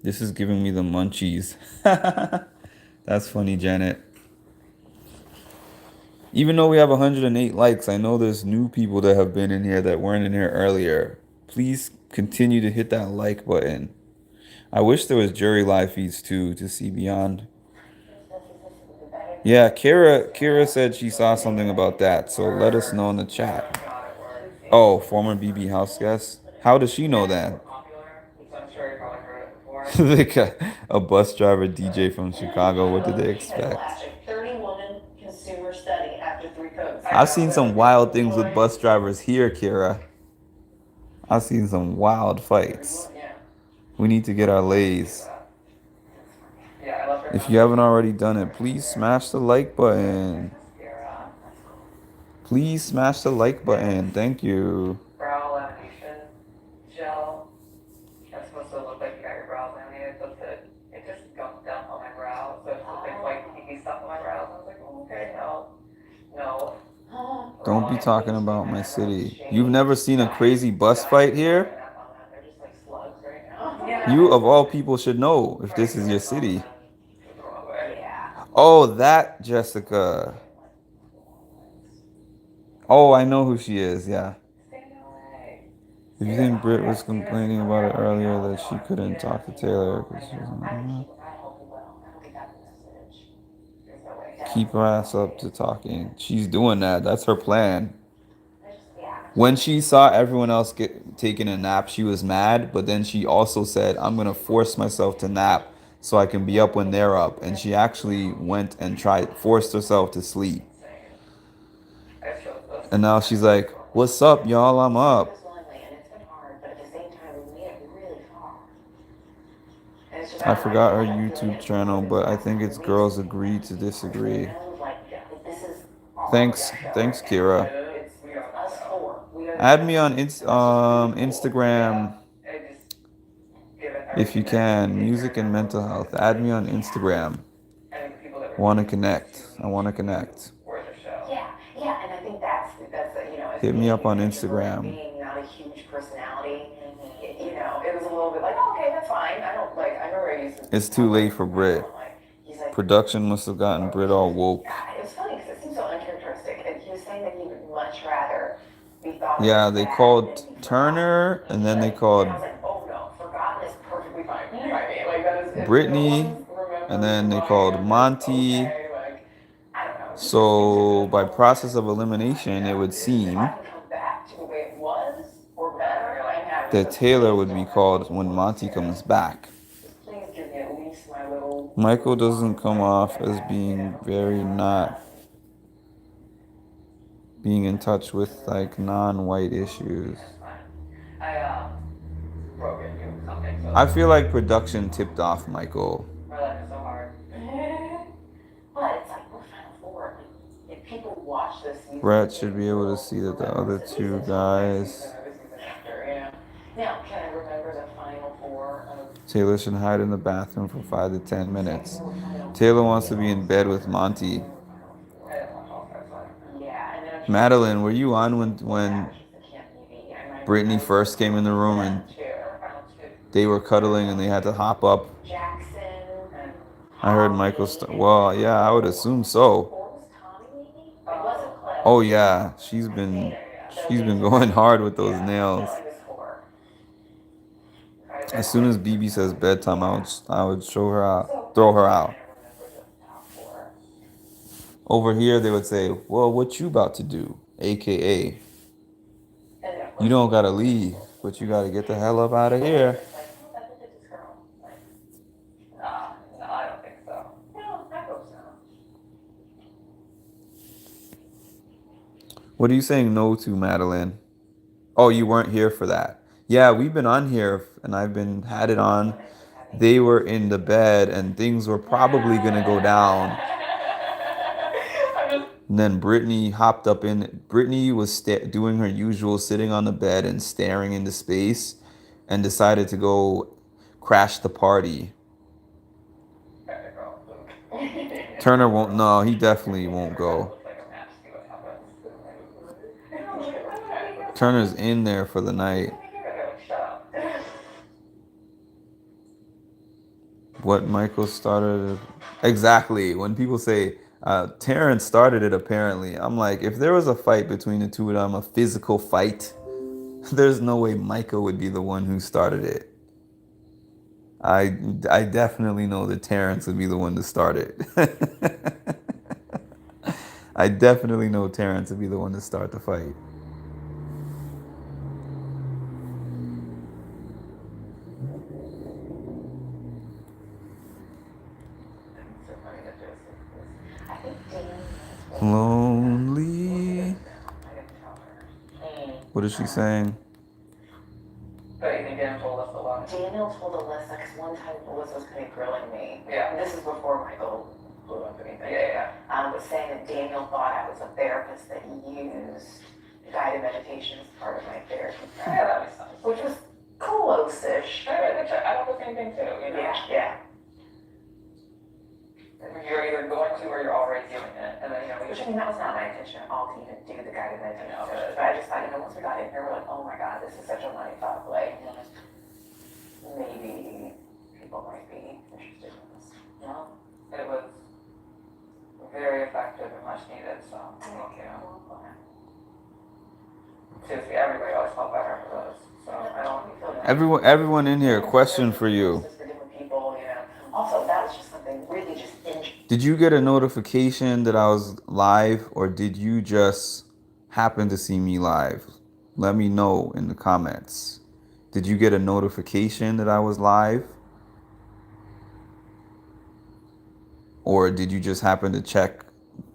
This is giving me the munchies. That's funny, Janet. Even though we have 108 likes, I know there's new people that have been in here that weren't in here earlier. Please continue to hit that like button. I wish there was jury live feeds too to see beyond. Yeah, Kira said she saw something about that, so let us know in the chat. Oh, former BB house guest. How does she know that? I'm sure you probably heard it before. They got a bus driver DJ from Chicago. What did they expect? 30-woman consumer study after 3 codes. I've seen some wild things with bus drivers here, Kira. I've seen some wild fights. Yeah. We need to get our lays. Yeah, I love her. If you haven't already done it, please smash the like button. Please smash the like button. Thank you. Brow lamination gel. That's supposed to look like you got your brows laminated, but it just gunked down on my brow. So it's just like white pinky stuff on my brows. I was like, oh, okay, no. Don't be talking about my city. You've never seen a crazy bus fight here? They're just like slugs right now. You, of all people, should know if this is your city. Yeah. Oh, that Jessica. Oh, I know who she is, yeah. If you think Britt was complaining about it earlier that she couldn't talk to Taylor because she was I hope he will. I hope he got the message. keep her ass up to talking. She's doing that. That's her plan. Yeah. When she saw everyone else get taking a nap, she was mad, but then she also said, I'm going to force myself to nap so I can be up when they're up. And she actually went and forced herself to sleep. And now she's like, what's up, y'all? I'm up. It's lonely and it's been hard, but at the same time, we made it really far. And it's just- I forgot her YouTube channel, but I think it's Girls Agree to Disagree. Thanks, Kira. It's us 4. We are Add me on Instagram if you can. Music and mental health. Add me on Instagram. Want to connect. I want to connect. Yeah, and I think that's as Hit me up on being Instagram. being not a huge personality, it was a little bit like, oh, okay, that's fine. I remember I used to. It's too late for Brit. He's like, Production must have gotten Brit all woke. God, thought it Yeah, was they bad, called and we Turner, forgot. and then they And called I was like, oh no, forgotten is perfectly fine by me. Like, that is, if no Brittany, one's remembering and then they my called end, it's Monty. okay, like, I don't know. It just So seems by like process of elimination, it would if I seem can come back to the way it was, or better, and have that it, Taylor please would don't be have called me when Monty comes back. just please give me at least my little. Michael doesn't come off as you being know, very not being in touch with like non-white issues. That's fine. I broke it, you something, so. I feel like production tipped off Michael. My life is so hard. But it's like, we're Final Four. Like, if people watch this season. Brett should be able to see that the other two guys. Now, can I remember the Final Four of? Taylor should hide in the bathroom for 5 to 10 minutes. Taylor wants to be in bed with Monty. I didn't watch all that, so. Yeah, and then. Madeline, were you on when Brittany first came in the room and they were cuddling and they had to hop up? Jackson. I heard Michael well, yeah, I would assume so. Or was Tommy maybe? It wasn't Clay. Oh yeah, she's been going hard with those nails. As soon as BB says bedtime, I would show her out, throw her out. Over here, they would say, "Well, what you about to do?" AKA, you don't gotta leave, but you gotta get the hell up out of here. No, I don't think so. No, I hope so. What are you saying no to, Madeline? Oh, you weren't here for that. Yeah, we've been on here, and I've been had it on. They were in the bed, and things were probably gonna go down. And then Brittany hopped up in. Brittany was doing her usual, sitting on the bed and staring into space, and decided to go crash the party. Turner won't. No, he definitely won't go. Turner's in there for the night. What Michael started. Exactly. When people say Terrence started it, apparently, I'm like, if there was a fight between the two of them, a physical fight, there's no way Michael would be the one who started it. I definitely know that Terrence would be the one to start it. I definitely know Terrence would be the one to start the fight. Lonely. What is she saying? But you think Dan told us a lot? Daniel told Alyssa, because one time Alyssa was kind of grilling me. Yeah. And this is before Michael blew up anything. Yeah. Was saying that Daniel thought I was a therapist that used guided meditation as part of my therapy. Yeah, that makes sense. Which was close-ish. I don't do the same thing too, you know? Yeah. You're either going to or you're already doing it, and then, you know, Which, I mean, that was not my intention at all to even do the guided meditation. But I just thought, you know, once we got in here, we're like, oh my God, this is such a money thought. Like, maybe people might be interested in this. well, it was very effective and much needed, so thank you. Seriously, everybody always felt better after those, so I don't feel bad. Everyone in here, question for you. For different people, you know. Also, that was just something really just interesting. Did you get a notification that I was live, or did you just happen to see me live? Let me know in the comments. Did you get a notification that I was live? Or did you just happen to check,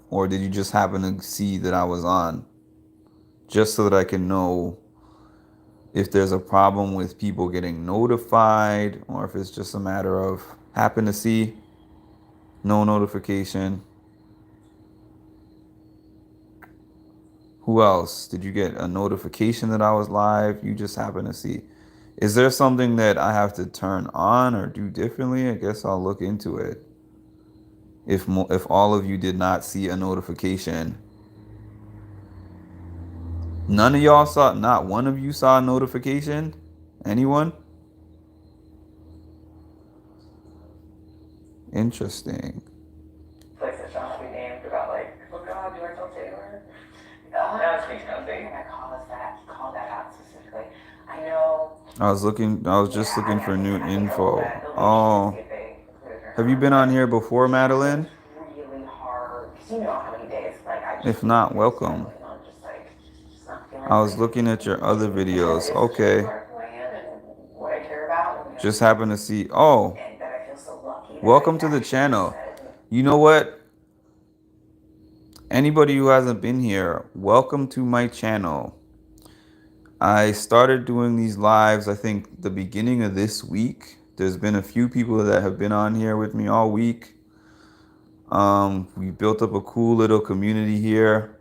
or did you just happen to see that I was on? Just so that I can know if there's a problem with people getting notified, or if it's just a matter of happen to see, no notification. Who else? Did you get a notification that I was live? You just happen to see. Is there something that I have to turn on or do differently? I guess I'll look into it. If all of you did not see a notification, none of y'all saw, not one of you saw a notification? Anyone? Interesting. Place that Sean will be named about, like, oh God, do I tell Taylor? I speaking of think I call us that. call that out specifically. I know. I was just Yeah, looking for new I think a info. little bit, the Oh, landscaping, including her have you been on here before, Madeline? It's really hard, because you know how many days, like, I just. If not, welcome. I'm just like, just not feeling I was like- looking at your other videos. It's Okay. just who I am and what I care about. And, Just happened to see. Oh, and that I feel so lucky. that welcome I to the actually channel. said, You know what? Anybody who hasn't been here, welcome to my channel. I started doing these lives, I think, the beginning of this week. There's been a few people that have been on here with me all week. We built up a cool little community here.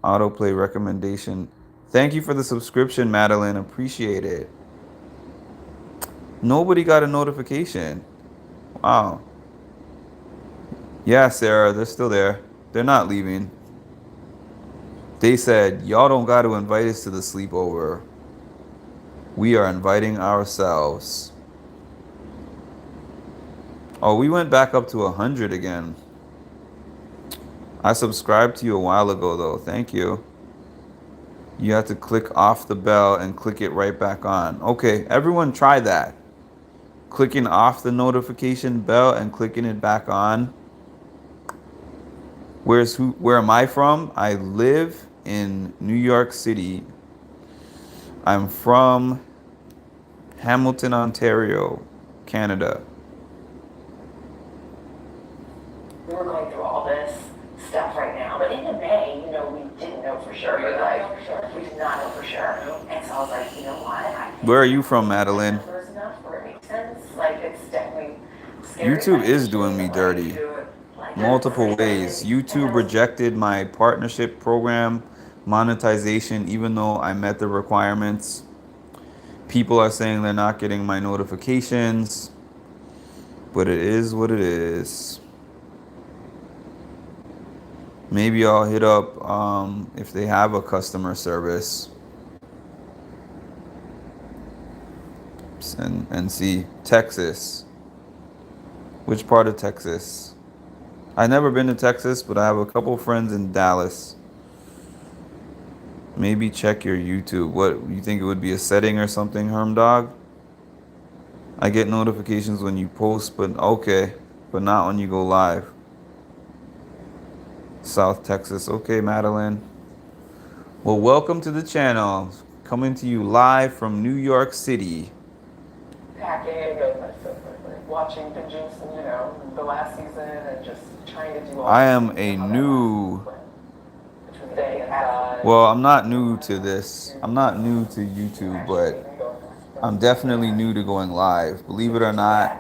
Autoplay recommendation. Thank you for the subscription, Madeline. Appreciate it. Nobody got a notification. Wow. Yeah, Sarah, they're still there. They're not leaving. They said, y'all don't got to invite us to the sleepover. We are inviting ourselves. Oh, we went back up to 100 again. I subscribed to you a while ago, though. Thank you. You have to click off the bell and click it right back on. Okay, everyone try that. Clicking off the notification bell and clicking it back on. Where am I from? I live in New York City. I'm from Hamilton, Ontario, Canada. We were going through all this stuff right now, but in May, we didn't know for sure. But like, we did not know for sure. And so I was like, you know what? Where are you from, Madeline? Numbers enough where it makes sense. Like, it's definitely scary. YouTube is doing me dirty. Multiple ways. YouTube rejected my partnership program monetization, even though I met the requirements. People are saying they're not getting my notifications, but it is what it is. Maybe I'll hit up if they have a customer service and see. Texas. Which part of Texas? I've never been to Texas, but I have a couple friends in Dallas. Maybe check your YouTube. What, you think it would be a setting or something, Hermdog? I get notifications when you post, but okay, but not when you go live. South Texas. Okay, Madeline. Well, welcome to the channel. Coming to you live from New York City. Packing and watching binging some, the last season and just trying to do all I am a new... between the day and that. Well, I'm not new to this. I'm not new to YouTube, but I'm definitely new to going live. Believe it or not,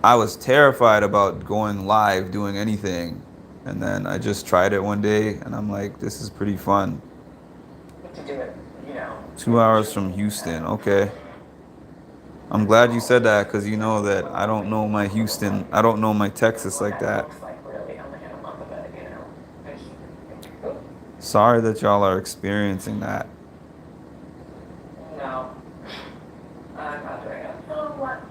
I was terrified about going live, doing anything. And then I just tried it one day and I'm like, this is pretty fun. To do it, 2 hours from Houston. Okay. I'm glad you said that because you know that I don't know my Houston. I don't know my Texas like that. Sorry that y'all are experiencing that. No. I'm not doing it. Oh, what?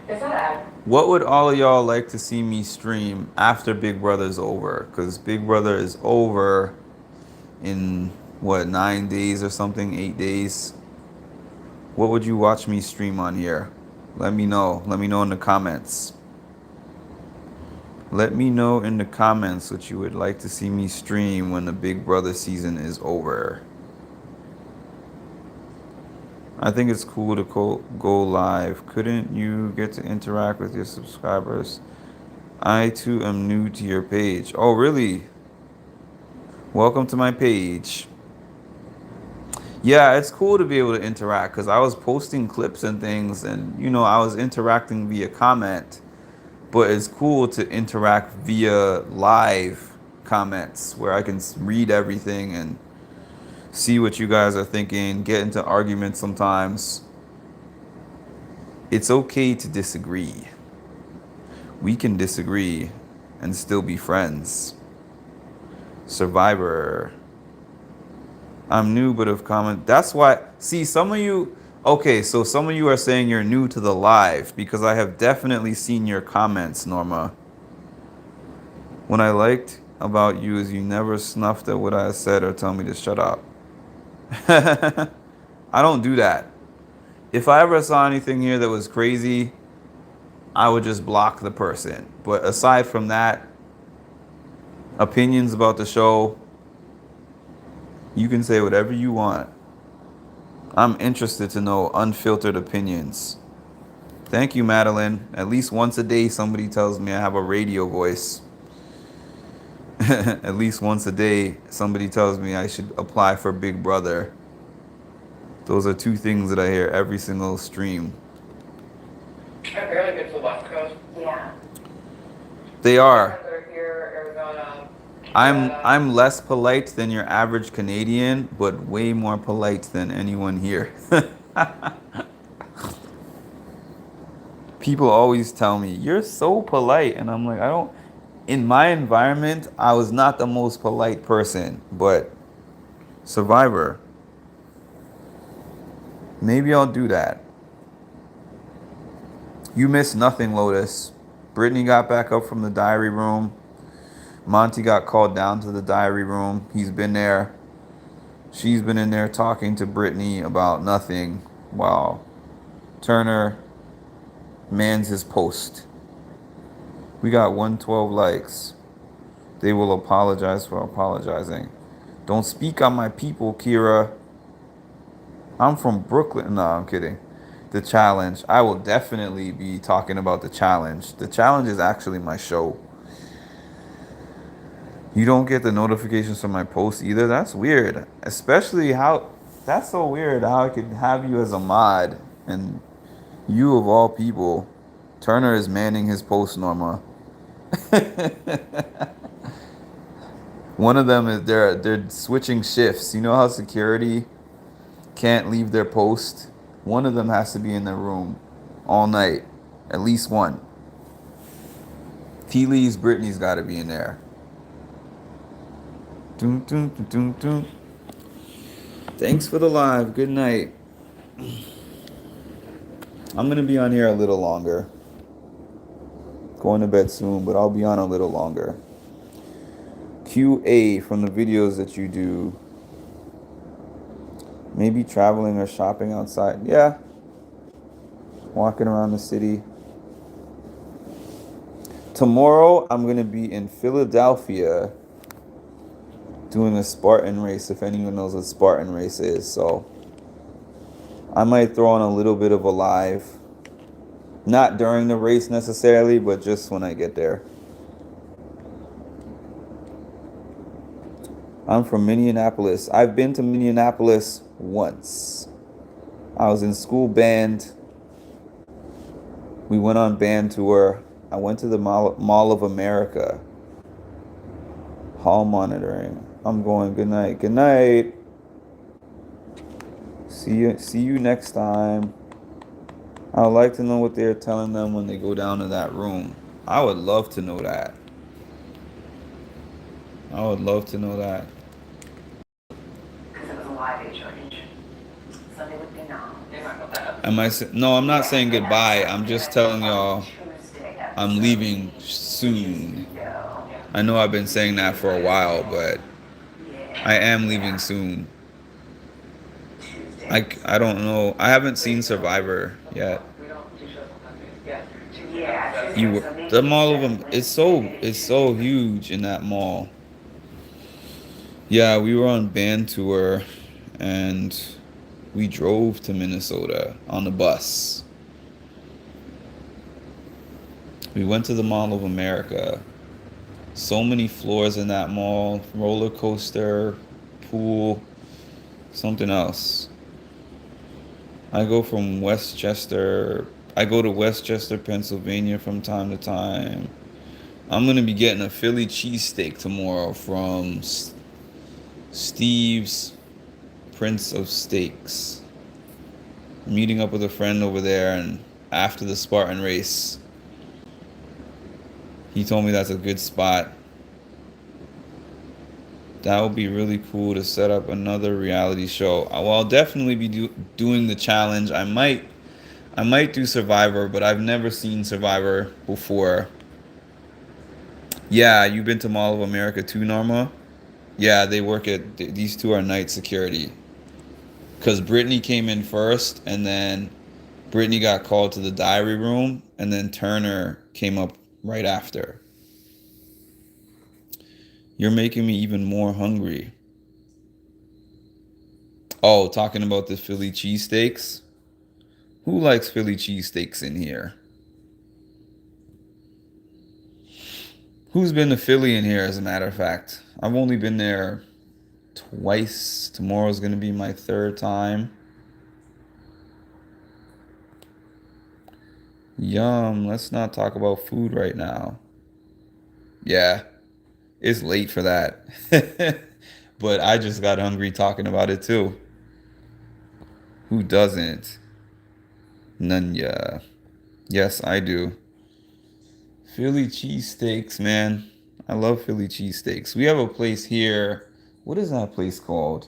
Is that What would all of y'all like to see me stream after Big Brother's over? Because Big Brother is over in, what, 9 days or something? 8 days? What would you watch me stream on here? Let me know. Let me know in the comments. Let me know in the comments what you would like to see me stream when the Big Brother season is over. I think it's cool to go live. Couldn't you get to interact with your subscribers? I too am new to your page. Oh, really? Welcome to my page. Yeah, it's cool to be able to interact because I was posting clips and things and, I was interacting via comment. But it's cool to interact via live comments where I can read everything and see what you guys are thinking, get into arguments sometimes. It's okay to disagree. We can disagree and still be friends. Survivor. I'm new but have comment. That's why, see, some of you, okay, so some of you are saying you're new to the live because I have definitely seen your comments, Norma. When I liked about you is you never snuffed at what I said or tell me to shut up. I don't do that. If I ever saw anything here that was crazy, I would just block the person. But aside from that, opinions about the show, you can say whatever you want. I'm interested to know unfiltered opinions. Thank you, Madeline. At least once a day, somebody tells me I have a radio voice. At least once a day, somebody tells me I should apply for Big Brother. Those are two things that I hear every single stream. I'm barely good to the West Coast. Yeah. They are. They're here, Arizona. I'm less polite than your average Canadian, but way more polite than anyone here. People always tell me, "You're so polite." And I'm like, I don't in my environment, I was not the most polite person, but Survivor, maybe I'll do that. You missed nothing, Lotus. Brittany got back up from the diary room. Monty got called down to the diary room. He's been there. She's been in there talking to Brittany about nothing while Turner mans his post. We got 112 likes. They will apologize for apologizing. Don't speak on my people, Kira. I'm from Brooklyn. No, I'm kidding. The challenge. I will definitely be talking about the challenge. The challenge is actually my show. You don't get the notifications from my posts either. That's weird. Especially how that's so weird how I could have you as a mod and you of all people. Turner is manning his post, Norma. One of them is they're switching shifts. You know how security can't leave their post? One of them has to be in their room all night. At least one. T. Lee's Brittany's got to be in there. Dun, dun, dun, dun, dun. Thanks for the live. Good night. I'm going to be on here a little longer. Going to bed soon, but I'll be on a little longer. QA from the videos that you do. Maybe traveling or shopping outside. Yeah. Walking around the city. Tomorrow, I'm going to be in Philadelphia doing a Spartan race, if anyone knows what Spartan race is. So I might throw on a little bit of a live. Not during the race necessarily, but just when I get there. I'm from Minneapolis. I've been to Minneapolis once. I was in school band. We went on band tour. I went to the Mall of America. Hall monitoring. I'm going. Good night. Good night. See you next time. I would like to know what they're telling them when they go down to that room. I would love to know that. I would love to know that. Because it was a live HRH. So they would be known. No, I'm not saying goodbye. I'm just telling y'all I'm leaving soon. I know I've been saying that for a while, but I am leaving soon. I don't know. I haven't seen Survivor yet. The mall of them. It's so huge in that mall. Yeah, we were on band tour, and we drove to Minnesota on the bus. We went to the Mall of America. So many floors in that mall. Roller coaster, pool, something else. I go to Westchester, Pennsylvania from time to time. I'm going to be getting a Philly cheesesteak tomorrow from Steve's Prince of Steaks. Meeting up with a friend over there, and after the Spartan race, he told me that's a good spot. That would be really cool to set up another reality show. Well, I'll definitely be doing the challenge. I might do Survivor, but I've never seen Survivor before. Yeah, you've been to Mall of America too, Norma? Yeah, they work at these two are night security. Cause Brittany came in first, and then Brittany got called to the diary room, and then Turner came up right after. You're making me even more hungry. Oh, talking about the Philly cheesesteaks? Who likes Philly cheesesteaks in here? Who's been to Philly in here, as a matter of fact? I've only been there twice. Tomorrow's gonna be my third time. Yum, let's not talk about food right now. Yeah, it's late for that. But I just got hungry talking about it too. Who doesn't? Nunya. Yes, I do. Philly cheesesteaks, man. I love Philly cheesesteaks. We have a place here. What is that place called?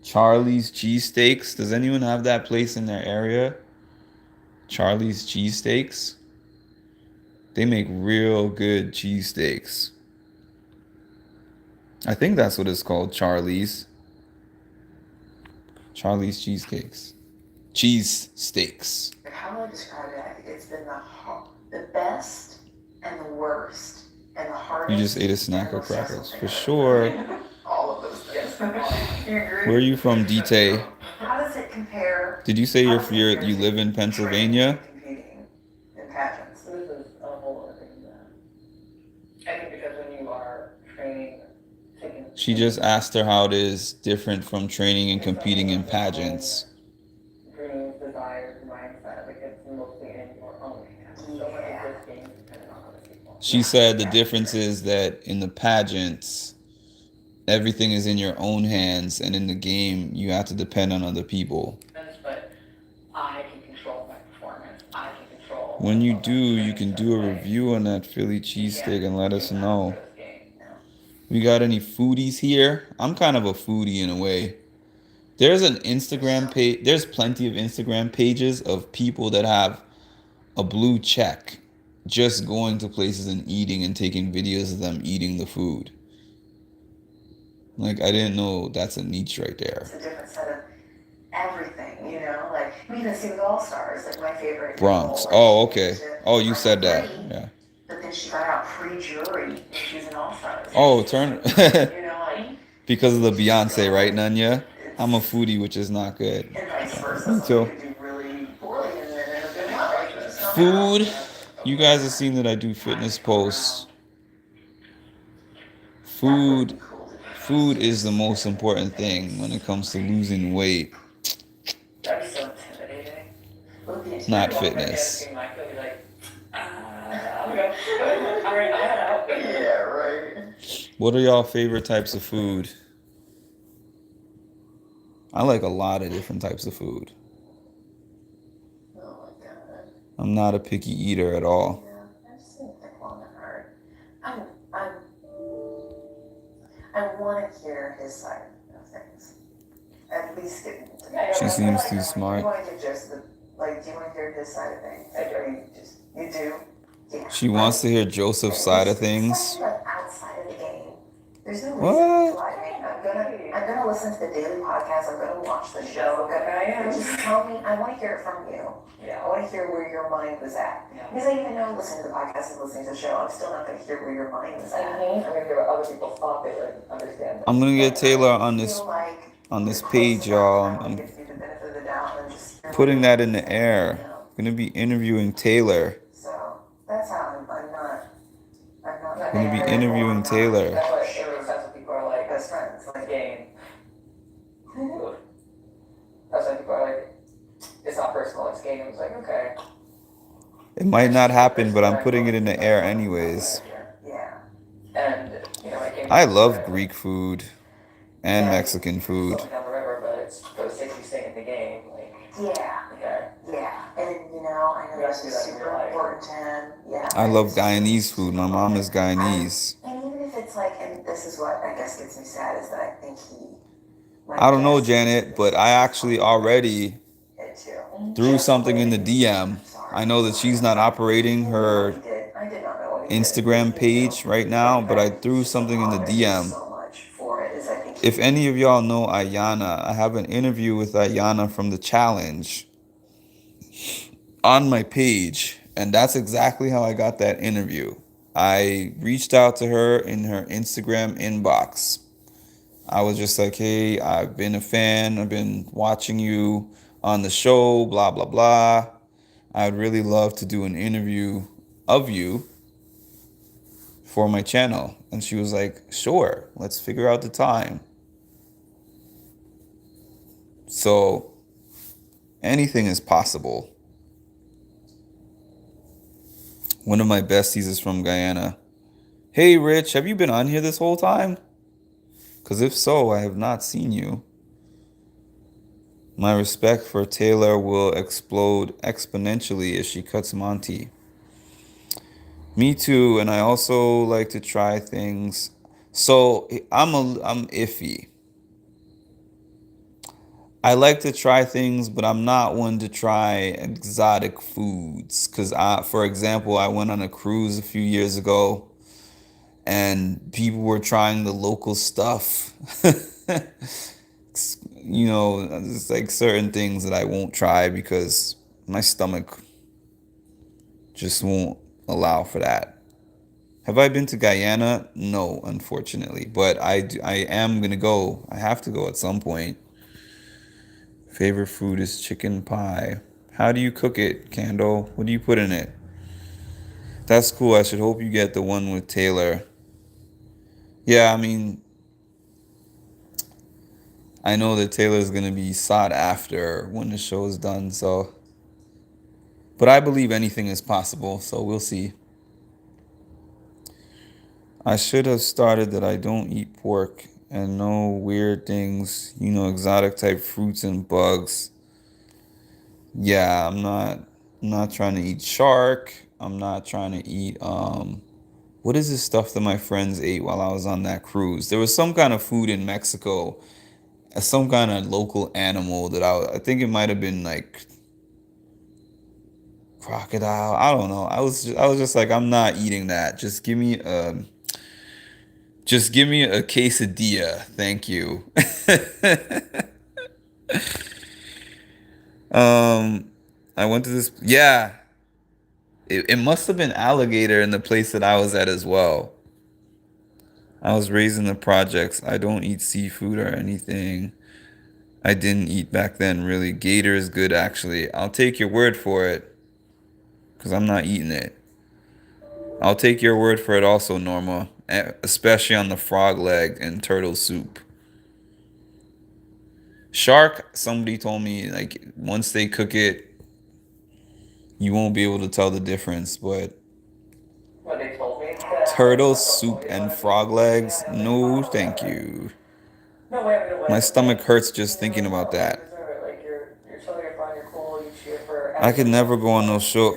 Charlie's Cheesesteaks. Does anyone have that place in their area? Charlie's Cheesesteaks. They make real good cheesesteaks. I think that's what it's called, Charlie's. Charlie's Cheesecakes. Cheese steaks. How do I describe it? I think it's been the best and the worst and the hardest. You just ate a snack of crackers. For sure. All of those things. You agree? Where are you from, DT? How does it compare? Did you say you live in Pennsylvania? Competing in pageants. This is a whole other thing that I think because when you are training, taking She just asked her how it is different from training and competing in pageants. dreams, desires, mindset, like it's mostly in your own hands. So when it's just being dependent on other people. She said the difference is that in the pageants, everything is in your own hands, and in the game, you have to depend on other people. But I can control my performance. I can control. When you do, you can do a review on that Philly cheesesteak and let us know. We got any foodies here? I'm kind of a foodie in a way. There's an Instagram page. There's plenty of Instagram pages of people that have a blue check just going to places and eating and taking videos of them eating the food. Like, I didn't know that's a niche right there. It's a different set of everything, you know? Like, we even see with All-Stars, like my favorite. Bronx. Nicole, Oh, like, okay. she was Oh, you said pretty, that. Yeah. But then she got out pre-jury when she was an All-Stars. Oh, Turner. You know, like, Because of the Beyonce, right, Nunya? I'm a foodie, which is not good. and vice versa. Me So too. you could do really poorly and then end up doing well. Like, it's not Food. You guys have seen that I do fitness posts. Food. Food is the most important thing when it comes to losing weight, That'd be so intimidating. not fitness. I could be like, I'm gonna I'm out. Yeah, right. What are y'all favorite types of food? I like a lot of different types of food. Oh my God. I'm not a picky eater at all. Yeah, I just didn't think long and hard. I want to hear his side of things. At least get into that. She seems too smart. You want to get just do you want to hear his side of things? Or you do? Yeah. She wants to hear Joseph's side of things. Especially like outside of the game. There's no reason What? to lie to me. I'm gonna listen to the daily podcast. I'm gonna watch the show. Just tell me. I want to hear it from you. Yeah. I want to hear where your mind was at. Yeah. Because I even know listening to the podcast and listening to the show, I'm still not going to hear where your mind was at. I'm gonna hear what other people thought they would understand. I'm gonna get Taylor on I this feel like page, y'all. I'm gives me the benefit of the doubt and just putting that in the air. I'm gonna be interviewing Taylor. So that's how I'm not. I'm gonna be interviewing Taylor. That's what every sense of people are like, Best friends. like game. That's why people are like, it's not personal, it's game. It's like, okay. It might not happen, but I'm putting it in the air anyways. Yeah. And, you know, it came I love Greek food and Mexican food. down the river, but it's for the sake of staying in the game. Like, Yeah. okay. Yeah. And I know this is super important to him. Yeah. I love Guyanese food. My mom is Guyanese. And even if it's like, and this is what I guess gets me sad is that I think he. I don't know, Janet, but I actually already threw something in the DM. I know that she's not operating her I did not know what Instagram page right now, but I threw something in the DM. So much for it is I think If any of y'all know Ayana, I have an interview with Ayana from the challenge on my page, and that's exactly how I got that interview. I reached out to her in her Instagram inbox. I was just like, hey, I've been a fan. I've been watching you on the show, blah, blah, blah. I'd really love to do an interview of you for my channel. And she was like, sure, let's figure out the time. So anything is possible. One of my besties is from Guyana. Hey, Rich, have you been on here this whole time? Because if so, I have not seen you. My respect for Taylor will explode exponentially if she cuts Monty. Me too, and I also like to try things. So I'm iffy. I like to try things, but I'm not one to try exotic foods. Cause for example, I went on a cruise a few years ago, and people were trying the local stuff. You know, it's like certain things that I won't try because my stomach just won't allow for that. Have I been to Guyana? No, unfortunately, but I am gonna go. I have to go at some point. Favorite food is chicken pie. How do you cook it, Candle? What do you put in it? That's cool. I should hope you get the one with Taylor. Yeah, I mean, I know that Taylor's gonna be sought after when the show is done, so. But I believe anything is possible, so we'll see. I should have started that I don't eat pork and no weird things, you know, exotic type fruits and bugs. Yeah, I'm not trying to eat shark. I'm not trying to eat what is this stuff that my friends ate while I was on that cruise? There was some kind of food in Mexico, some kind of local animal that I think it might have been like crocodile. I don't know. I was just like, I'm not eating that. Just give me a quesadilla, thank you. I went to this. Yeah, it must have been alligator in the place that I was at as well. I was raised in the projects. I don't eat seafood or anything. I didn't eat back then, really. Gator is good, actually. I'll take your word for it, because I'm not eating it. I'll take your word for it also, Norma, especially on the frog leg and turtle soup. Shark, somebody told me, like, once they cook it, you won't be able to tell the difference, but What they told me. That turtle soup and frog legs, no thank you. No way, no way. My stomach hurts just thinking about that. Like you're totally fine, you're cool, you cheer for. I could never go on no show.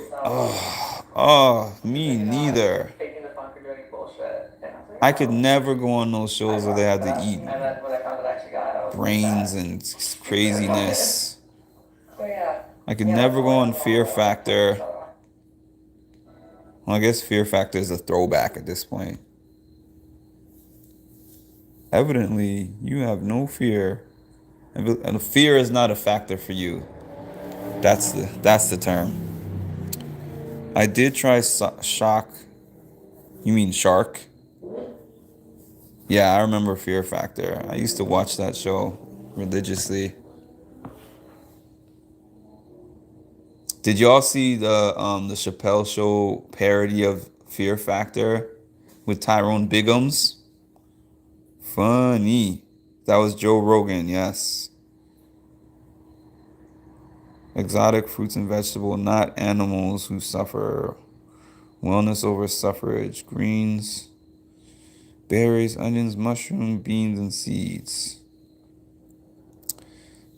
Oh, me neither. Faking the funk or doing bullshit. I could never go on those shows where they had to eat And then when I found it actually got out. brains and craziness. So yeah. I could never go on Fear Factor. Well, I guess Fear Factor is a throwback at this point. Evidently, you have no fear. And fear is not a factor for you. That's the term. I did try shock. You mean shark? Yeah, I remember Fear Factor. I used to watch that show religiously. Did y'all see the Chappelle Show parody of Fear Factor with Tyrone Biggums? Funny. That was Joe Rogan, yes. Exotic fruits and vegetables, not animals who suffer. Wellness over suffrage. Greens, berries, onions, mushroom, beans, and seeds.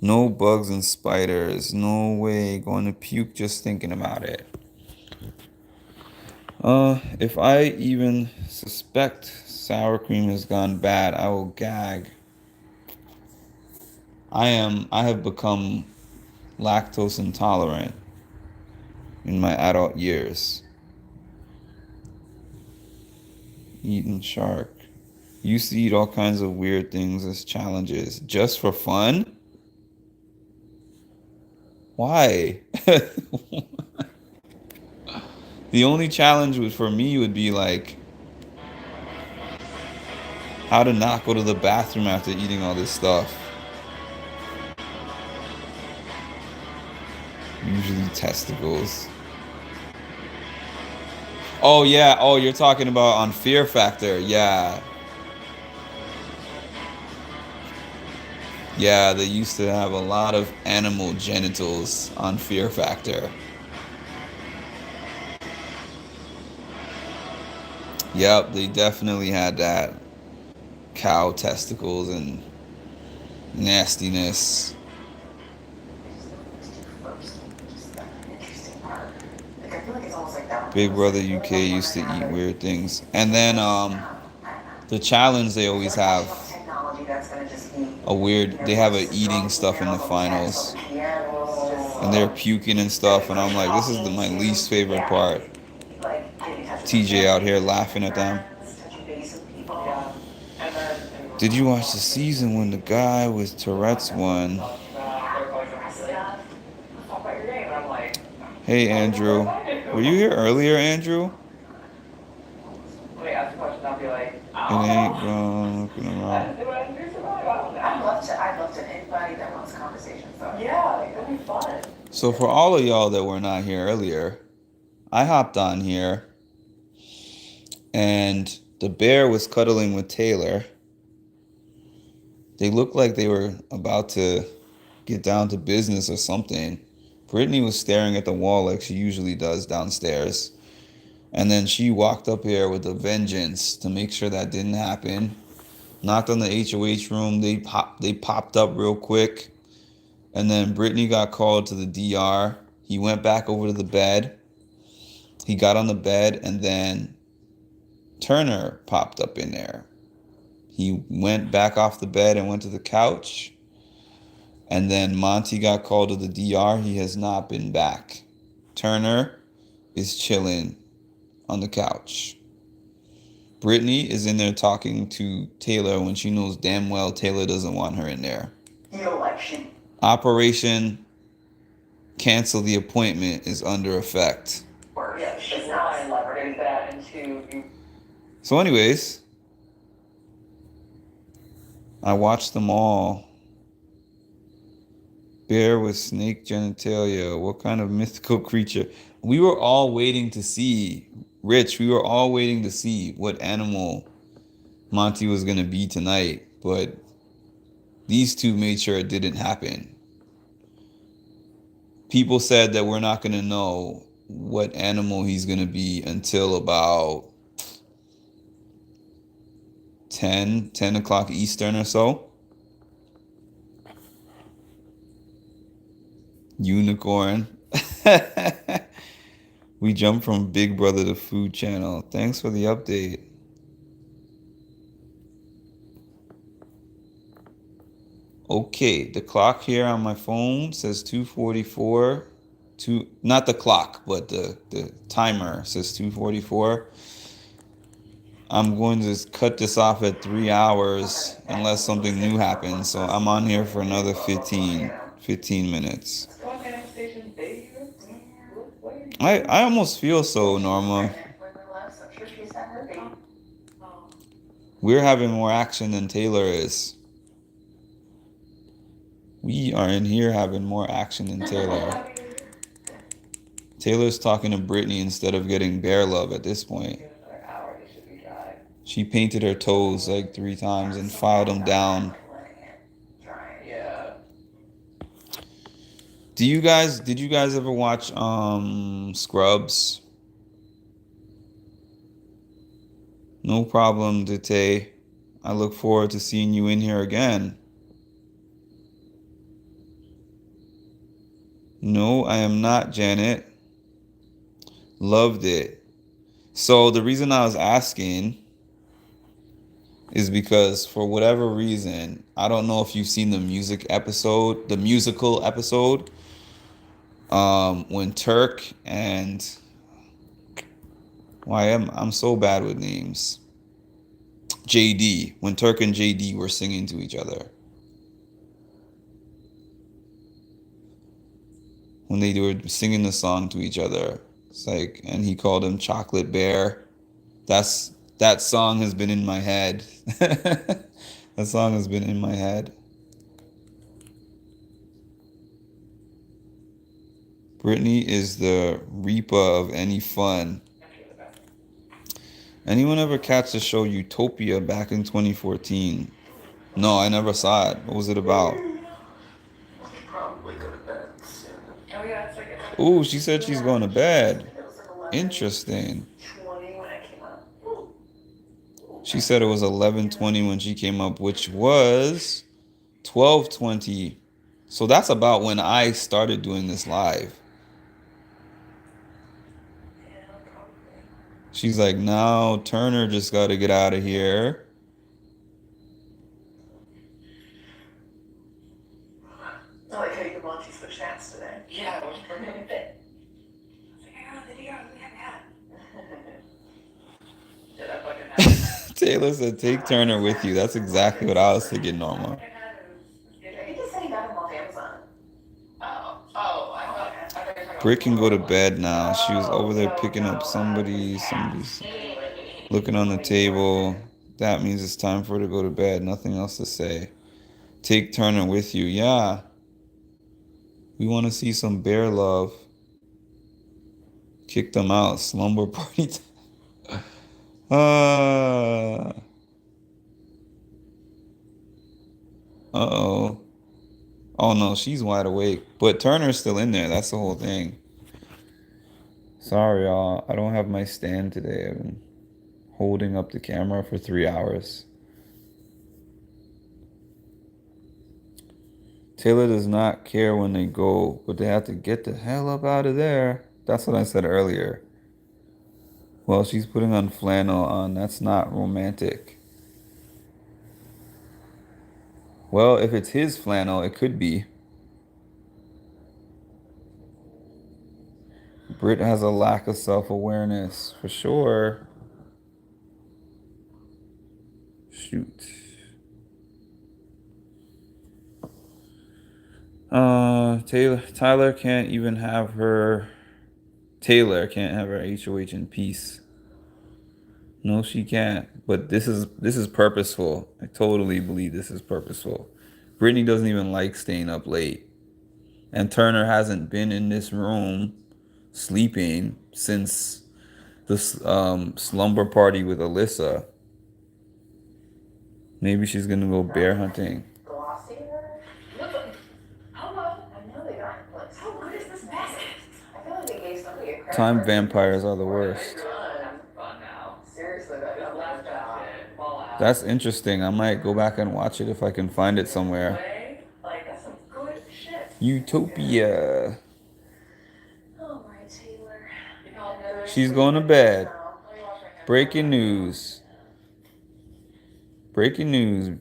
No bugs and spiders. No way. Going to puke just thinking about it. If I even suspect sour cream has gone bad, I will gag. I have become lactose intolerant in my adult years. Eating shark. Used to eat all kinds of weird things as challenges just for fun. Why? The only challenge for me would be like how to not go to the bathroom after eating all this stuff. Usually testicles. Oh yeah. Oh, you're talking about on Fear Factor. Yeah. Yeah, they used to have a lot of animal genitals on Fear Factor. Yep, they definitely had that. Cow testicles and nastiness. Just the interesting part. Like, I feel like it's almost like that. Big Brother UK used to eat weird things. And then the challenge they always have Technology that's gonna just be. a weird they have a eating stuff in the finals. And they're puking and stuff and I'm like, this is my least favorite part. TJ out here laughing at them. Yeah. And then. Did you watch the season when the guy with Tourette's won? Talk about your game, and I'm like, Hey Andrew. Were you here earlier, Andrew? when they ask a question, I'll be like, It I ain't don't know. looking I around. didn't do what I did to survive. I don't know. I'd love to anybody that wants conversations though. Yeah, like, it'll be fun. So for all of y'all that were not here earlier, I hopped on here and the bear was cuddling with Taylor. They looked like they were about to get down to business or something. Brittany was staring at the wall like she usually does downstairs. And then she walked up here with a vengeance to make sure that didn't happen. Knocked on the HOH room. They popped up real quick. And then Brittany got called to the DR. He went back over to the bed. He got on the bed and then Turner popped up in there. He went back off the bed and went to the couch. And then Monty got called to the DR. He has not been back. Turner is chilling on the couch. Brittany is in there talking to Taylor when she knows damn well Taylor doesn't want her in there. The election. Operation Cancel the Appointment is under effect. Yeah, she's It's not a one, celebrity. is that, and two, you So anyways, I watched them all. Bear with snake genitalia. What kind of mythical creature? We were all waiting to see, Rich, we were all waiting to see what animal Monty was going to be tonight. But these two made sure it didn't happen. People said that we're not going to know what animal he's going to be until about 10 o'clock Eastern or so. Unicorn. We jumped from Big Brother to Food Channel. Thanks for the update. Okay, the clock here on my phone says 2:44. Not the clock, but the timer says 2:44. I'm going to cut this off at 3 hours unless something new happens. So I'm on here for another 15 minutes. go on the station, baby. I almost feel so, Norma. I'm sure she's had her baby. We're having more action than Taylor is. We are in here having more action than Taylor. Taylor's talking to Brittany instead of getting bear love at this point. Another hour, they should be dry. She painted her toes like 3 times and filed them down. Yeah. Did you guys ever watch Scrubs? No problem, Dite. I look forward to seeing you in here again. No, I am not, Janet. Loved it. So the reason I was asking is because for whatever reason, I don't know if you've seen the musical episode, when Turk and I'm so bad with names. JD, when Turk and JD were singing to each other. When they were singing the song to each other. It's like, and he called him Chocolate Bear. That song has been in my head. That song has been in my head. Brittany is the reaper of any fun. Anyone ever catch the show Utopia back in 2014? No, I never saw it. What was it about? Probably go to bed soon. Oh, yeah, it's like it's Ooh, she said she's going to bed. It was like 11:20 Interesting. when it came out. She said it was 11:20 when she came up, which was 12:20. So that's about when I started doing this live. yeah, probably. She's like, now Turner just got to get out of here. I like how you and Monty switched hats today. Yeah, it was pretty fit. I was like, I got the video, we have hat. Did I fucking have Taylor said, take Turner with you. That's exactly what I was thinking, Norma. I think he said he got him off Amazon. I thought you were talking about Britt can go to bed now. She was over there picking up somebody's looking on the table. That means it's time for her to go to bed. Nothing else to say. Take Turner with you. Yeah. We want to see some bear love. Kick them out. Slumber party. Uh-oh. Oh no, she's wide awake. But Turner's still in there. That's the whole thing. Sorry, y'all. I don't have my stand today. I've been holding up the camera for 3 hours. Taylor does not care when they go, but they have to get the hell up out of there. That's what I said earlier. Well, she's putting on flannel on. That's not romantic. Well, if it's his flannel, it could be. Britt has a lack of self-awareness, for sure. Shoot. Tyler can't even have her. Taylor can't have her HOH in peace. No, she can't. But this is purposeful. I totally believe this is purposeful. Brittany doesn't even like staying up late. And Turner hasn't been in this room sleeping since the slumber party with Alyssa. Maybe she's gonna go bear hunting. Glossier? Hello. I know they got like. How good is this basket? I feel like they gave somebody a credit Time card. vampires are the worst. Fun now. Seriously, that got Last left out. basket, fall out. That's interesting. I might go back and watch it if I can find it somewhere. Way, like, that's some good shit. Utopia. All right, Taylor. You know, She's going to bed. Breaking news. Breaking news.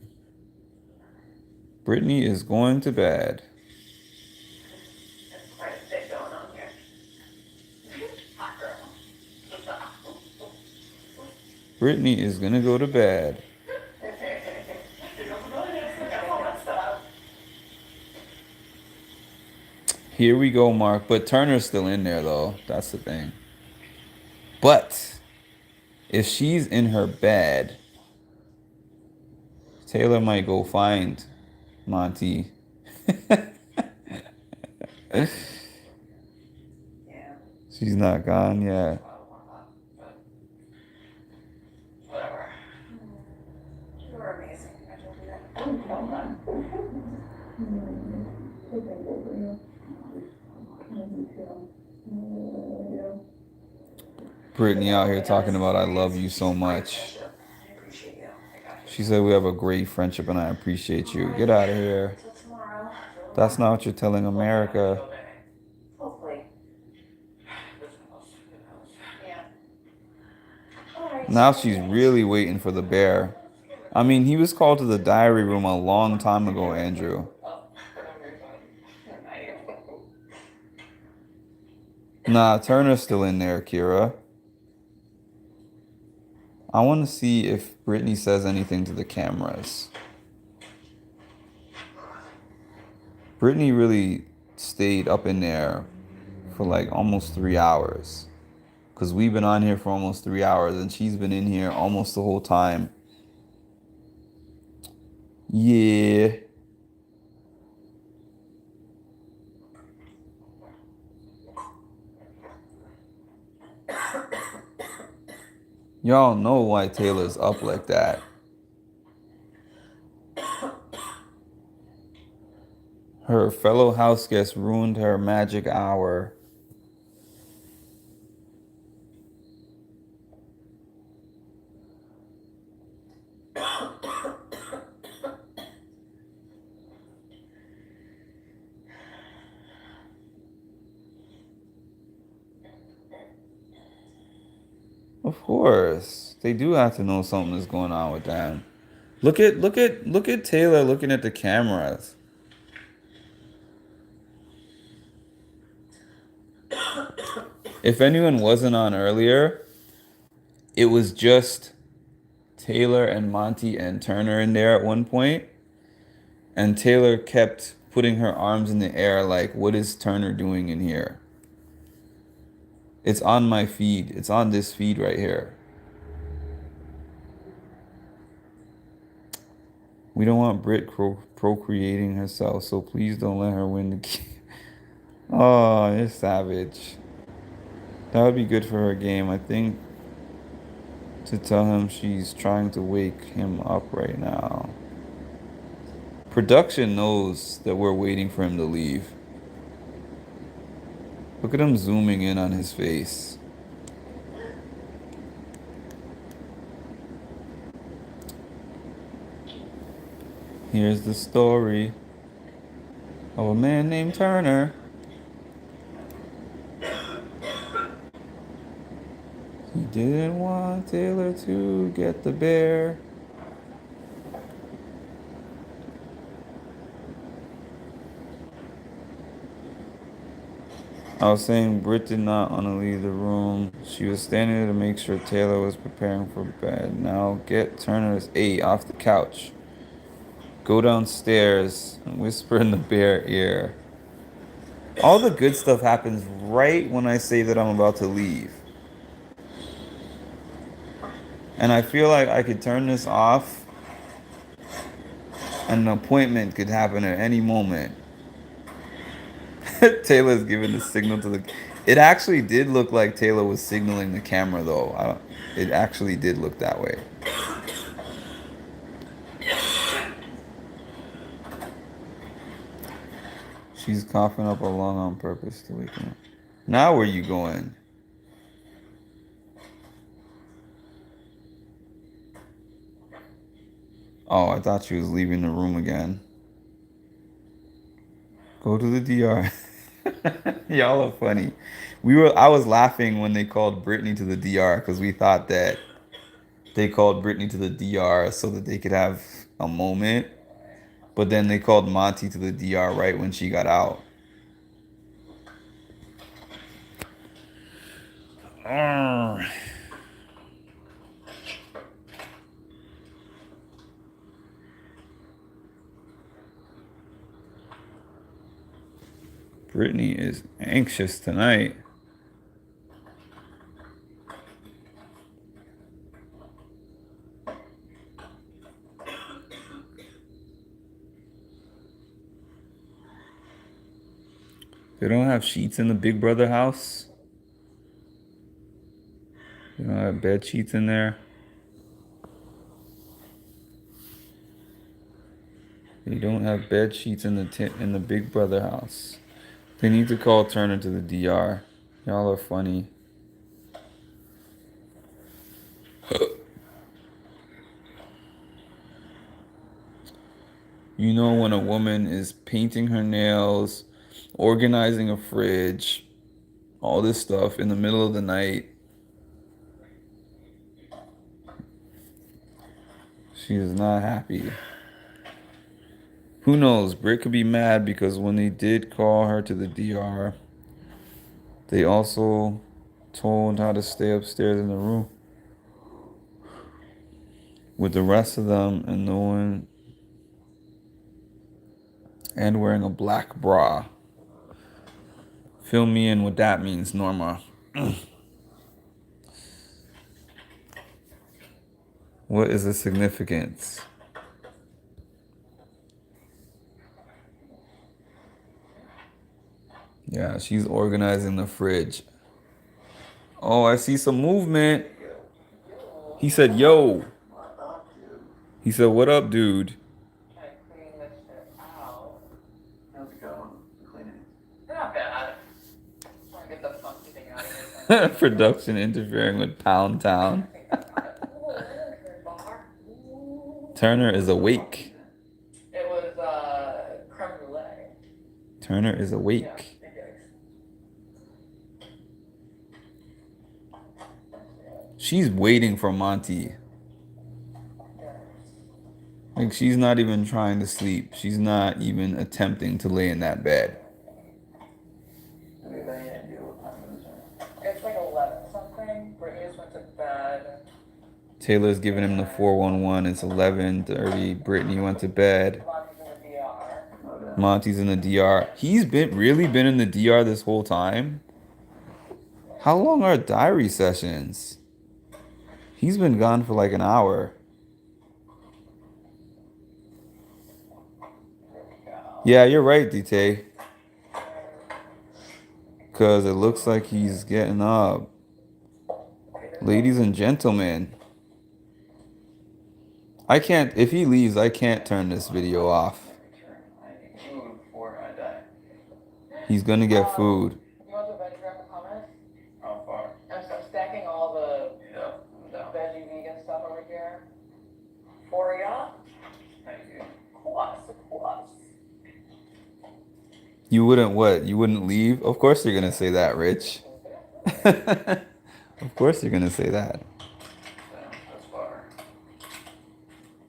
Brittany is going to bed. There's quite a bit going on here. Hot girl. Brittany is going to go to bed. Here we go, Mark. But Turner's still in there, though. That's the thing. But if she's in her bed, Taylor might go find Monty. Yeah. She's not gone yet. Whatever. You were amazing. I told you that. Brittany out here talking about I love you so much. I appreciate you. She said we have a great friendship and I appreciate you. Get out of here. Till tomorrow. That's not what you're telling America. Hopefully. Yeah. All right. Now she's really waiting for the bear. I mean, he was called to the diary room a long time ago, Andrew. Nah, Turner's still in there, Kira. I want to see if Brittany says anything to the cameras. Brittany really stayed up in there for like almost 3 hours. Because we've been on here for almost 3 hours and she's been in here almost the whole time. Yeah. Y'all know why Taylor's up like that. Her fellow house guest ruined her magic hour. Of course, they do have to know something is going on with them. Look at Taylor looking at the cameras. If anyone wasn't on earlier, it was just Taylor and Monty and Turner in there at one point, and Taylor kept putting her arms in the air like, what is Turner doing in here? It's on my feed. It's on this feed right here. We don't want Brit procreating herself, so please don't let her win the game. Oh, you're savage. That would be good for her game, I think, to tell him she's trying to wake him up right now. Production knows that we're waiting for him to leave. Look at him zooming in on his face. Here's the story of a man named Turner. He didn't want Taylor to get the bear. I was saying Britt did not want to leave the room. She was standing there to make sure Taylor was preparing for bed. Now get Turner's 8 off the couch. Go downstairs and whisper in the bear ear. All the good stuff happens right when I say that I'm about to leave. And I feel like I could turn this off and an appointment could happen at any moment. Taylor's giving the signal to the... It actually did look like Taylor was signaling the camera, though. It actually did look that way. She's coughing up a lung on purpose to wake him up. Now where you going? Oh, I thought she was leaving the room again. Go to the DR. Y'all are funny. I was laughing when they called Brittany to the DR because we thought that they called Brittany to the DR so that they could have a moment. But then they called Monty to the DR right when she got out. Brittany is anxious tonight. They don't have sheets in the Big Brother house. They don't have bed sheets in there. They don't have bed sheets in the Big Brother house. They need to call Turner to the DR. Y'all are funny. You know when a woman is painting her nails, organizing a fridge, all this stuff in the middle of the night. She is not happy. Who knows? Britt could be mad because when they did call her to the DR, they also told her to stay upstairs in the room. with the rest of them and no one and wearing a black bra. Fill me in what that means, Norma. What is the significance? Yeah, she's organizing the fridge. Oh, I see some movement. He said, yo. He said, what up, dude? Try to clean this shit out. How's it going? Cleaning. They're not bad. Trying to get the funky thing out of here. Production interfering with Pound Town. Turner is awake. It was creme brulee. Turner is Yeah, awake. big eggs. She's waiting for Monty. Like, she's not even trying to sleep. She's not even attempting to lay in that bed. Do we have any idea what time it is? It's like 11 something. Brittany just went to bed. Taylor's giving him the 411. It's 11:30. Brittany went to bed. Monty's in the DR. Okay. Monty's in the DR. He's really been in the DR this whole time. How long are diary sessions? He's been gone for like an hour. Yeah, you're right, DT. Because it looks like he's getting up. Ladies and gentlemen. If he leaves, I can't turn this video off. I need food before I die. He's gonna get food. You want the veggie wrap and hummus? How far? I'm stacking all the Yeah. No. veggie vegan stuff over here. For ya? Thank you. Of course. You wouldn't what? You wouldn't leave? Of course you're gonna say that, Rich. Of course you're gonna say that. That's far.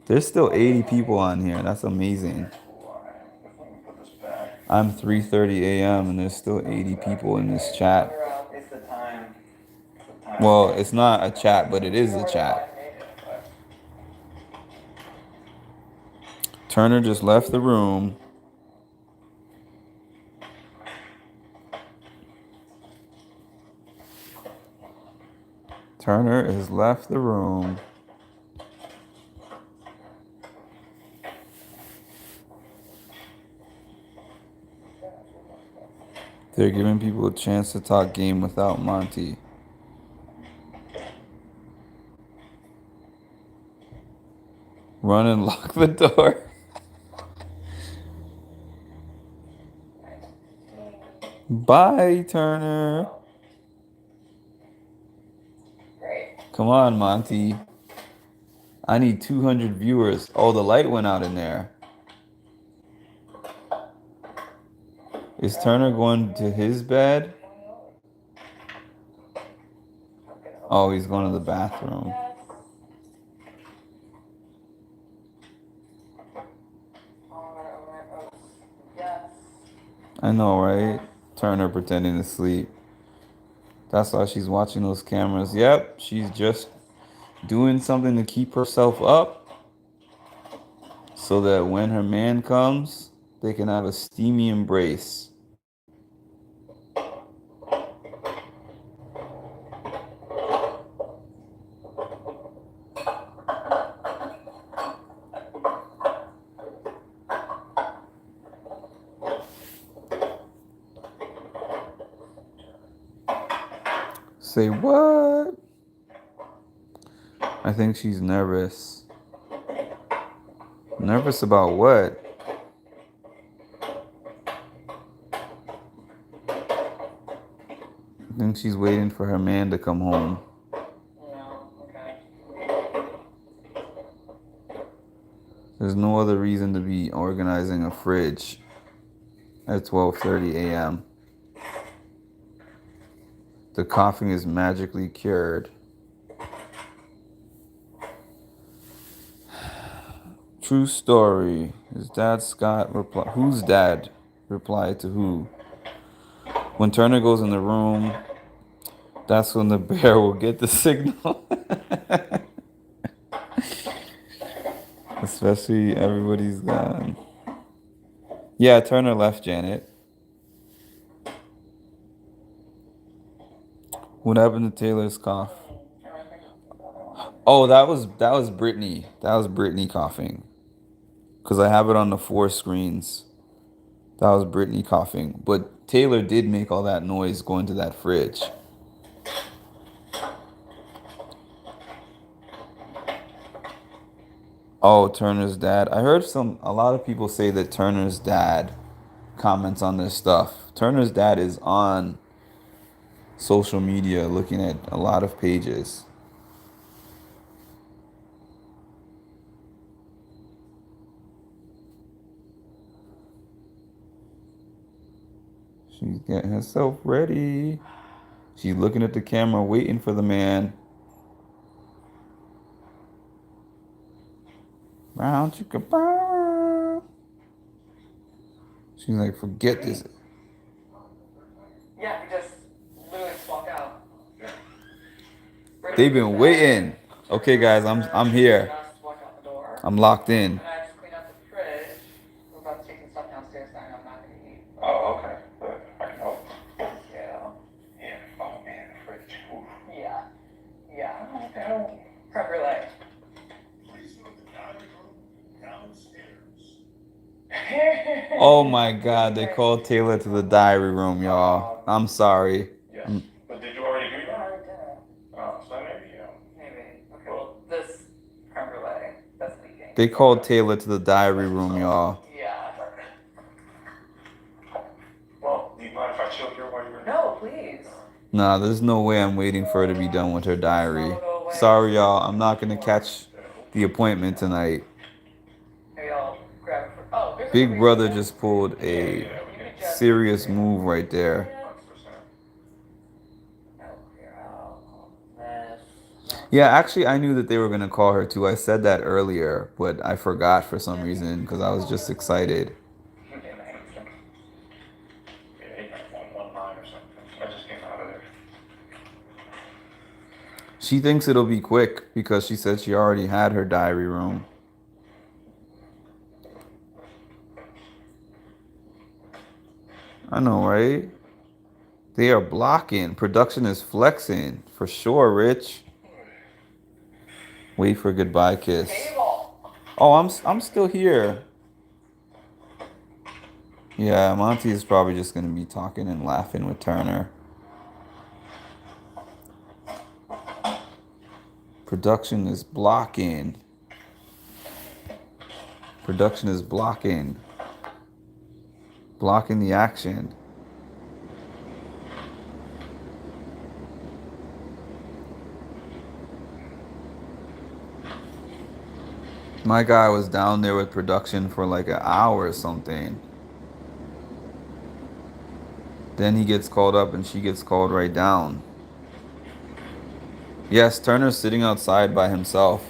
There's still 80 people on here. That's amazing. Alright, if we can put this back. I'm 3:30 a.m. and there's still 80 people in this chat. It's the time. Well, it's not a chat, but it is a chat. Turner just left the room. Turner has left the room. They're giving people a chance to talk game without Monty. Run and lock the door. Bye, Turner. Great. Come on, Monty. I need 200 viewers. Oh, the light went out in there. Is Turner going to his bed? Oh, he's going to the bathroom. Yes. I know, right? Turner pretending to sleep. That's why she's watching those cameras. Yep, she's just doing something to keep herself up so that when her man comes, they can have a steamy embrace. Say what? I think she's nervous. Nervous about what? I think she's waiting for her man to come home. No, okay. There's no other reason to be organizing a fridge at 12:30 a.m. The coughing is magically cured. True story. His dad Scott reply. Whose dad replied to who? When Turner goes in the room, that's when the bear will get the signal. Especially everybody's gone. Yeah, Turner left, Janet. What happened to Taylor's cough? Oh, that was Brittany. That was Brittany coughing. Cause I have it on the 4 screens. That was Brittany coughing. But Taylor did make all that noise going to that fridge. Oh, Turner's dad. I heard a lot of people say that Turner's dad comments on this stuff. Turner's dad is on social media looking at a lot of pages. She's getting herself ready. She's looking at the camera, waiting for the man. Brown chicken brown. She's like, forget this. Yeah, he just literally just walked out. They've been waiting. Okay, guys, I'm here. Just walked out the door. I'm locked in. And I just cleaned out the fridge. We're about to take some stuff downstairs that I'm not gonna eat. Oh, okay. Good. I can help. Yeah. Yeah. Oh man, the fridge. Oof. Yeah. Yeah. Okay. Creme brulee. Please go to the dining room downstairs. Oh my God, they called Taylor to the diary room, y'all. I'm sorry. Yes. But did you already do that? Oh, so maybe, Maybe. Okay, well, this creme brulee, that's leaking. They called Taylor to the diary room, y'all. Yeah. Well, do you mind if I chill here while you're No, please. Nah, there's no way I'm waiting for her to be done with her diary. Sorry, y'all. I'm not gonna catch the appointment tonight. Maybe I'll grab it for, oh, here's a Big quick- Brother just pulled a serious move right there. 100%. That'll clear out all this. Yeah, actually, I knew that they were gonna call her too. I said that earlier, but I forgot for some reason because I was just excited. Yeah, 89119 or something. I just came out of there. She thinks it'll be quick because she said she already had her diary room. I know, right? They are blocking. Production is flexing. For sure, Rich. Wait for a goodbye kiss. Table. Oh, I'm still here. Yeah, Monty is probably just gonna be talking and laughing with Turner. Production is blocking. Production is blocking. Blocking the action. My guy was down there with production for like an hour or something. Then he gets called up and she gets called right down. Yes, Turner's sitting outside by himself,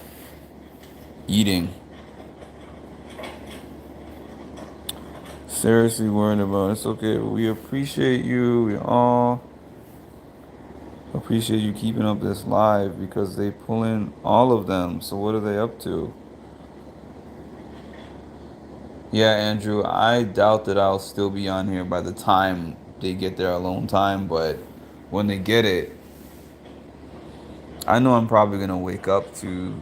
eating. Seriously worried about it. It's okay. We appreciate you. We all appreciate you keeping up this live because they pull in all of them. So what are they up to? Yeah, Andrew, I doubt that I'll still be on here by the time they get their alone time, but when they get it, I know I'm probably going to wake up to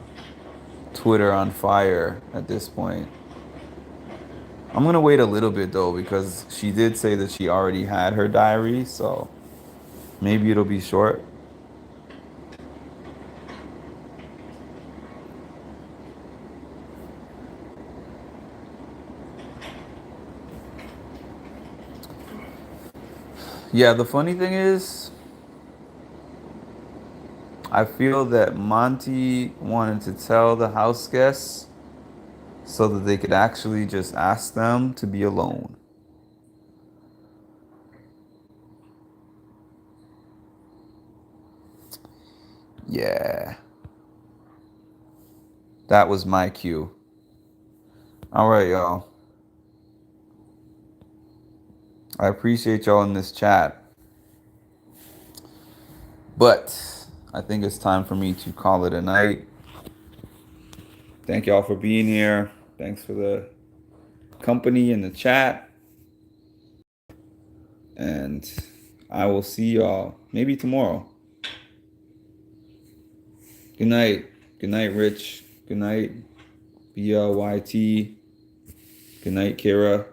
Twitter on fire at this point. I'm going to wait a little bit though because she did say that she already had her diary, so maybe it'll be short. Yeah, the funny thing is, I feel that Monty wanted to tell the house guests so that they could actually just ask them to be alone. Yeah. That was my cue. All right, y'all. I appreciate y'all in this chat. But I think it's time for me to call it a night. Thank y'all for being here. Thanks for the company in the chat. And I will see y'all maybe tomorrow. Good night. Good night, Rich. Good night, BLYT. Good night, Kira.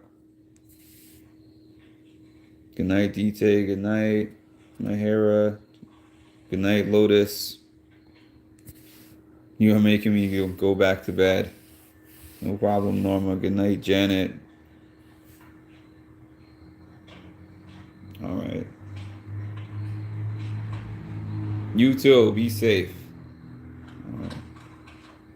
Good night, DT. Good night, Mahara. Good night, Lotus. You are making me go back to bed. No problem, Norma. Good night, Janet. All right. You too. Be safe.